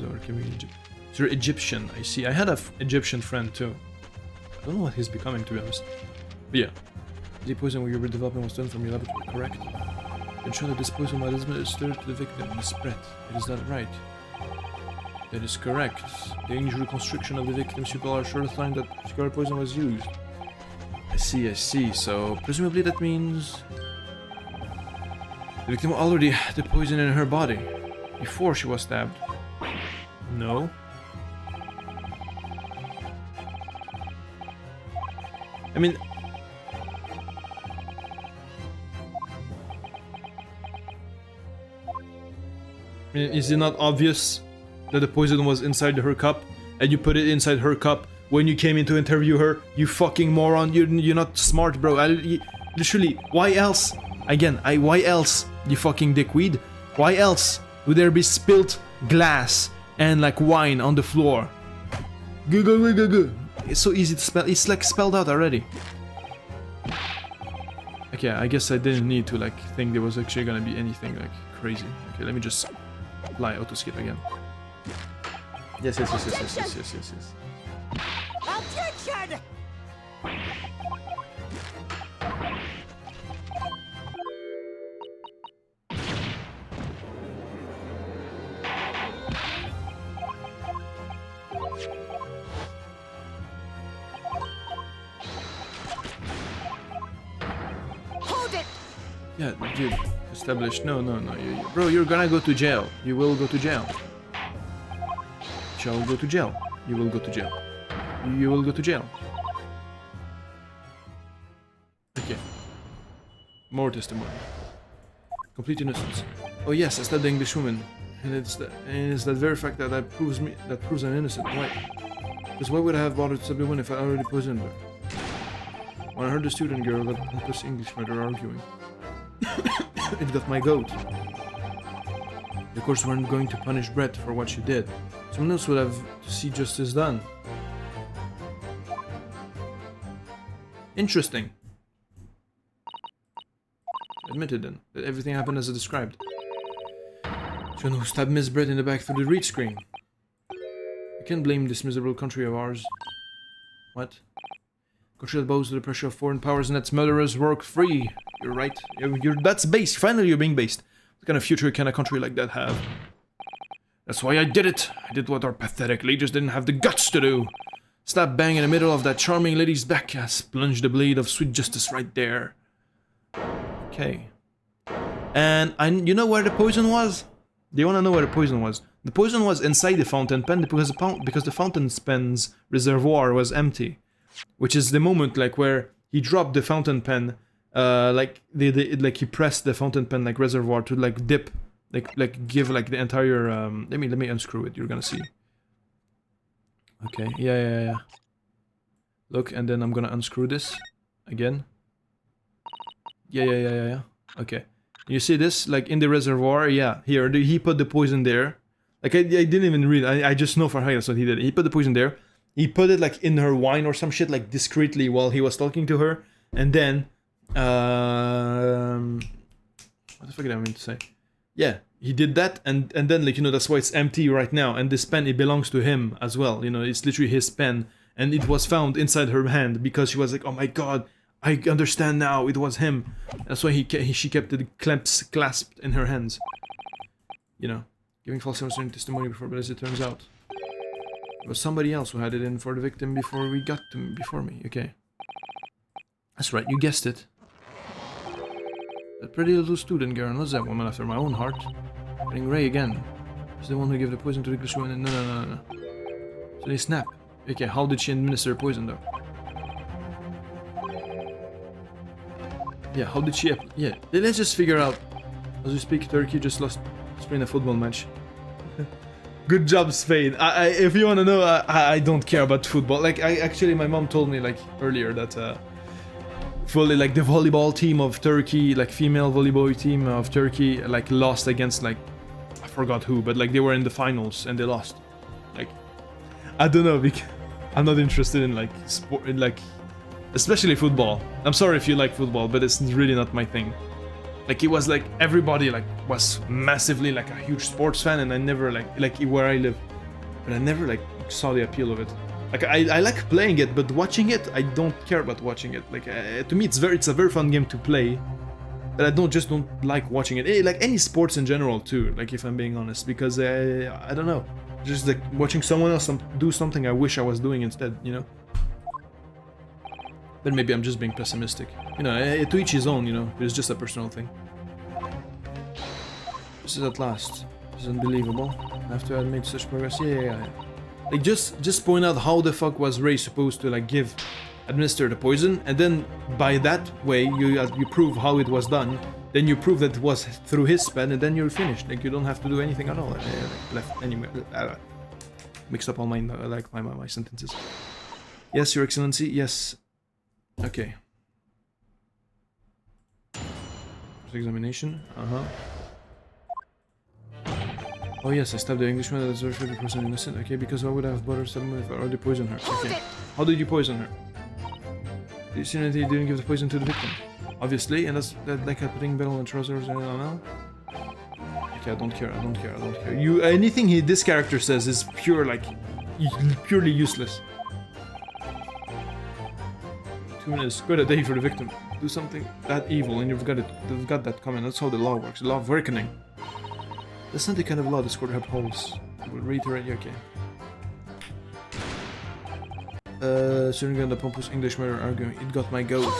Egypt. So you're Egyptian, I see. I had an Egyptian friend too. I don't know what he's becoming, to be honest. But yeah, the poison where you were developing was done from your laboratory, correct? Ensure that this poison was administered to the victim and spread. Is that right? That is correct. The injury constriction of the victim's pupil are sure sign that cigar poison was used. I see. So, presumably that means the victim already had the poison in her body before she was stabbed. No. I mean, is it not obvious that the poison was inside her cup, and you put it inside her cup when you came in to interview her? You fucking moron! You're not smart, bro. Literally, why else? Again, why else? You fucking dickweed. Why else would there be spilt glass and like wine on the floor? Go. It's so easy to spell. It's like spelled out already. Okay, I guess I didn't need to like think there was actually gonna be anything like crazy. Okay, let me just apply auto skip again. Yes. Objection! Yeah, dude. Established. No. Bro, you're gonna go to jail. You will go to jail. Shall go to jail. You will go to jail. You will go to jail. Okay. More testimony. Complete innocence. Oh yes, I stabbed the English woman. And it's that very fact that proves I'm innocent. Why? Because why would I have bothered to stab the woman if I already poisoned her? When I heard the student girl that pompous English murder arguing, it got my goat. The courts weren't going to punish Brett for what she did. Someone else would have to see justice done. Interesting. Admitted then, that everything happened as I described. Someone who stabbed Miss Brett in the back through the read screen. I can't blame this miserable country of ours. What? Country that bows to the pressure of foreign powers and lets murderers work free. You're right. That's based. Finally, you're being based. What kind of future can a country like that have? That's why I did it. I did what our pathetic leaders didn't have the guts to do. Stab bang in the middle of that charming lady's back. I plunged the blade of sweet justice right there. Okay. And you know where the poison was? Do you want to know where the poison was? The poison was inside the fountain pen because the fountain pen's reservoir was empty. Which is the moment like where he dropped the fountain pen, like he pressed the fountain pen like reservoir to like dip, like give like the entire. Let me unscrew it. You're gonna see. Okay. Yeah. Look, and then I'm gonna unscrew this again. Yeah. Okay. You see this like in the reservoir? Yeah. Here he put the poison there. Like I didn't even read. I just know for how that's what he did. He put the poison there. He put it like in her wine or some shit, like discreetly while he was talking to her, and then, what the fuck did I mean to say? Yeah, he did that, and then like that's why it's empty right now, and this pen it belongs to him as well. It's literally his pen, and it was found inside her hand because she was like, oh my god, I understand now, it was him. That's why she kept it clasped in her hands. Giving false testimony before, but as it turns out. It was somebody else who had it in for the victim before we got to before me. Okay. That's right, you guessed it. That pretty little student girl was that woman after my own heart. Getting Ray again. She's the one who gave the poison to the English woman. No. So they snap. Okay, how did she administer poison though? Yeah, how did she... Yeah, let's just figure out. As we speak, Turkey just lost Spain a football match. Good job, Spain. If you want to know, I don't care about football. Like, actually, my mom told me like earlier that fully like the volleyball team of Turkey, like female volleyball team of Turkey, like lost against like I forgot who, but like they were in the finals and they lost. Like, I don't know because I'm not interested in like sport, in like especially football. I'm sorry if you like football, but it's really not my thing. Like it was like everybody like was massively like a huge sports fan, and I never like where I live, but I never like saw the appeal of it. Like I like playing it, but watching it I don't care about watching it. Like to me it's a very fun game to play, but I don't like watching it. Like any sports in general too. Like if I'm being honest, because I don't know, just like watching someone else do something I wish I was doing instead. But maybe I'm just being pessimistic. To each his own, It's just a personal thing. This is at last. This is unbelievable. After I made such progress, yeah. Like, just point out how the fuck was Ray supposed to, like, administer the poison, and then by that way, you prove how it was done, then you prove that it was through his pen, and then you're finished. Like, you don't have to do anything at all. Left anyway. Mixed up all my, my sentences. Yes, Your Excellency, yes. Okay. Examination. Oh yes, I stabbed the Englishman. That's very 50% innocent. Okay, because why would I have bothered stabbing if I already poisoned her? Okay. How did you poison her? Did you see that you didn't give the poison to the victim? Obviously, and that's like putting bell on trousers and all. Okay, I don't care. Anything this character says is purely useless. 2 minutes, quite a day for the victim. Do something that evil and you've got that coming. That's how the law works. The law of reckoning. That's not the kind of law this court upholds. We'll reiterate, okay. Surrendering the pompous English murder arguing. It got my goat.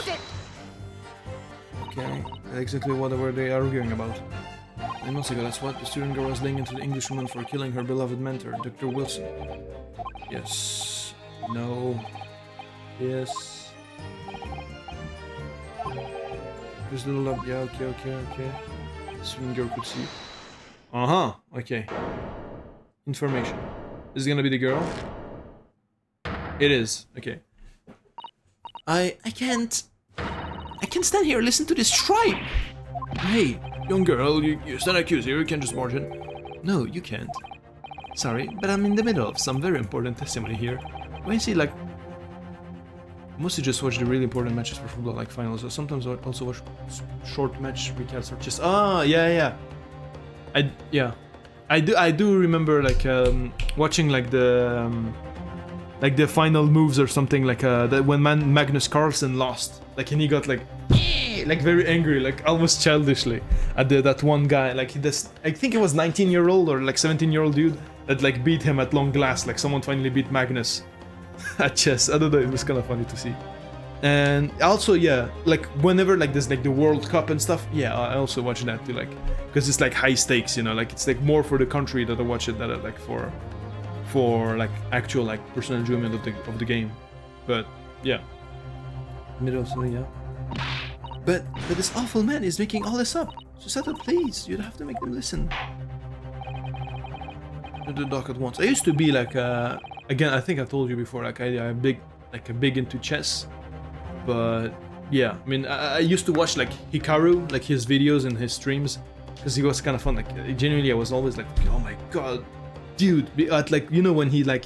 Okay. Exactly what were they arguing about? 9 months ago, that's what? The student girl was laying into the Englishwoman for killing her beloved mentor, Dr. Wilson. Yes. No. Yes. This little love. Yeah, okay. The student girl could see. Uh-huh. Okay. Information. This is gonna be the girl? It is. Okay. I can't stand here and listen to this tripe. Hey, young girl, you stand accused here, you can't just march in. No, you can't. Sorry, but I'm in the middle of some very important testimony here. When you see, like, Mostly just watch the really important matches for football, like finals. Or sometimes I also watch short match recaps or just. Ah, yeah. I do remember like watching like the final moves or something like that when Magnus Carlsen lost, like, and he got like very angry, like almost childishly at that one guy, like I think it was 19-year-old or like 17-year-old dude that like beat him at long last, like someone finally beat Magnus at chess. I don't know, it was kind of funny to see. And also, yeah, like whenever like there's like the World Cup and stuff, yeah, I also watch that too, like, because it's like high stakes, you know, like it's like more for the country that I watch it than like for like actual like personal enjoyment of the game. But yeah, middle of something, yeah. But this awful man is making all this up. So settle, please. You'd have to make them listen. The dock at once. I used to be like again, I think I told you before, like I'm big into chess. But yeah, I mean, I used to watch like Hikaru, like his videos and his streams, because he was kind of fun. Like genuinely, I was always like, oh my god, dude! Like, you know, when he like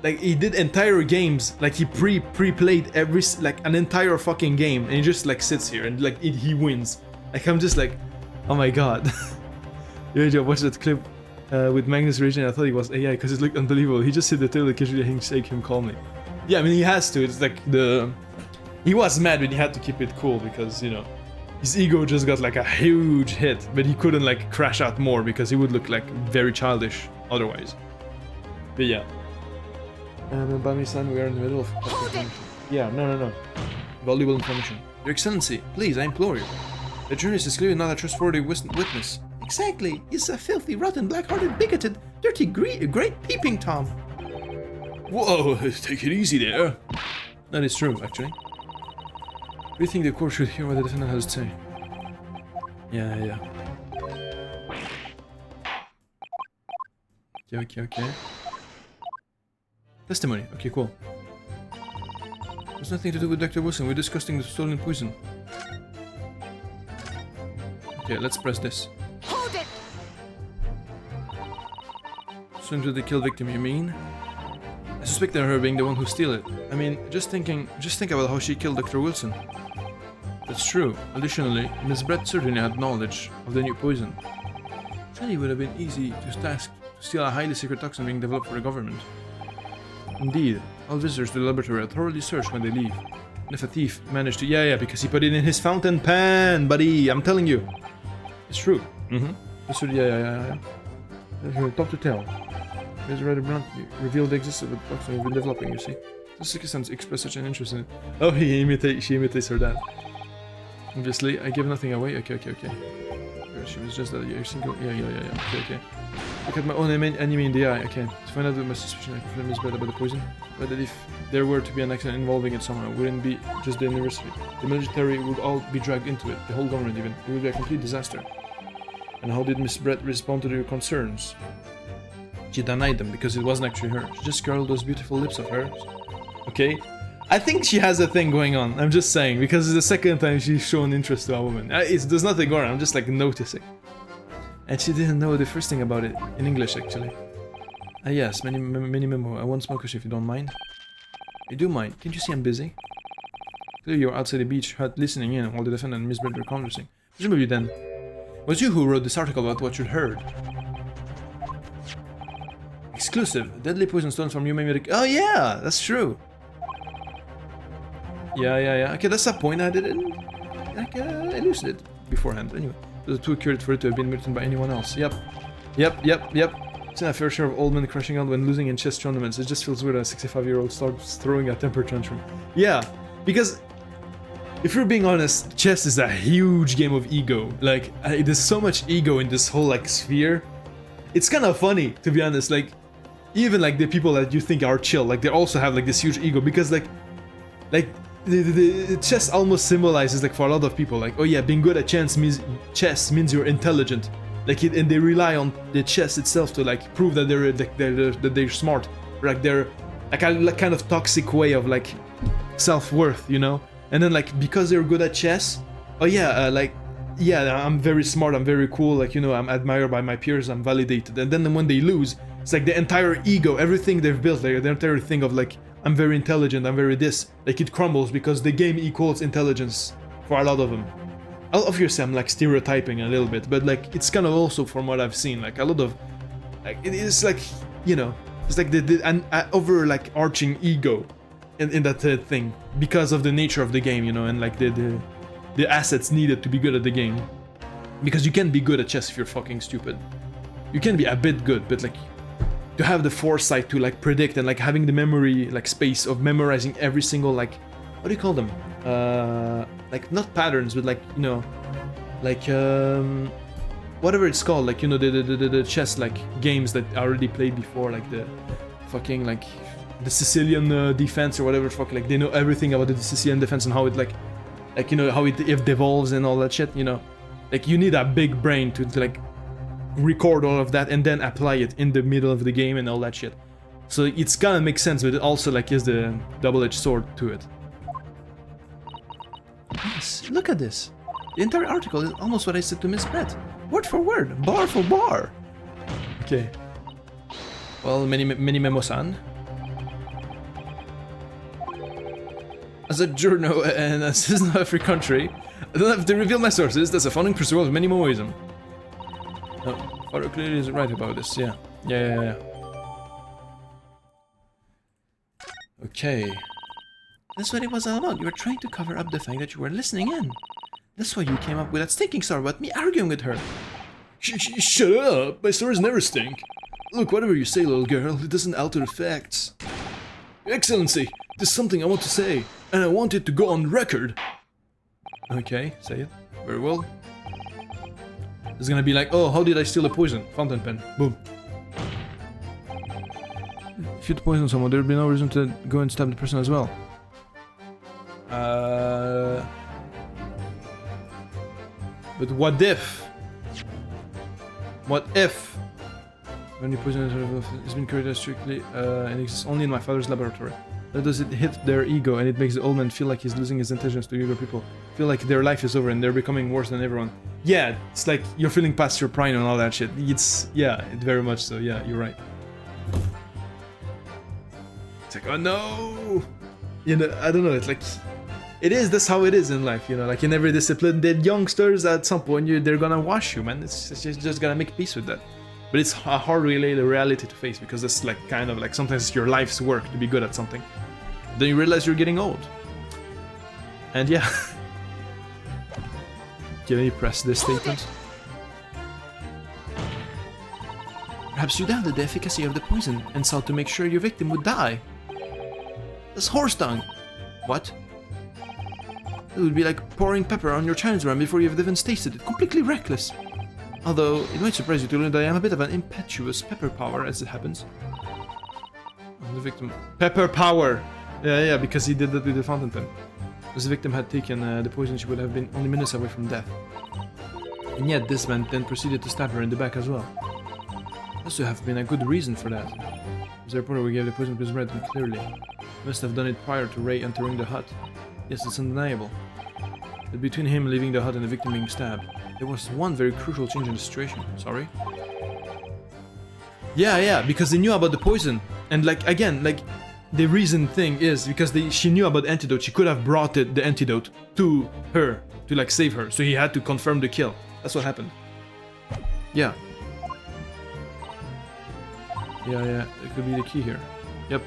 he did entire games, like he pre-played an entire fucking game, and he just like sits here and like he wins. Like I'm just like, oh my god. Yeah, I watched that clip with Magnus raging. I thought he was AI because it looked unbelievable. He just hit the tail casually and shake him calmly. Yeah, I mean, he has to. It's like he was mad, but he had to keep it cool because, you know, his ego just got like a huge hit, but he couldn't like crash out more because he would look like very childish otherwise. But yeah. By me, son, we are in the middle of. Yeah, no. Valuable information. Your Excellency, please, I implore you. The journalist is clearly not a trustworthy witness. Exactly. He's a filthy, rotten, black-hearted, bigoted, dirty, great peeping Tom. Whoa, take it easy there. That is true, actually. We think the court should hear what the defendant has to say. Yeah. Okay. Testimony. Okay, cool. There's nothing to do with Dr. Wilson. We're discussing the stolen poison. Okay, let's press this. Hold it! Swim to the kill victim, you mean? I suspect her being the one who steal it. I mean, just think about how she killed Dr. Wilson. That's true. Additionally, Miss Brett certainly had knowledge of the new poison. Surely it would have been easy to task to steal a highly secret toxin being developed for the government. Indeed, all visitors to the laboratory are thoroughly searched when they leave. And if a thief managed to... Yeah, because he put it in his fountain pen, buddy! I'm telling you! It's true. Yeah. Top to tell. It's rather bluntly revealed the existence of the toxin we've been developing, you see. The circumstance expressed such an interest in it. Oh, she imitates her dad. Obviously, I give nothing away. Okay. She was just that you're single. Yeah. Okay. Look at my own enemy in the eye. Okay. To find out what my suspicion, I confirm Miss Brett about the poison. But that if there were to be an accident involving it somehow, it wouldn't be just the university. The military would all be dragged into it. The whole government even. It would be a complete disaster. And how did Miss Brett respond to your concerns? She denied them because it wasn't actually her. She just curled those beautiful lips of hers. Okay? I think she has a thing going on. I'm just saying, because it's the second time she's shown interest to a woman. There's nothing going on, I'm just like noticing. And she didn't know the first thing about it, in English actually. Yes, many memo. I want smoke if you don't mind. I do mind. Can't you see I'm busy? Clearly you're outside the beach hut listening in while the defendant and Miss Brett were conversing. Presumably then, it was you who wrote this article about what you'd heard. Exclusive. Deadly poison stolen from you may be... Oh yeah, that's true. Yeah. Okay, that's a point I didn't elucidate beforehand. Anyway, it was too accurate for it to have been written by anyone else. Yep. It's a fair share of old men crashing out when losing in chess tournaments. It just feels weird when a 65-year-old starts throwing a temper tantrum. Yeah, because if you're being honest, chess is a huge game of ego. Like, there's so much ego in this whole like sphere. It's kind of funny, to be honest. Like, even like the people that you think are chill, like they also have like this huge ego because like the chess almost symbolizes like for a lot of people like, oh yeah, being good at chess means you're intelligent. Like and they rely on the chess itself to like prove that they're smart. Like they're like a kind of toxic way of like self-worth, you know. And then like because they're good at chess, oh yeah, like yeah, I'm very smart, I'm very cool, like, you know, I'm admired by my peers, I'm validated. And then when they lose, it's like the entire ego, everything they've built, like the entire thing of like, I'm very intelligent, I'm very this, like it crumbles because the game equals intelligence for a lot of them. Obviously I'm like stereotyping a little bit, but like it's kind of also from what I've seen, like a lot of, like it is like, you know, it's like an over like arching ego in that thing because of the nature of the game, you know, and like the assets needed to be good at the game. Because you can't be good at chess if you're fucking stupid. You can be a bit good, but like to have the foresight to like predict and like having the memory like space of memorizing every single like, what do you call them? Like not patterns, but like, you know, like whatever it's called, like, you know, the chess like games that I already played before, like the fucking like the Sicilian defense or whatever the fuck, like they know everything about the Sicilian defense and how it like you know how it devolves and all that shit, you know. Like you need a big brain to like record all of that and then apply it in the middle of the game and all that shit. So it's gonna make sense, but it also like is the double-edged sword to it. Yes, look at this. The entire article is almost what I said to Miss Brett. Word for word, bar for bar. Okay. Well, many memo-san. As a journal and a citizen of every country, I don't have to reveal my sources. That's a founding principle of many Moism. No, Father clearly is right about this. Yeah. Okay. That's what it was all about. You were trying to cover up the fact that you were listening in. That's why you came up with that stinking story about me arguing with her. Shut up! My stories never stink. Look, whatever you say, little girl, it doesn't alter the facts. Excellency, there's something I want to say, and I want it to go on record. Okay, say it. Very well. It's gonna be like, oh, how did I steal a poison? Fountain pen. Boom. If you'd poison someone, there'd be no reason to go and stab the person as well. But what if? What if? When you poison has been created strictly and exists only in my father's laboratory. That does it hit their ego and it makes the old man feel like he's losing his intelligence to younger people. Feel like their life is over and they're becoming worse than everyone. Yeah, it's like you're feeling past your prime and all that shit. It's, yeah, very much so. Yeah, you're right. It's like, oh no! You know, I don't know, it's like, it is, that's how it is in life, you know, like in every discipline, the youngsters at some point, they're gonna wash you, man. It's just gotta make peace with that. But it's a hard reality to face because it's like kind of like sometimes it's your life's work to be good at something. Then you realize you're getting old. And yeah. Can you press this statement? Perhaps you doubted the efficacy of the poison and sought to make sure your victim would die. That's horse dung. What? It would be like pouring pepper on your Chinese rum before you've even tasted it. Completely reckless. Although, it might surprise you to learn that I am a bit of an impetuous pepper power, as it happens. The victim... Pepper power! Yeah, because he did that with the fountain pen. As the victim had taken the poison, she would have been only minutes away from death. And yet, this man then proceeded to stab her in the back as well. Must have been a good reason for that. As the reporter we gave the poison to his bread, and clearly. Must have done it prior to Ray entering the hut. Yes, it's undeniable. But between him leaving the hut and the victim being stabbed, there was one very crucial change in the situation. Sorry? Yeah, because they knew about the poison. And like, again, like, the reason thing is because she knew about the antidote. She could have brought the antidote to her to like save her. So he had to confirm the kill. That's what happened. Yeah. Yeah, it could be the key here. Yep.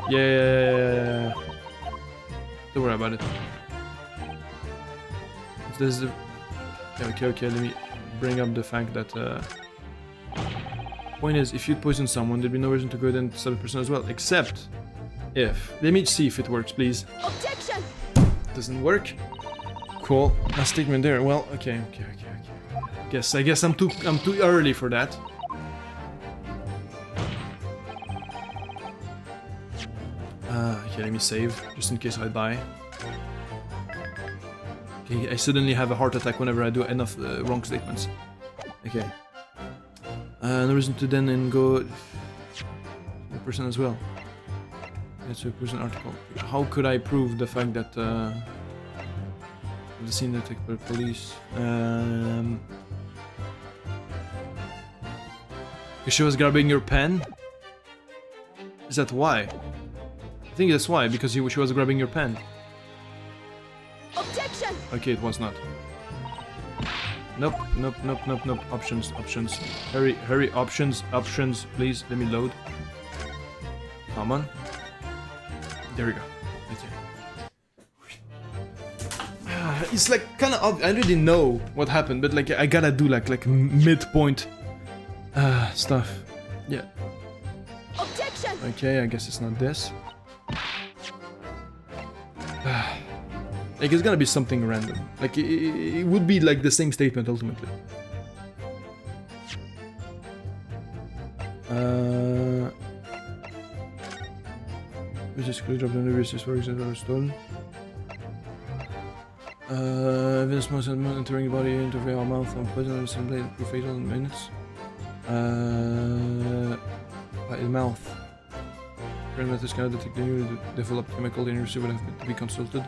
Yeah. Don't worry about it. There's the... Okay, let me bring up the fact that... Point is, if you'd poison someone, there'd be no reason to go then to stab the person as well, except if... Let me see if it works, please. Objection! doesn't work. Cool. A statement there. Well, okay. I guess I'm too early for that. Okay, let me save, just in case I die. Okay, I suddenly have a heart attack whenever I do enough wrong statements. Okay. No reason to then go... The person as well. It's a person article. How could I prove the fact that... the scene detected by police... She was grabbing your pen? Is that why? I think that's why, because she was grabbing your pen. Objection! Okay, it was not. Nope. Options. Hurry, options, please, let me load. Come on. There we go. Okay. It's like kind of I already know what happened, but like I gotta do like midpoint stuff. Yeah. Objection! Okay, I guess it's not this. Like it's gonna be something random. Like it would be like the same statement ultimately. Which is clearly dropped on the basis for example stolen. Evidence most entering the body into our mouth on poison and blade proof fatal in minutes. By the mouth. Current methods cannot detect the newly developed chemical the university would have to be consulted.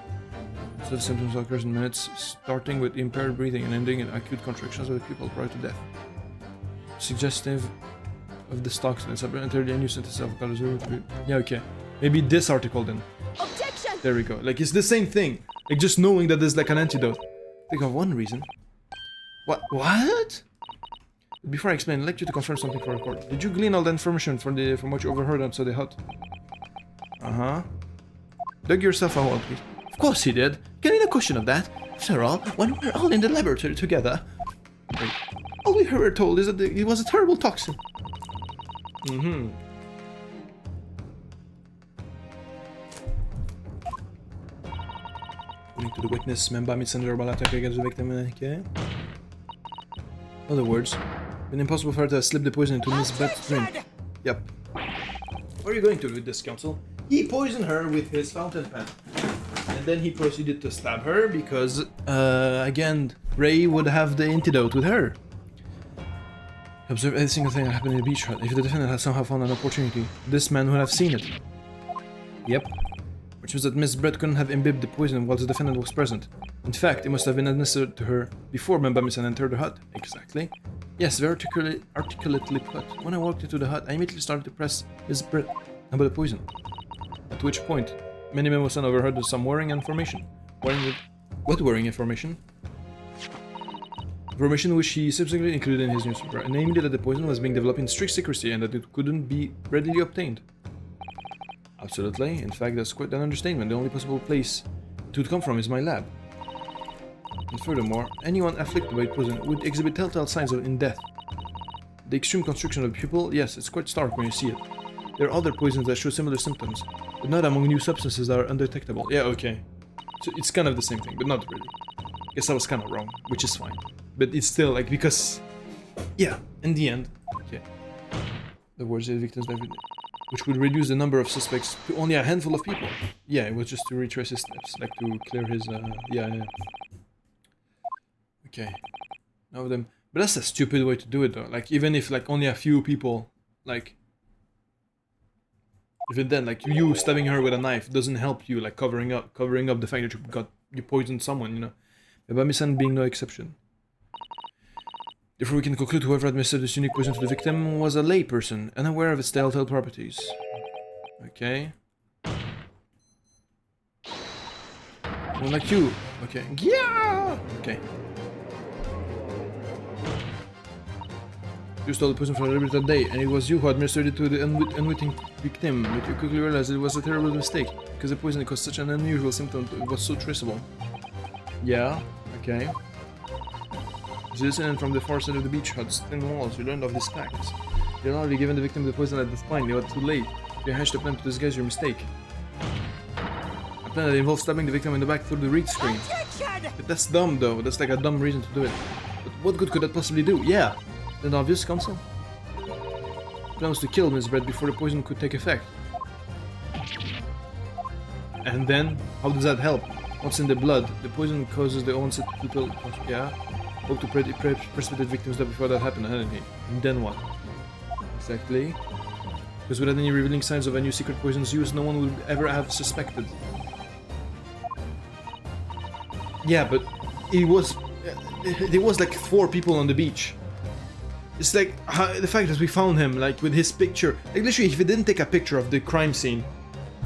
So the symptoms occurs in minutes, starting with impaired breathing and ending in acute contractions of the pupil prior to death. Suggestive of this toxin, it's entirely a new synthesis of color. Yeah, okay. Maybe this article then. Objection! There we go. Like it's the same thing. Like just knowing that there's like an antidote. Think of one reason. What? Before I explain, I'd like you to confirm something for record. Did you glean all the information from what you overheard outside the hut? Dug yourself a hole, please. Of course he did. Can be no question of that. After all, when we were all in the laboratory together, all we were told is that it was a terrible toxin. According to the witness, Memba made some verbal attack against the victim. Okay. In other words, been impossible for her to slip the poison into Miss Beth's drink. Yep. Where are you going to with this, Council? He poisoned her with his fountain pen. And then he proceeded to stab her because, again, Ray would have the antidote with her. Observe every single thing that happened in the beach hut. If the defendant had somehow found an opportunity, this man would have seen it. Yep. Which means that Miss Brett couldn't have imbibed the poison while the defendant was present. In fact, it must have been administered to her before Membamison entered the hut. Exactly. Yes, very articulately put. When I walked into the hut, I immediately started to press Miss Brett about the poison. At which point, many Membamison overheard some worrying information. What worrying information? Information which he subsequently included in his newspaper, namely that the poison was being developed in strict secrecy and that it couldn't be readily obtained. Absolutely. In fact, that's quite an understatement. The only possible place it would come from is my lab. And furthermore, anyone afflicted by poison would exhibit telltale signs in death. The extreme constriction of the pupil, yes, it's quite stark when you see it. There are other poisons that show similar symptoms, but not among new substances that are undetectable. Yeah, okay. So it's kind of the same thing, but not really. I guess I was kind of wrong, which is fine. But it's still like, because... Yeah, in the end... Okay. The words of the victims... Which would reduce the number of suspects to only a handful of people. Yeah, it was just to retrace his steps, like to clear his, yeah. Okay. Now them, but that's a stupid way to do it though. Like even if like only a few people, like, even then, like you stabbing her with a knife doesn't help you, like covering up the fact that you poisoned someone, you know. Membamison being no exception. Therefore, we can conclude whoever administered this unique poison to the victim was a layperson, unaware of its telltale properties. Okay. One like you. Okay. Yeah! Okay. You stole the poison from the library that day, and it was you who administered it to the unwitting victim, but you quickly realized it was a terrible mistake, because the poison caused such an unusual symptom it was so traceable. Yeah, okay. As you listen from the far side of the beach hut's thin walls, you learned of these facts. You had already given the victim the poison at this point, you were too late. You hatched a plan to disguise your mistake. A plan that involves stabbing the victim in the back through the read screen. But that's dumb though, that's like a dumb reason to do it. But what good could that possibly do? Yeah, an obvious console. The plan was to kill Miss Bread before the poison could take effect. And then, how does that help? Once in the blood, the poison causes the onset to people. Yeah, hope to precipitate victims that before that happened, hadn't he? And then what? Exactly. Because without any revealing signs of a new secret poison's use, no one would ever have suspected. Yeah, but it was. There was like 4 people on the beach. It's like the fact that we found him, like with his picture. Like literally, if he didn't take a picture of the crime scene,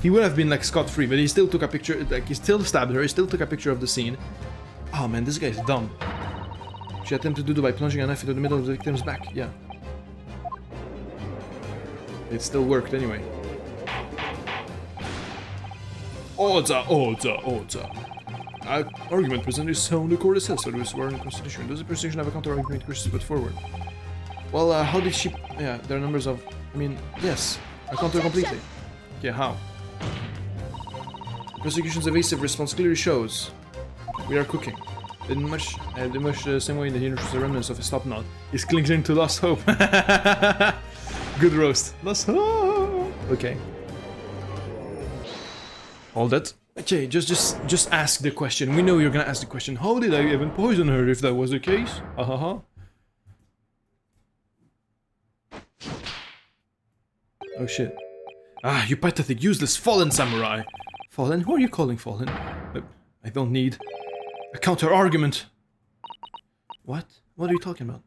he would have been like scot-free, but he still took a picture, like he still stabbed her, he still took a picture of the scene. Oh man, this guy is dumb. She attempted to do by plunging a knife into the middle of the victim's back, yeah. It still worked anyway. Order! Argument presented is sound, the court assessed that was warrant constitution. Does the prosecution have a counter-argument questions put forward? Well, how did she... Yeah, there are numbers of... I mean, yes, I counter completely. Okay, how? Prosecution's evasive response clearly shows we are cooking. In much the same way that he introduces the remnants of his top knot, he's clinging to lost hope. Good roast. Lost hope. Okay. Hold that. Okay, just ask the question. We know you're gonna ask the question. How did I even poison her if that was the case? Oh shit. Ah, you pathetic, useless, fallen samurai! Fallen? Who are you calling fallen? I don't need a counter-argument. What? What are you talking about?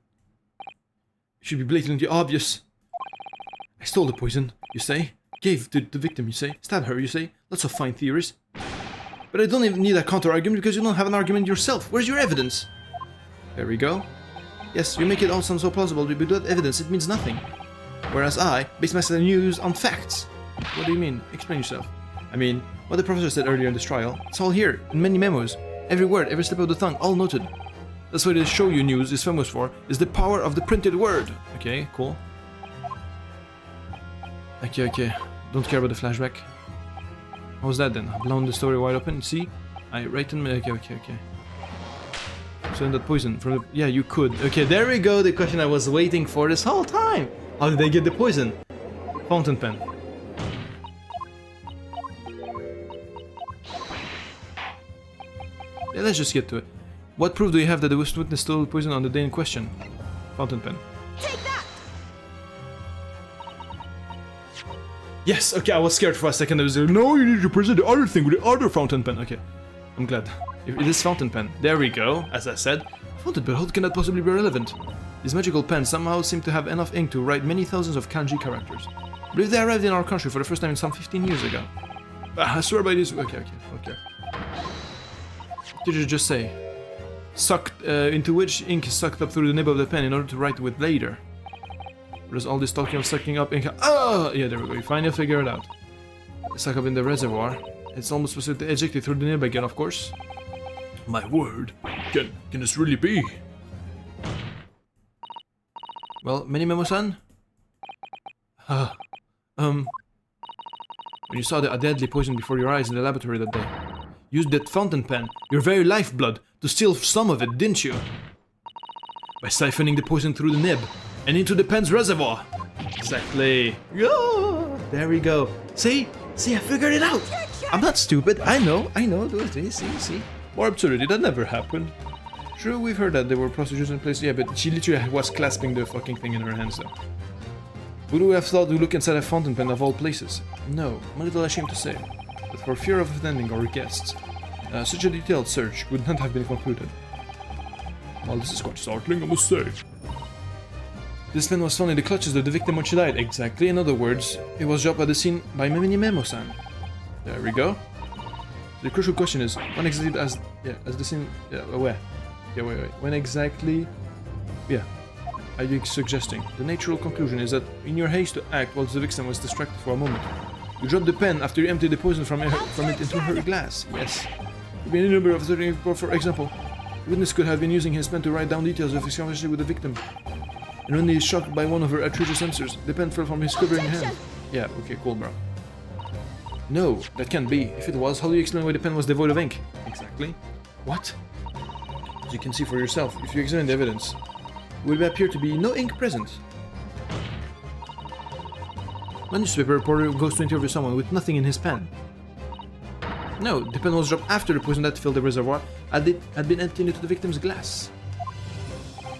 It should be blatantly obvious. I stole the poison, you say? Gave to the victim, you say? Stabbed her, you say? Lots of fine theories. But I don't even need a counter-argument because you don't have an argument yourself. Where's your evidence? There we go. Yes, you make it all sound so plausible, but without evidence it means nothing. Whereas I base my news on facts. What do you mean? Explain yourself. I mean, what the professor said earlier in this trial, it's all here, in many memos. Every word, every slip of the tongue, all noted. That's what the show you news is famous for, is the power of the printed word. Okay, cool. Okay. Don't care about the flashback. How's that then? I've blown the story wide open, see? I write in... Okay. So in that poison from the... Yeah, you could. Okay, there we go, the question I was waiting for this whole time. How did they get the poison? Fountain pen. Yeah, let's just get to it. What proof do you have that the witness stole the poison on the day in question? Fountain pen. Take that! Yes, okay, I was scared for a second. I was like, no, you need to present the other thing with the other fountain pen. Okay, I'm glad. It is fountain pen. There we go, as I said. Fountain pen, how can that possibly be relevant? These magical pens somehow seem to have enough ink to write many thousands of kanji characters. I believe they arrived in our country for the first time in some 15 years ago. I swear by this... Okay. Did you just say? Sucked, into which ink is sucked up through the nib of the pen in order to write with later. There's all this talking of sucking up ink... Oh! Yeah, there we go, you finally figure it out. Suck up in the reservoir. It's almost supposed to eject it through the nib again, of course. My word, can this really be? Well, mini memo-san? When you saw a deadly poison before your eyes in the laboratory that day, used that fountain pen, your very lifeblood, to steal some of it, didn't you? By siphoning the poison through the nib and into the pen's reservoir. Exactly. Yeah, there we go. See, I figured it out. I'm not stupid. I know. See. More absurdity, that never happened. True, we've heard that there were procedures in place, yeah, but she literally was clasping the fucking thing in her hands, though. Would we have thought to look inside a fountain pen of all places? No, I'm a little ashamed to say, but for fear of offending our guests, such a detailed search would not have been concluded. Well, this is quite startling, I must say. This pen was found in the clutches of the victim when she died. Exactly, in other words, it was dropped at the scene by Mimini Memo-san. There we go. The crucial question is, when exactly as the scene... where? Yeah, wait. When exactly... Yeah. Are you suggesting? The natural conclusion is that in your haste to act whilst the victim was distracted for a moment, you dropped the pen after you emptied the poison from it into her glass. Yes. Could be any number of certain... For example, the witness could have been using his pen to write down details of his conversation with the victim. And when he is shocked by one of her atrocious answers, the pen fell from his quivering hand. Yeah, okay, cool, bro. No, that can't be. If it was, how do you explain why the pen was devoid of ink? Exactly. What? As you can see for yourself, if you examine the evidence, it will appear to be no ink present. One newspaper reporter goes to interview someone with nothing in his pen. No, the pen was dropped after the poison that filled the reservoir had been emptied into the victim's glass.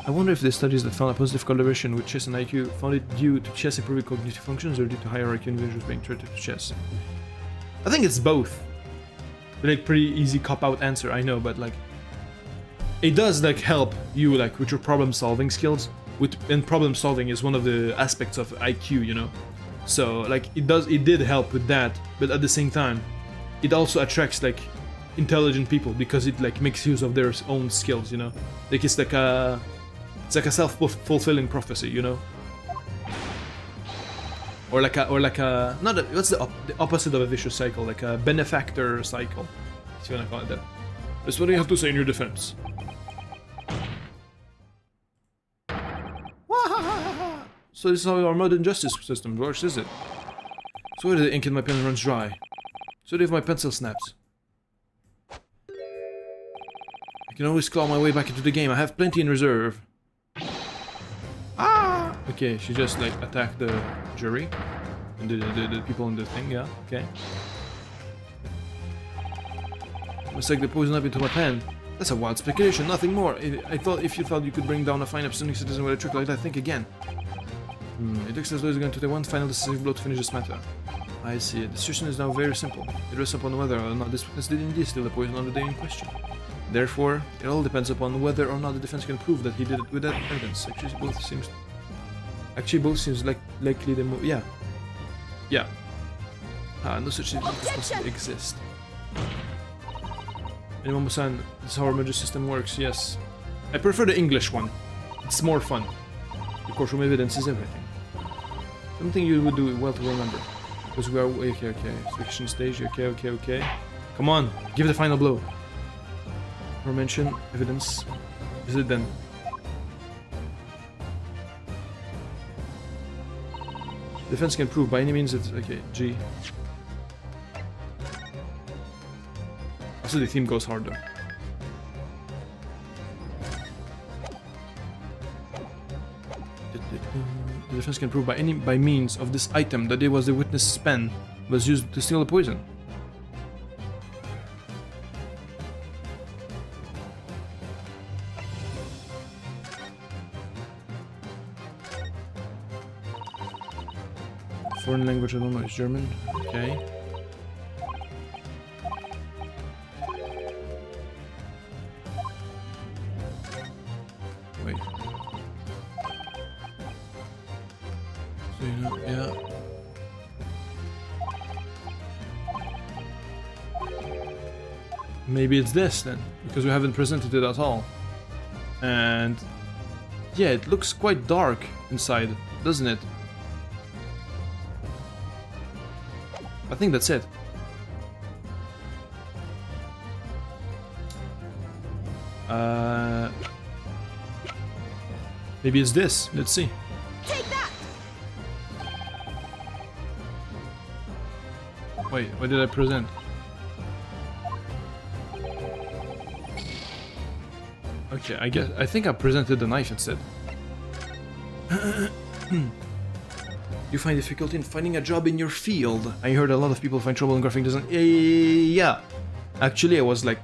I wonder if the studies that found a positive correlation with chess and IQ found it due to chess improving cognitive functions or due to higher IQ individuals being treated to chess. I think it's both. Like, pretty easy cop-out answer, I know, but like, it does like help you like with your problem-solving skills. And problem-solving is one of the aspects of IQ, you know. So like, it did help with that, but at the same time, it also attracts like intelligent people because it like makes use of their own skills, you know. Like it's like a self-fulfilling prophecy, you know. Or like a not a, what's the opposite of a vicious cycle, like a benefactor cycle, if you wanna call it that. That's what do you have to say in your defense? So this is how our modern justice system works, is it? So where the ink in my pen runs dry. So if my pencil snaps. I can always claw my way back into the game. I have plenty in reserve. Ah! Okay, she just like attacked the jury. And the people in the thing, yeah, okay. Must take the poison up into my pen. That's a wild speculation, nothing more. I thought if you thought you could bring down a fine upstanding citizen with a trick like that, think again. It looks as though he's going to take one final decisive blow to finish this matter. I see. The decision is now very simple. It rests upon whether or not this witness did indeed steal the poison on the day in question. Therefore, it all depends upon whether or not the defense can prove that he did it with that evidence. Actually, both seems like likely the more. Yeah. Yeah. No such thing as possibly exist. Anyone Musan, this is how our magic system works, yes. I prefer the English one. It's more fun. The courtroom evidence is everything. Something you would do well to remember. Because we are... Okay. Fiction stage, okay. Come on, give the final blow. Or mention evidence. Is it then? Defense can prove by any means it's... Okay, G. Also the theme goes harder. The defense can prove by means of this item that it was the witness's pen was used to steal the poison. Foreign language I don't know, it's German. Okay. Wait. So you know, yeah. Maybe it's this then, because we haven't presented it at all. And yeah, it looks quite dark inside, doesn't it? I think that's it. Maybe it's this. Let's see. Take that! Wait, what did I present? Okay, I think I presented the knife instead. You find difficulty in finding a job in your field. I heard a lot of people find trouble in graphic design. Yeah. Actually, I was like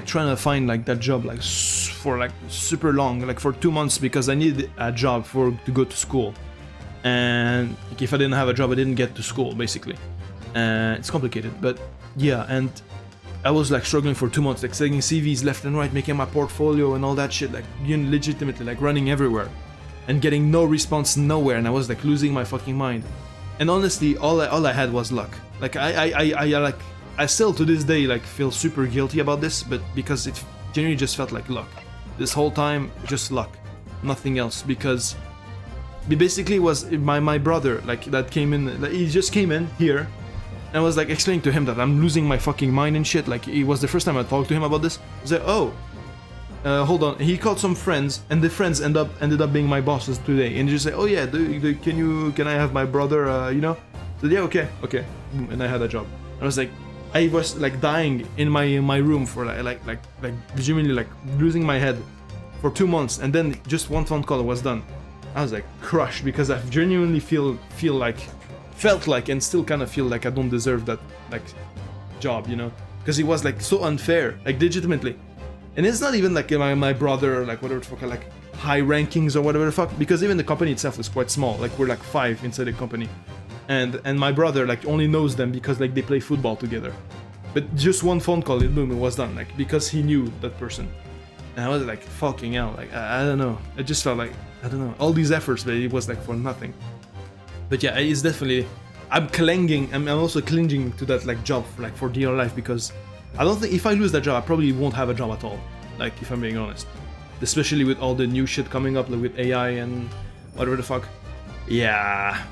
trying to find like that job like for like super long, like for 2 months, because I needed a job to go to school. And like, if I didn't have a job, I didn't get to school basically. It's complicated, but yeah. And I was like struggling for 2 months, like sending CVs left and right, making my portfolio and all that shit, like legitimately like running everywhere. And getting no response nowhere, and I was like losing my fucking mind. And honestly, all I had was luck. Like I still to this day like feel super guilty about this, but because it genuinely just felt like luck. This whole time, just luck, nothing else. Because it basically was my brother like that came in. Like, he just came in here, and I was like explaining to him that I'm losing my fucking mind and shit. Like it was the first time I talked to him about this. I was like, oh. Hold on. He called some friends, and the friends ended up being my bosses today. And they just say, "Oh yeah, can I have my brother? You know, So yeah, okay. Boom, and I had a job. I was like, I was like dying in my room for like genuinely like losing my head for 2 months, and then just one phone call was done. I was like crushed because I genuinely felt like and still kind of feel like I don't deserve that like job, you know, because it was like so unfair, like legitimately. And it's not even like my brother or like whatever the fuck, like high rankings or whatever the fuck, because even the company itself is quite small. Like we're like 5 inside the company. And my brother like only knows them because like they play football together. But just one phone call, boom, it was done. Like because he knew that person. And I was like fucking hell. Like I don't know. I just felt like I don't know. All these efforts, but it was like for nothing. But yeah, it's definitely. I'm also clinging to that like job like for dear life, because I don't think if I lose that job, I probably won't have a job at all. Like if I'm being honest, especially with all the new shit coming up, like with AI and whatever the fuck. Yeah.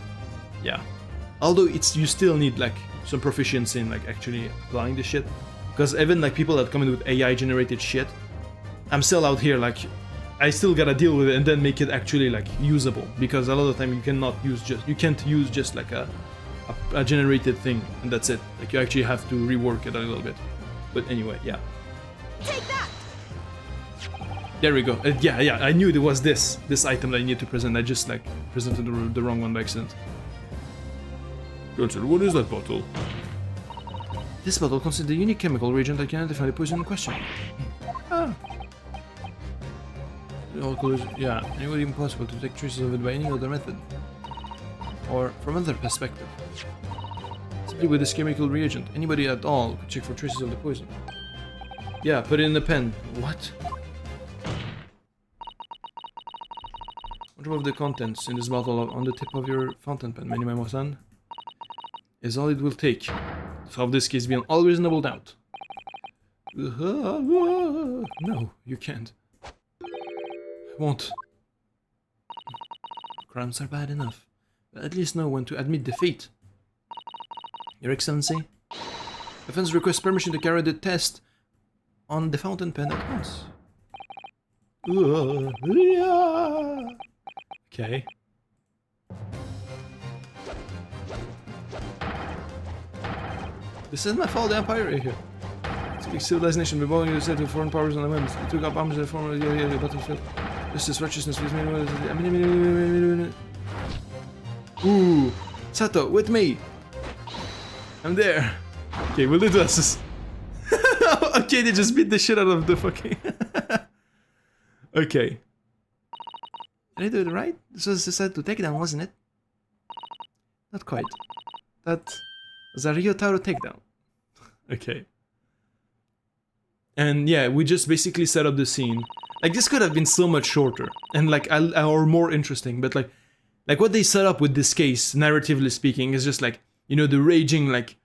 Although you still need like some proficiency in like actually applying the shit, because even like people that come in with AI generated shit, I'm still out here like I still gotta deal with it and then make it actually like usable, because a lot of the time you can't use just like a generated thing and that's it. Like you actually have to rework it a little bit. But anyway, yeah. Take that! There we go. Yeah. I knew there was this item that I need to present. I just like presented the wrong one by accident. Johnson, what is that bottle? This bottle contains a unique chemical reagent that can identify the poison in question. Ah. Yeah, and it would be impossible to take traces of it by any other method. Or from another perspective. Simply with this chemical reagent, anybody at all could check for traces of the poison. Yeah, put it in the pen. What? What of the contents in this bottle on the tip of your fountain pen, Minimamo-san, is all it will take to solve this case beyond all reasonable doubt. No, you can't. I won't. Crimes are bad enough, but at least know when to admit defeat. Your Excellency, defense requests permission to carry the test on the fountain pen at once. Okay. This is my fault, the Empire right here. Speak civilized nation, rebelling to set to foreign powers on the whims. They took up arms in the form of the battlefield. Justice, righteousness, Ooh. Sato, with me! I'm there. Okay, we'll do this. Okay, they just beat the shit out of the fucking... Okay. Did I do it right? This was decided to take down, wasn't it? Not quite. That was a Ryotaro takedown. Okay. And yeah, we just basically set up the scene. Like, this could have been so much shorter and like or more interesting, but like what they set up with this case, narratively speaking, is just like, you know, the raging like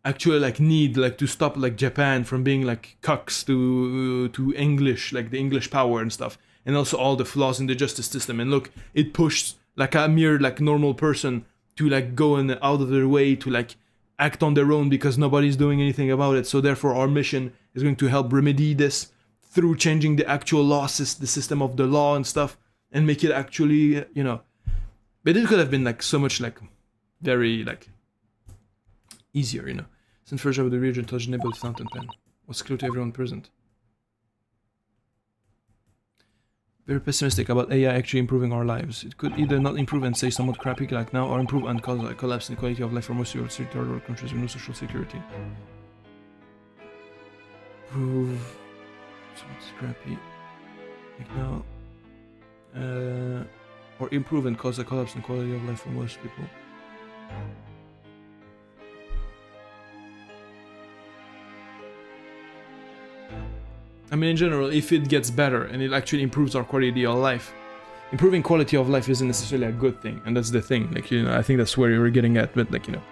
actual like need like to stop like Japan from being like cucks to English, like the English power and stuff, and also all the flaws in the justice system. And look, it pushed like a mere like normal person to like go and out of their way to like act on their own because nobody's doing anything about it. So therefore our mission is going to help remedy this through changing the actual law the system of the law and stuff, and make it actually, you know. But it could have been like so much like very like easier, you know. Since first of the region touched nibble fountain pen was clear to everyone present. Very pessimistic about AI actually improving our lives. It could either not improve and stay somewhat crappy like now, or improve and cause a collapse in the quality of life for most of your third world countries with no social security. Improve somewhat crappy like now, or improve and cause a collapse in the quality of life for most people. I mean, in general, if it gets better and it actually improves our quality of life, improving quality of life isn't necessarily a good thing, and that's the thing. Like, you know, I think that's where you were getting at, but like, you know,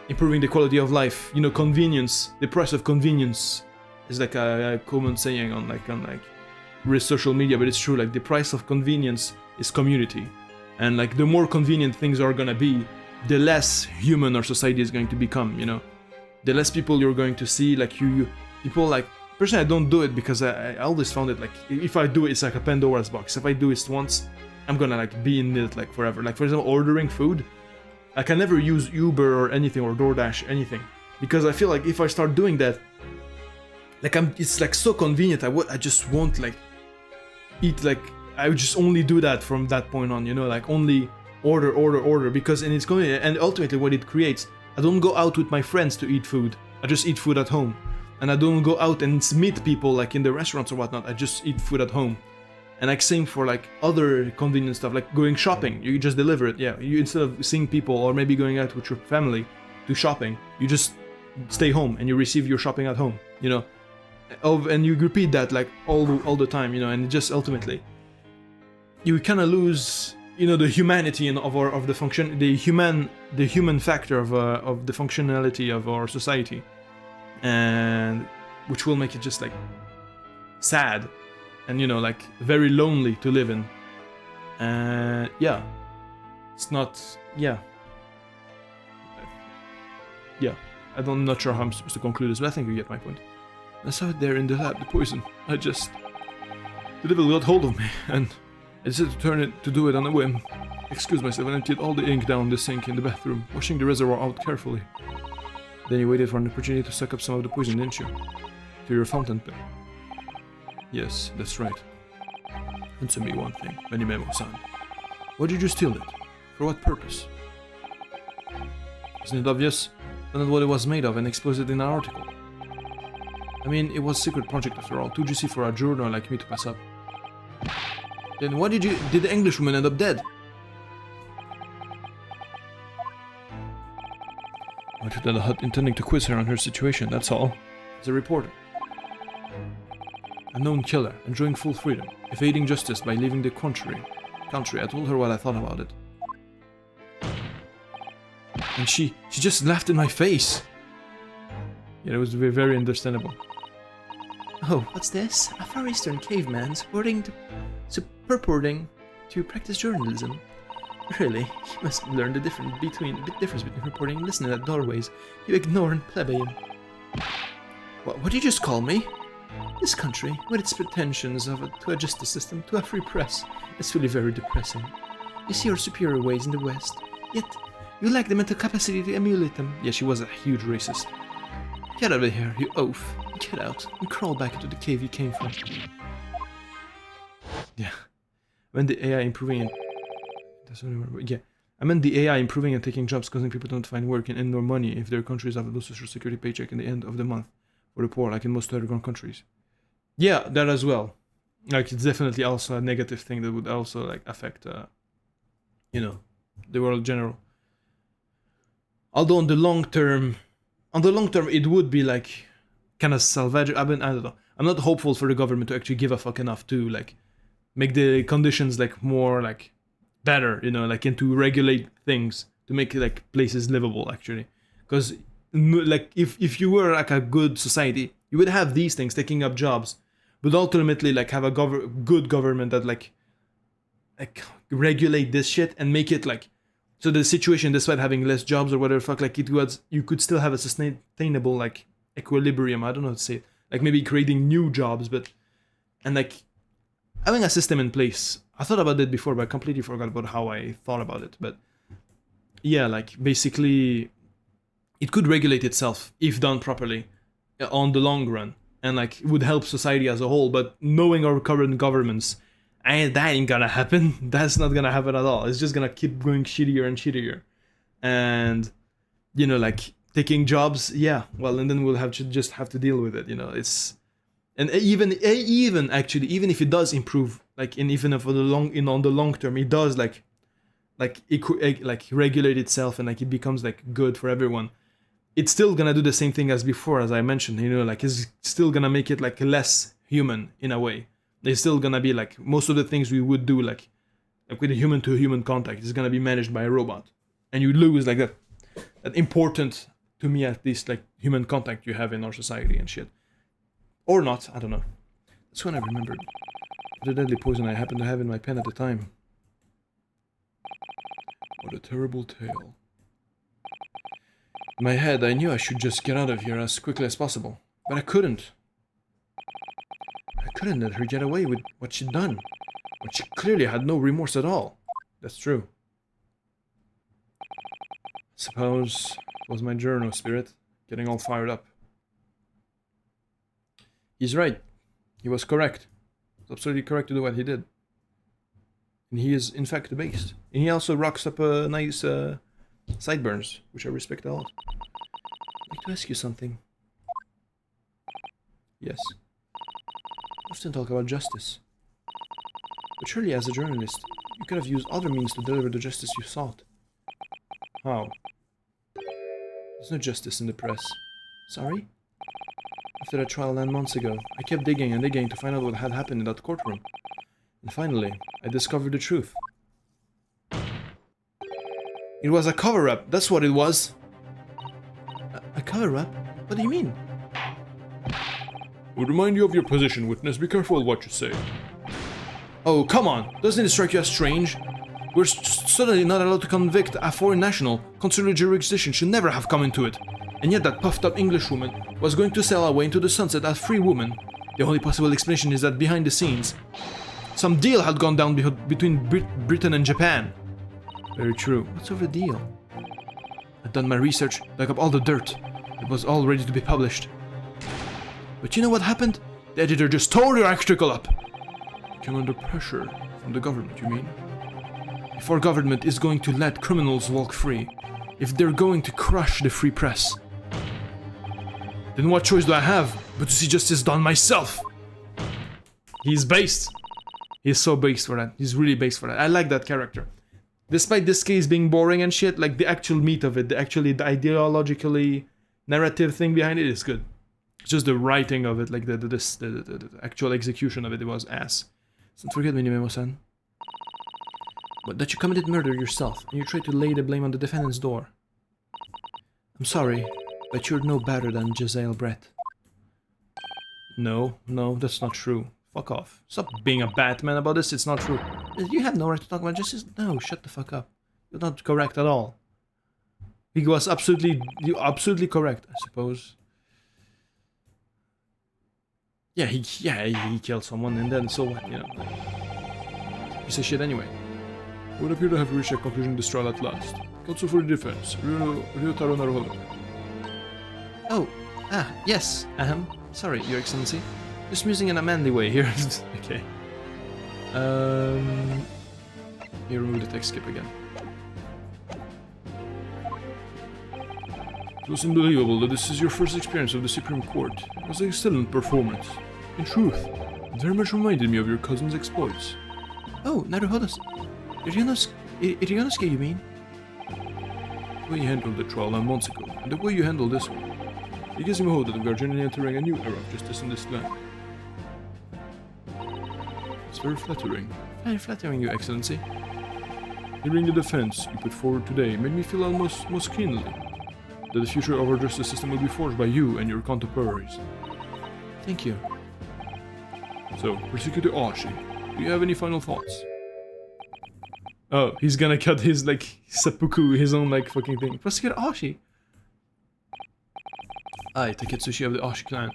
improving the quality of life, you know, convenience, the price of convenience is like a common saying on social media, but it's true. Like, the price of convenience is community, and like the more convenient things are gonna be, the less human our society is going to become. You know, the less people you're going to see. Like people like. Personally, I don't do it because I always found it like, if I do it, it's like a Pandora's box. If I do it once, I'm gonna like be in it like forever. Like, for example, ordering food. I can never use Uber or anything, or DoorDash, anything. Because I feel like if I start doing that, like it's like so convenient, I just won't like eat, like, I would just only do that from that point on, you know, like only order, because, and it's going, and ultimately what it creates, I don't go out with my friends to eat food, I just eat food at home. And I don't go out and meet people like in the restaurants or whatnot, I just eat food at home. And like same for like other convenient stuff, like going shopping, you just deliver it, yeah. You, instead of seeing people or maybe going out with your family to shopping, you just stay home and you receive your shopping at home, you know. And you repeat that like all the time, you know, and it just ultimately you kind of lose, you know, the humanity of the function, the human factor of the functionality of our society, and which will make it just like sad and, you know, like very lonely to live in. And yeah, it's not, yeah, I'm not sure how I'm supposed to conclude this, but I think you get my point. I saw it there in the lab, the poison. The devil got hold of me, and I decided to do it on a whim. Excuse myself, and emptied all the ink down the sink in the bathroom, washing the reservoir out carefully. Then you waited for an opportunity to suck up some of the poison, didn't you? To your fountain pen. Yes, that's right. Answer me one thing, Benimemo-san. Why did you steal it? For what purpose? Isn't it obvious? That's not what it was made of and exposed it in an article. I mean, it was a secret project after all, too juicy for a journal like me to pass up. Then why did the Englishwoman end up dead? I took down the hut intending to quiz her on her situation, that's all. As a reporter. A known killer, enjoying full freedom, evading justice by leaving the country. I told her what I thought about it. And she just laughed in my face. Yeah, it was very understandable. Oh, what's this? A Far Eastern caveman purporting to practice journalism. Really, you must learn the difference between reporting and listening at doorways, you ignorant plebeian. What did you just call me? This country, with its pretensions to a justice system, to a free press, is really very depressing. You see your superior ways in the West, yet you lack the mental capacity to emulate them. Yeah, she was a huge racist. Get out of here, you oaf. Get out and crawl back into the cave you came from. Yeah. When the AI improving and... Yeah. I meant the AI improving and taking jobs, causing people don't find work and earn more money if their countries have a low social security paycheck in the end of the month for the poor, like in most third world countries. Yeah, that as well. Like, it's definitely also a negative thing that would also, like, affect, you know, the world in general. Although on the long term, it would be, like, kind of salvage. I mean, I don't know. I'm not hopeful for the government to actually give a fuck enough to, like, make the conditions, like, more, like, better, you know, like, and to regulate things, to make, like, places livable, actually. Because, like, if you were, like, a good society, you would have these things taking up jobs, but ultimately, like, have a good government that, like, regulate this shit and make it, like, so the situation, despite having less jobs or whatever fuck, like, it was, you could still have a sustainable, like, equilibrium, I don't know how to say it, like, maybe creating new jobs, but, and, like, having a system in place. I thought about that before, but I completely forgot about how I thought about it, but, yeah, like, basically, it could regulate itself, if done properly, on the long run, and, like, it would help society as a whole, but knowing our current governments, that ain't gonna happen. That's not gonna happen at all. It's just gonna keep going shittier and shittier. And, you know, like, taking jobs, yeah, well, and then we'll have to just have to deal with it, you know, it's... And even actually, even if it does improve, like, and even if on the long term, it does, like regulate itself and, like, it becomes, like, good for everyone, it's still gonna do the same thing as before, as I mentioned, you know, like, it's still gonna make it, like, less human in a way. It's still gonna be, like, most of the things we would do, like with a human to human contact is gonna be managed by a robot, and you lose, like, that important, to me at least, like, human contact you have in our society and shit, or not, I don't know. That's when I remembered the deadly poison I happened to have in my pen at the time. What a terrible tale. In my head, I knew I should just get out of here as quickly as possible, but I couldn't. I couldn't let her get away with what she'd done, when she clearly had no remorse at all. That's true. Suppose it was my journal spirit getting all fired up. He's right. He was correct. He was absolutely correct to do what he did. And he is, in fact, the base. And he also rocks up a nice sideburns, which I respect a lot. I'd like to ask you something. Yes. I often talk about justice. But surely as a journalist, you could have used other means to deliver the justice you sought. How? There's no justice in the press. Sorry? After that trial 9 months ago, I kept digging and digging to find out what had happened in that courtroom. And finally, I discovered the truth. It was a cover-up, that's what it was! A cover-up? What do you mean? I would remind you of your position, witness. Be careful what you say. Oh, come on! Doesn't it strike you as strange? We're suddenly not allowed to convict a foreign national. Consular jurisdiction should never have come into it. And yet that puffed-up Englishwoman was going to sail away into the sunset as free woman. The only possible explanation is that behind the scenes, some deal had gone down between Britain and Japan. Very true. What's over the deal? I'd done my research, dug up all the dirt. It was all ready to be published. But you know what happened? The editor just tore the article up. Came under pressure from the government, you mean? If our government is going to let criminals walk free, if they're going to crush the free press, then what choice do I have but to see justice done myself? He's based. He's so based for that. He's really based for that. I like that character. Despite this case being boring and shit, like the actual meat of it, the ideologically narrative thing behind it is good. It's just the writing of it, like the actual execution of it, it was ass. Don't forget me, Nimemo-san. But that you committed murder yourself, and you tried to lay the blame on the defendant's door. I'm sorry, but you're no better than Jazael Brett. No, that's not true. Fuck off. Stop being a Batman about this, it's not true. You have no right to talk about justice. No, shut the fuck up. You're not correct at all. He was absolutely correct, I suppose. Yeah, he killed someone, and then so what, you know. Piece of shit anyway. Would appear to have reached a conclusion in this trial at last. Counsel for the defense, Ryotaro Naruhodo. Oh, yes, sorry, Your Excellency. Just musing in a manly way here. Okay. Here, remove the text skip again. It was unbelievable that this is your first experience of the Supreme Court. It was an excellent performance. In truth, it very much reminded me of your cousin's exploits. Oh, Naruhodo. Irionosuke, you mean? The way you handled the trial 9 months ago, and the way you handled this one. It gives me hope that we are genuinely entering a new era of justice in this land. It's very flattering. Very flattering, Your Excellency. Hearing the defense you put forward today made me feel almost most keenly that the future of our justice system will be forged by you and your contemporaries. Thank you. So, Prosecutor Archie, do you have any final thoughts? Oh, he's gonna cut his, like, seppuku, his own, like, fucking thing. Prosecutor Archie! I, Taketsushi of the Archie clan,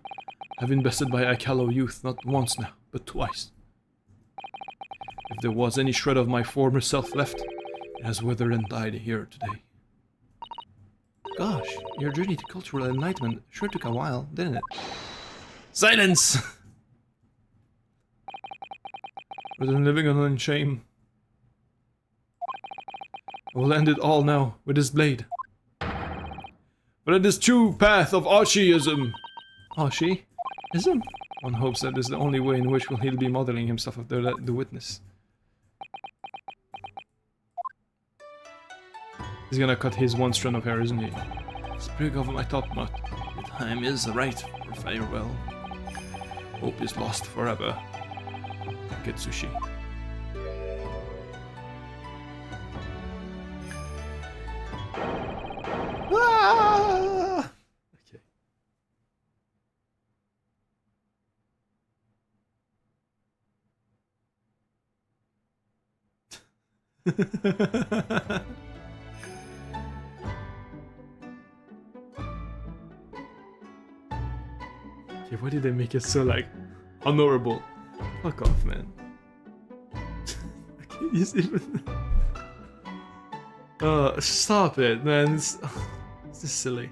have been bested by Aikalo youth not once now, but twice. If there was any shred of my former self left, it has withered and died here today. Gosh, your journey to cultural enlightenment sure took a while, didn't it? Silence! Rather than living on in shame, I will end it all now with this blade. But in this true path of Archieism... Archieism? One hopes that is the only way in which he'll be modeling himself after the witness. He's gonna cut his one strand of hair, isn't he? Sprig of my top knot. The time is right for farewell. Hope is lost forever. Taketsushi. Ah! Okay. Okay, why did they make it so, like, honorable? Fuck off, man. Okay, even... Stop it, man. It's just silly.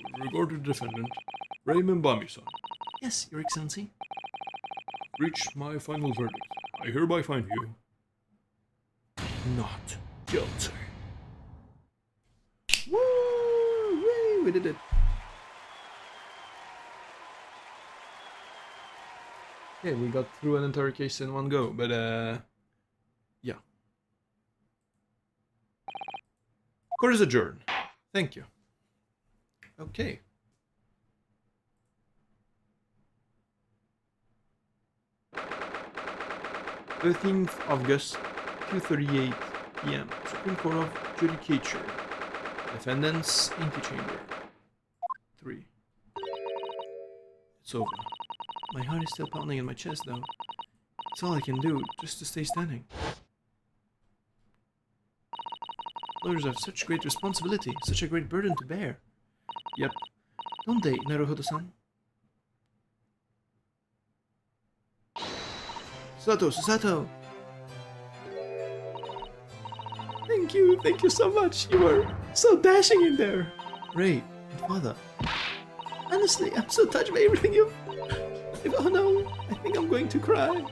With regard to the defendant, Raymond Bami-san, Yes, Your Excellency. reach my final verdict. I hereby find you not guilty. Woo! We did it. Okay, we got through an entire case in one go, but yeah. Court is adjourned. Thank you. Okay. 13th August, 2:38 p.m. Supreme Court of Judicature. Defendant's antechamber. 3. It's over. My heart is still pounding in my chest, though. It's all I can do, just to stay standing. Lawyers have such great responsibility, such a great burden to bear. Yep. Don't they, Naruhodo-san? Susato! Thank you so much. You were so dashing in there. Ray, and father. Honestly, I'm so touched by everything you've... Oh no, I think I'm going to cry.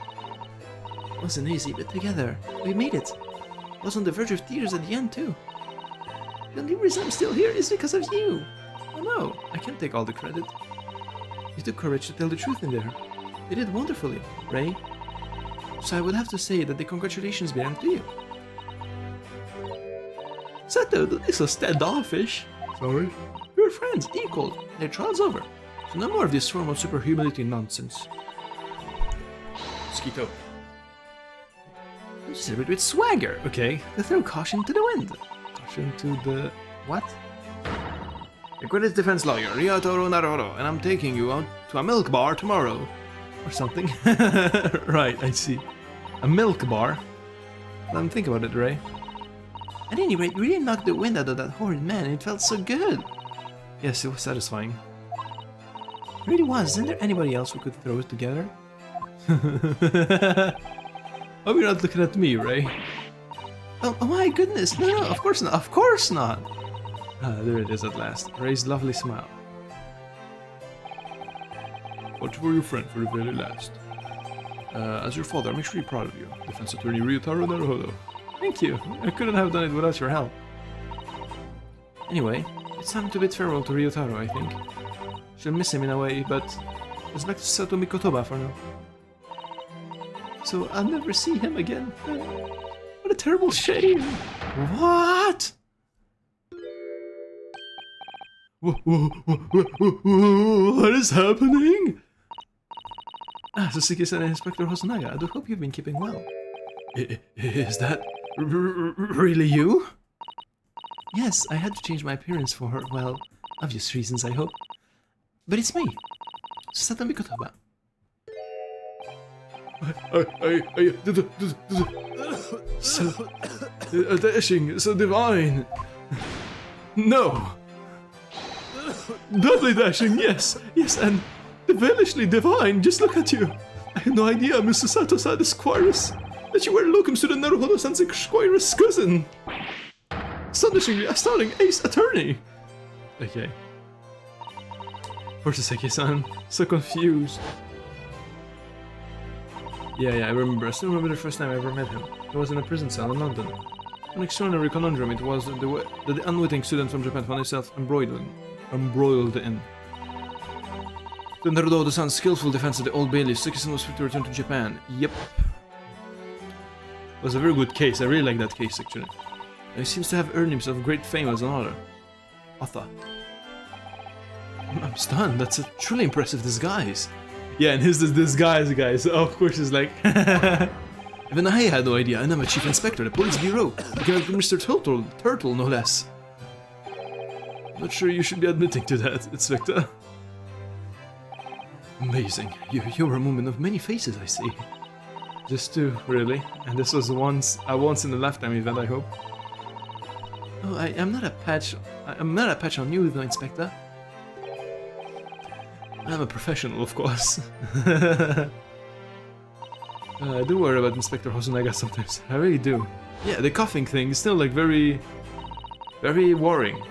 Wasn't easy, but together, we made it. I was on the verge of tears at the end, too. The only reason I'm still here is because of you. Oh no, I can't take all the credit. You took courage to tell the truth in there. You did wonderfully, Ray. So I would have to say that the congratulations belong to you. Sato, don't be so standoffish. Sorry? We're friends, equal. Their trial's over, so no more of this formal superhumility nonsense. Skeeto. You celebrate with swagger, Okay. to throw caution to the wind. Caution to the... What? The greatest defense lawyer, Ryotaro Naruhodo, and I'm taking you out to a milk bar tomorrow. Or something. Right, I see. A milk bar? Let me think about it, Ray. At any rate, you really knocked the wind out of that horrid man, and it felt so good. Yes, it was satisfying. It really was. Isn't there anybody else who could throw it together? Oh, you're not looking at me, Ray. Oh my goodness! No, of course not! Of course not! Ah, there it is at last. Ray's lovely smile. Watch for your friend for the very last. As your father, I'm extremely proud of you. Defense attorney Ryotaro Naruhodo. Thank you. I couldn't have done it without your help. Anyway, it's time to bid farewell to Ryotaro, I think. She'll miss him in a way, but let's back to Sato Mikotoba for now. So I'll never see him again. What a terrible shame. What? What is happening? Suzuki-san and Inspector Hosonaga, I do hope you've been keeping well. Is that really you? Yes, I had to change my appearance for her, well, obvious reasons, I hope. But it's me, Sato Mikotoba. So dashing, so divine. No. Doubly dashing, yes, and devilishly divine. Just look at you. I had no idea, Mr. Sato-san Esquires, that you were locum to the Naruhodo-san's Esquire's cousin. Astonishingly astounding ace attorney. Okay. Poor Saseki-san, so confused. Yeah, I remember. I still remember the first time I ever met him. It was in a prison cell in London. An extraordinary conundrum it was that the unwitting student from Japan found himself embroiled in. The Naruhodo-san's skillful defense of the Old Bailey, Suzuki-san was free to return to Japan. Yep. It was a very good case. I really like that case, actually. He seems to have earned himself great fame as an author. I'm stunned. That's a truly impressive disguise. Yeah, and his disguise, guys. Oh, of course, he's like... Even I had no idea, and I'm a chief inspector at the police bureau. Looking like Mr. Turtle, no less. Not sure you should be admitting to that, Inspector. Amazing. You're a woman of many faces, I see. Just two, really. And this was a once in a lifetime event, I hope. Oh, I'm not a patch I'm not a patch on you, though, Inspector. I'm a professional, of course. I do worry about Inspector Hosonaga sometimes. I really do. Yeah, the coughing thing is still like very worrying.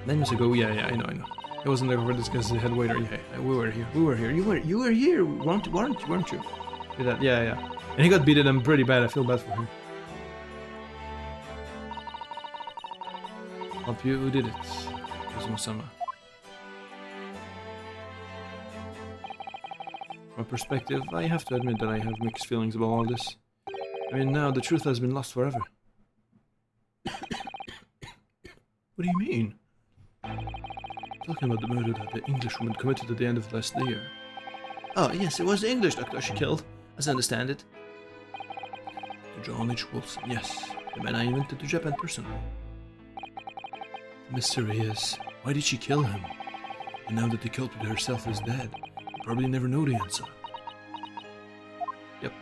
9 years ago, yeah, I know. I wasn't there for this because the head waiter. Yeah, we were here. You were here, weren't you? Did that? Yeah. And he got beaten up pretty bad. I feel bad for him. Help you? Who did it? Kazuma-sama. From my perspective, I have to admit that I have mixed feelings about all this. I mean, now the truth has been lost forever. What do you mean? Talking about the murder that the Englishwoman committed at the end of last year. Oh, yes, it was the English doctor she killed, as I understand it. John H. Wilson, yes. The man I invented to Japan personally. The mystery is, why did she kill him? And now that the culprit herself is dead, we'll probably never know the answer. Yep,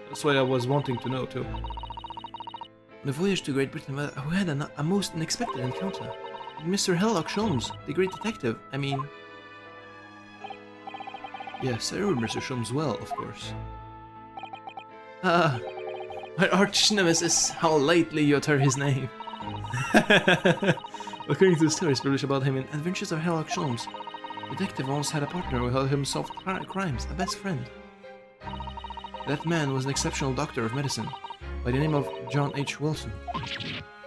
that's why I was wanting to know too. On the voyage to Great Britain, we had a most unexpected encounter. Mr. Sherlock Holmes, the great detective, I mean... Yes, I remember Mr. Holmes well, of course. Ah, my arch nemesis, how lightly you utter his name. According to the stories published about him in Adventures of Sherlock Holmes, the detective once had a partner who helped him solve crimes, a best friend. That man was an exceptional doctor of medicine, by the name of John H. Wilson.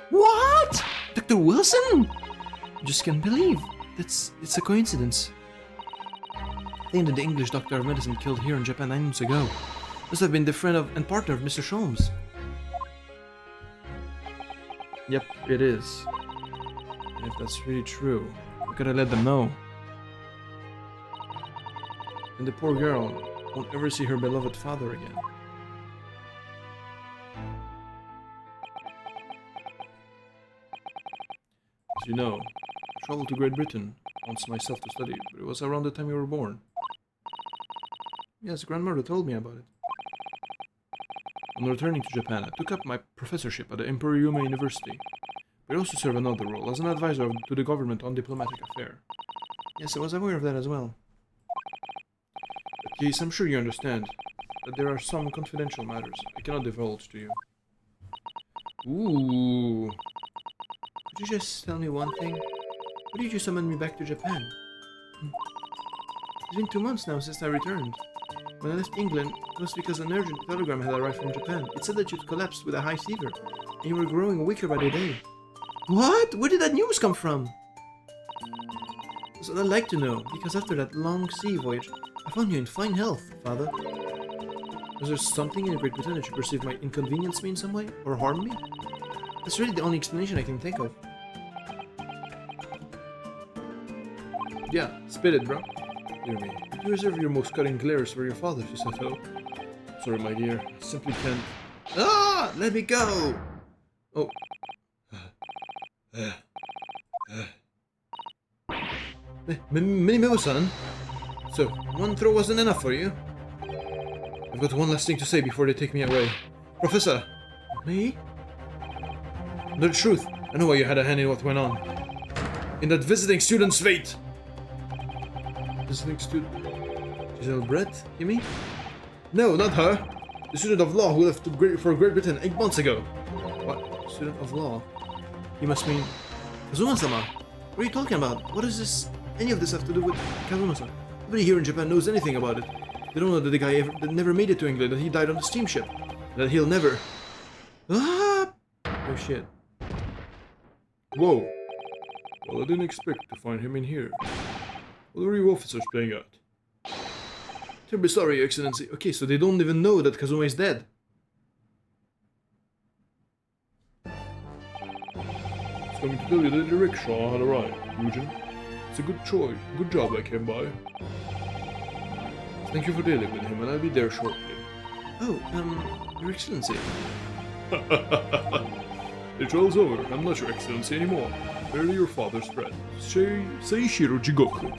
What? Dr. Wilson? I just can't believe. It's a coincidence. I think that the English doctor of medicine killed here in Japan 9 months ago must have been the friend of and partner of Mr. Holmes. Yep, it is. And if that's really true, we gotta let them know. And the poor girl won't ever see her beloved father again. As you know, I traveled to Great Britain once myself to study, but it was around the time you were born. Yes, grandmother told me about it. On returning to Japan, I took up my professorship at the Imperial University, but I also serve another role as an advisor to the government on diplomatic affairs. Yes, I was aware of that as well. But yes, I'm sure you understand that there are some confidential matters I cannot divulge to you. Ooh. Could you just tell me one thing? Why did you summon me back to Japan? It's been 2 months now since I returned. When I left England, it was because an urgent telegram had arrived from Japan. It said that you'd collapsed with a high fever, and you were growing weaker by the day. What? Where did that news come from? That's what I'd like to know, because after that long sea voyage, I found you in fine health, Father. Was there something in Great Britain that you perceived might inconvenience me in some way, or harm me? That's really the only explanation I can think of. Yeah, spit it, bro. Dear me, you reserve your most cutting glares for your father, Shisato. Sorry, my dear, I simply can't... Ah! Let me go! Oh. Minimo-san? So, one throw wasn't enough for you? I've got one last thing to say before they take me away. Professor! Me? The truth, I know why you had a hand in what went on. In that visiting student's fate! Visiting student? Giselle Brett, you mean? No, not her! The student of law who left for Great Britain 8 months ago. What? Student of law? You must mean... Kazuma-sama? What are you talking about? What does this... any of this have to do with Kazuma-sama? Nobody here in Japan knows anything about it. They don't know that the guy that never made it to England, that he died on the steamship. That he'll never... Ah! Oh shit. Whoa. Well, I didn't expect to find him in here. What are you officers playing at? Terribly sorry, Your Excellency. Okay, so they don't even know that Kazuma is dead. I was coming to tell you that the rickshaw had arrived, Eugene. It's a good choice. Good job I came by. Thank you for dealing with him, and I'll be there shortly. Oh, Your Excellency. The trial's over. I'm not Your Excellency anymore. Merely your father's friend, Seishiro Jigoku.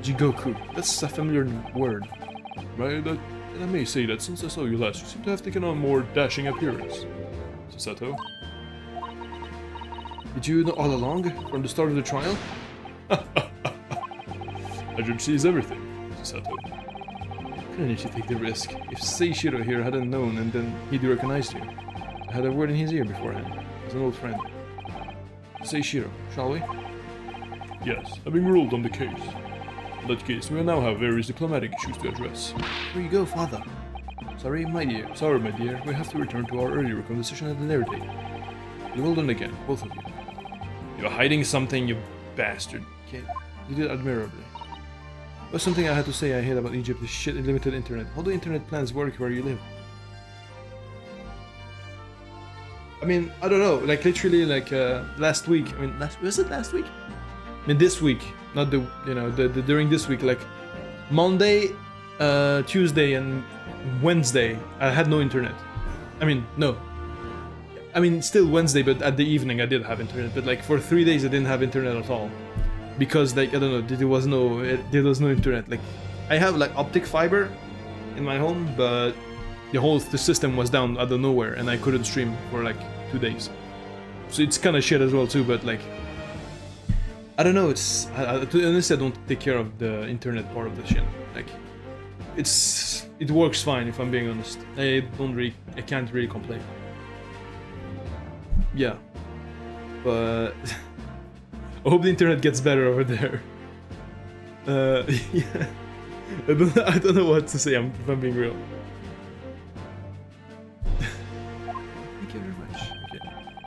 Jigoku. That's a familiar word. Right? And I may say that since I saw you last, you seem to have taken on a more dashing appearance. Sasato? Did you know all along, from the start of the trial? A judge sees everything, Sato. Couldn't you take the risk? If Seishiro here hadn't known and then he'd recognized you. I had a word in his ear beforehand, as an old friend. Seishiro, shall we? Yes, having ruled on the case. In that case, we now have various diplomatic issues to address. Where you go, father? Sorry, my dear, we have to return to our earlier conversation at a later date. You well done again, both of you. You're hiding something, you bastard. Okay. You did admirably. That's something I had to say I hate about Egypt, this shit limited internet. How do internet plans work where you live? I mean, I don't know, like literally like last week, I mean, was it last week? I mean this week, not the, you know, the during this week, like Monday, Tuesday and Wednesday, I had no internet. I mean, no. I mean, still Wednesday, but at the evening I did have internet, but like for 3 days I didn't have internet at all. Because like, I don't know, there was no internet. Like, I have like optic fiber in my home, but the system was down out of nowhere and I couldn't stream for like 2 days. So it's kind of shit as well too, but like, I don't know, it's, to be honest, I don't take care of the internet part of the shit. Like, it works fine if I'm being honest. I can't really complain. Yeah. But I hope the internet gets better over there. Yeah. I don't know what to say, if I'm being real. Thank you very much. Okay.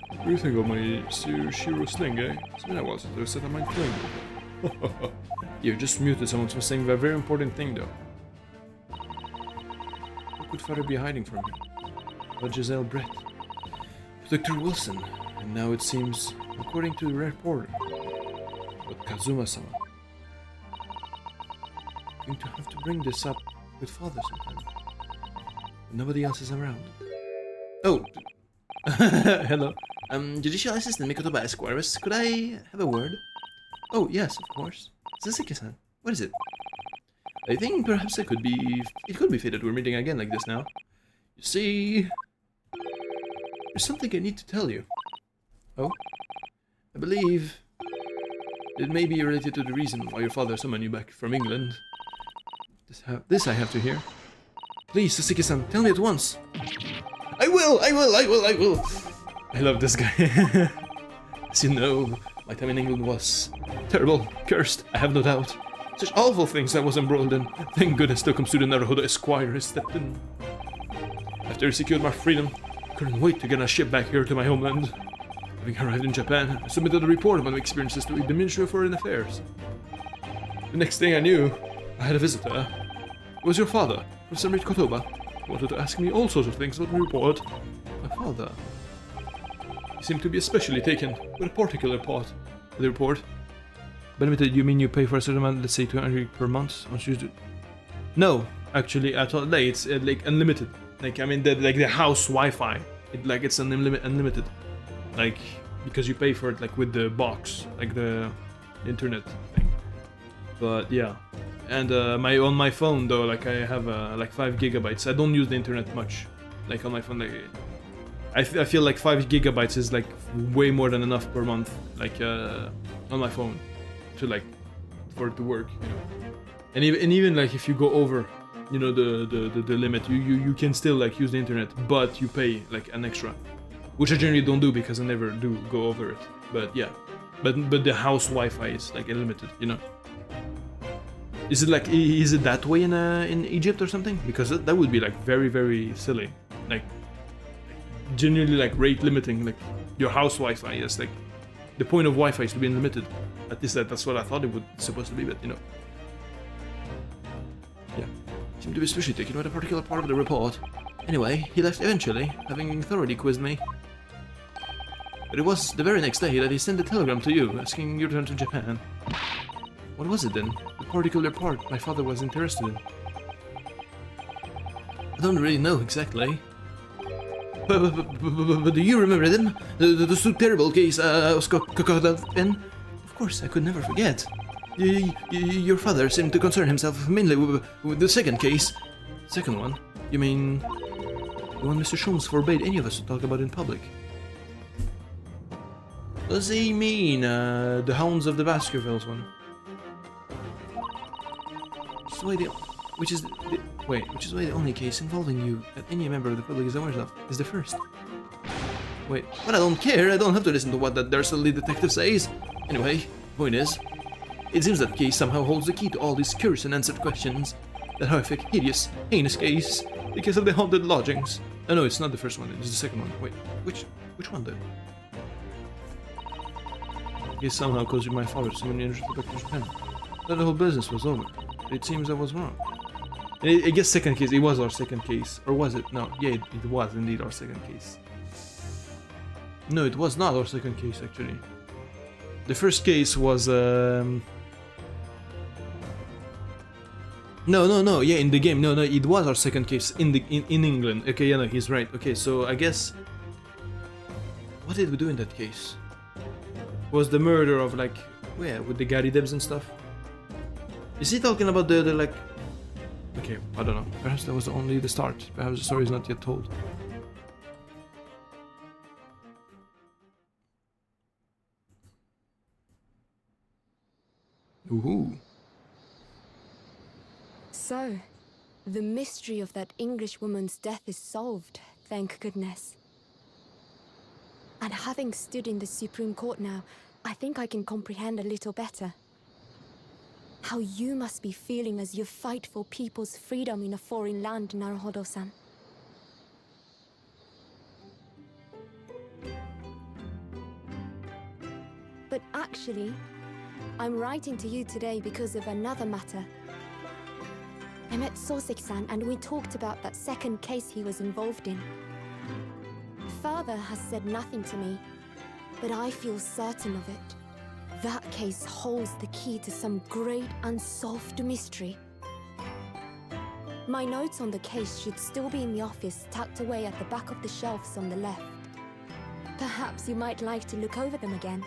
What do you think of my Shiro sling, eh? It's been a while since I set up my fling. You just muted someone from saying a very important thing, though. What could father be hiding from me? About Giselle Brett? Dr. Wilson, and now it seems, according to the reporter, but Kazuma-sama. I'm going to have to bring this up with father sometime. But nobody else is around. Oh! Hello. Judicial Assistant Mikotoba Esquires, could I have a word? Oh, yes, of course. Sasuke-san, what is it? I think perhaps it could be fitted we're meeting again like this now. You see, there's something I need to tell you. Oh? I believe it may be related to the reason why your father summoned you back from England. This I have to hear. Please, Sasuke-san, tell me at once. I will! I love this guy. As you know, my time in England was terrible, cursed, I have no doubt. Such awful things I was embroiled in. Thank goodness Tokumsudo Naruhodo Esquire has stepped in. After I secured my freedom, I couldn't wait to get a ship back here to my homeland. Having arrived in Japan, I submitted a report about my experiences to the Ministry of Foreign Affairs. The next thing I knew, I had a visitor. It was your father, Professor Mikotoba. He wanted to ask me all sorts of things about the report. My father. He seemed to be especially taken with a particular part of the report. By limited, you mean you pay for a certain amount, let's say 200 per month? No, actually, I thought like it's like unlimited. Like, I mean, the house Wi-Fi. It's unlimited. Like, because you pay for it like with the box, like the internet thing. But yeah, and on my phone though, like I have like 5 gigabytes. I don't use the internet much. Like on my phone, like I feel like 5 gigabytes is like way more than enough per month. Like on my phone, to like for it to work, you know. And even like if you go over, you know, the limit, you can still like use the internet, but you pay like an extra. Which I generally don't do because I never do go over it. But yeah. But the house Wi-Fi is like unlimited, you know. Is it that way in Egypt or something? Because that would be like very, very silly. Like genuinely like rate limiting, like your house Wi-Fi is like the point of Wi-Fi is to be unlimited. At least that's what I thought it was supposed to be, but you know. Yeah. Seemed to be especially taken with a particular part of the report. Anyway, he left eventually, having thoroughly quizzed me. But it was the very next day that he sent a telegram to you, asking you to return to Japan. What was it then? The particular part my father was interested in? I don't really know exactly. But do you remember them? The so terrible case was caught up in? Of course, I could never forget. Your father seemed to concern himself mainly with the second case. Second one? You mean the one Mr. Sholmes forbade any of us to talk about in public? Does he mean the Hounds of the Baskervilles one? Which is why the only case involving you that any member of the public is aware of is the first. Wait, but I don't care. I don't have to listen to what that dirty lead detective says. Anyway, point is, it seems that case somehow holds the key to all these curious and unanswered questions. That horrific, hideous, heinous case, the case of the haunted lodgings. Oh no, it's not the first one. It's the second one. Wait, which one then? The case somehow caused my father so many years back to Japan. That the whole business was over. It seems I was wrong. I guess second case. It was our second case, or was it? No, yeah, it was indeed our second case. No, it was not our second case actually. The first case was no, yeah, in the game. No, it was our second case in England. Okay, yeah, no, he's right. Okay, so I guess what did we do in that case? Was the murder of like with the Gary Debs and stuff? Is he talking about the like? Okay, I don't know. Perhaps that was only the start. Perhaps the story is not yet told. Ooh. So, the mystery of that English woman's death is solved, thank goodness. And having stood in the Supreme Court now, I think I can comprehend a little better. How you must be feeling as you fight for people's freedom in a foreign land, Naruhodo-san. But actually, I'm writing to you today because of another matter. I met Soseki-san and we talked about that second case he was involved in. Father has said nothing to me, but I feel certain of it. That case holds the key to some great unsolved mystery. My notes on the case should still be in the office, tucked away at the back of the shelves on the left. Perhaps you might like to look over them again.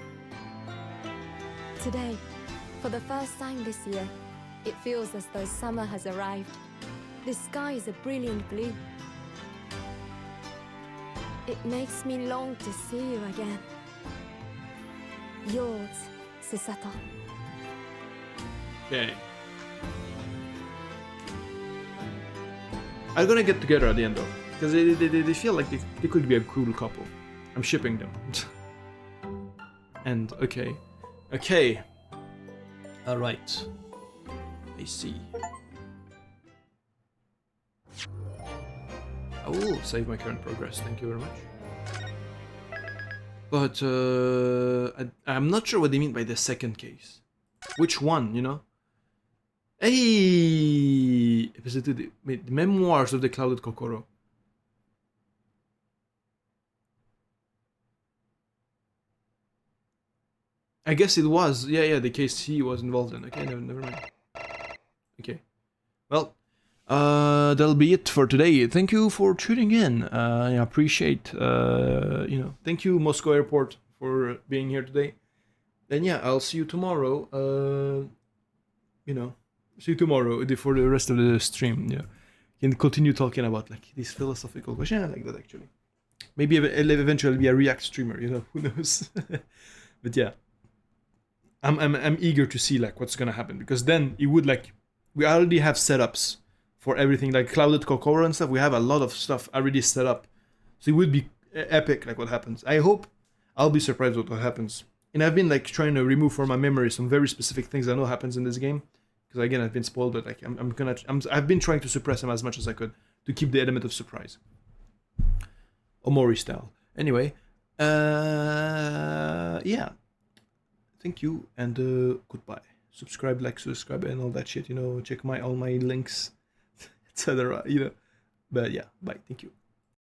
Today, for the first time this year, it feels as though summer has arrived. The sky is a brilliant blue. It makes me long to see you again. Yours, Susato. Okay. I'm gonna get together at the end though, because they feel like they could be a cool couple. I'm shipping them. And okay. Alright. I see. I will save my current progress, thank you very much. But I'm not sure what they mean by the second case. Which one, you know? Hey! The Memoirs of the Clouded Kokoro. I guess it was. Yeah, the case he was involved in. Okay, never mind. Okay. Well, that'll be it for today. Thank you for tuning in. I appreciate, thank you, Moscow Airport, for being here today. And yeah, I'll see you tomorrow. See you tomorrow for the rest of the stream. Yeah, can continue talking about like these philosophical questions. I like that actually. Maybe it'll eventually be a React streamer. You know, who knows? But yeah, I'm eager to see like what's gonna happen, because then it would like we already have setups for everything like Clouded Kokoro and stuff. We have a lot of stuff already set up, so it would be epic like what happens. I hope I'll be surprised with what happens. And I've been like trying to remove from my memory some very specific things I know happens in this game, because again I've been spoiled, but like I've been trying to suppress them as much as I could to keep the element of surprise. Omori style. Anyway, yeah. Thank you and goodbye. Subscribe, and all that shit. You know, check all my links, etc. You know, but yeah, bye. Thank you.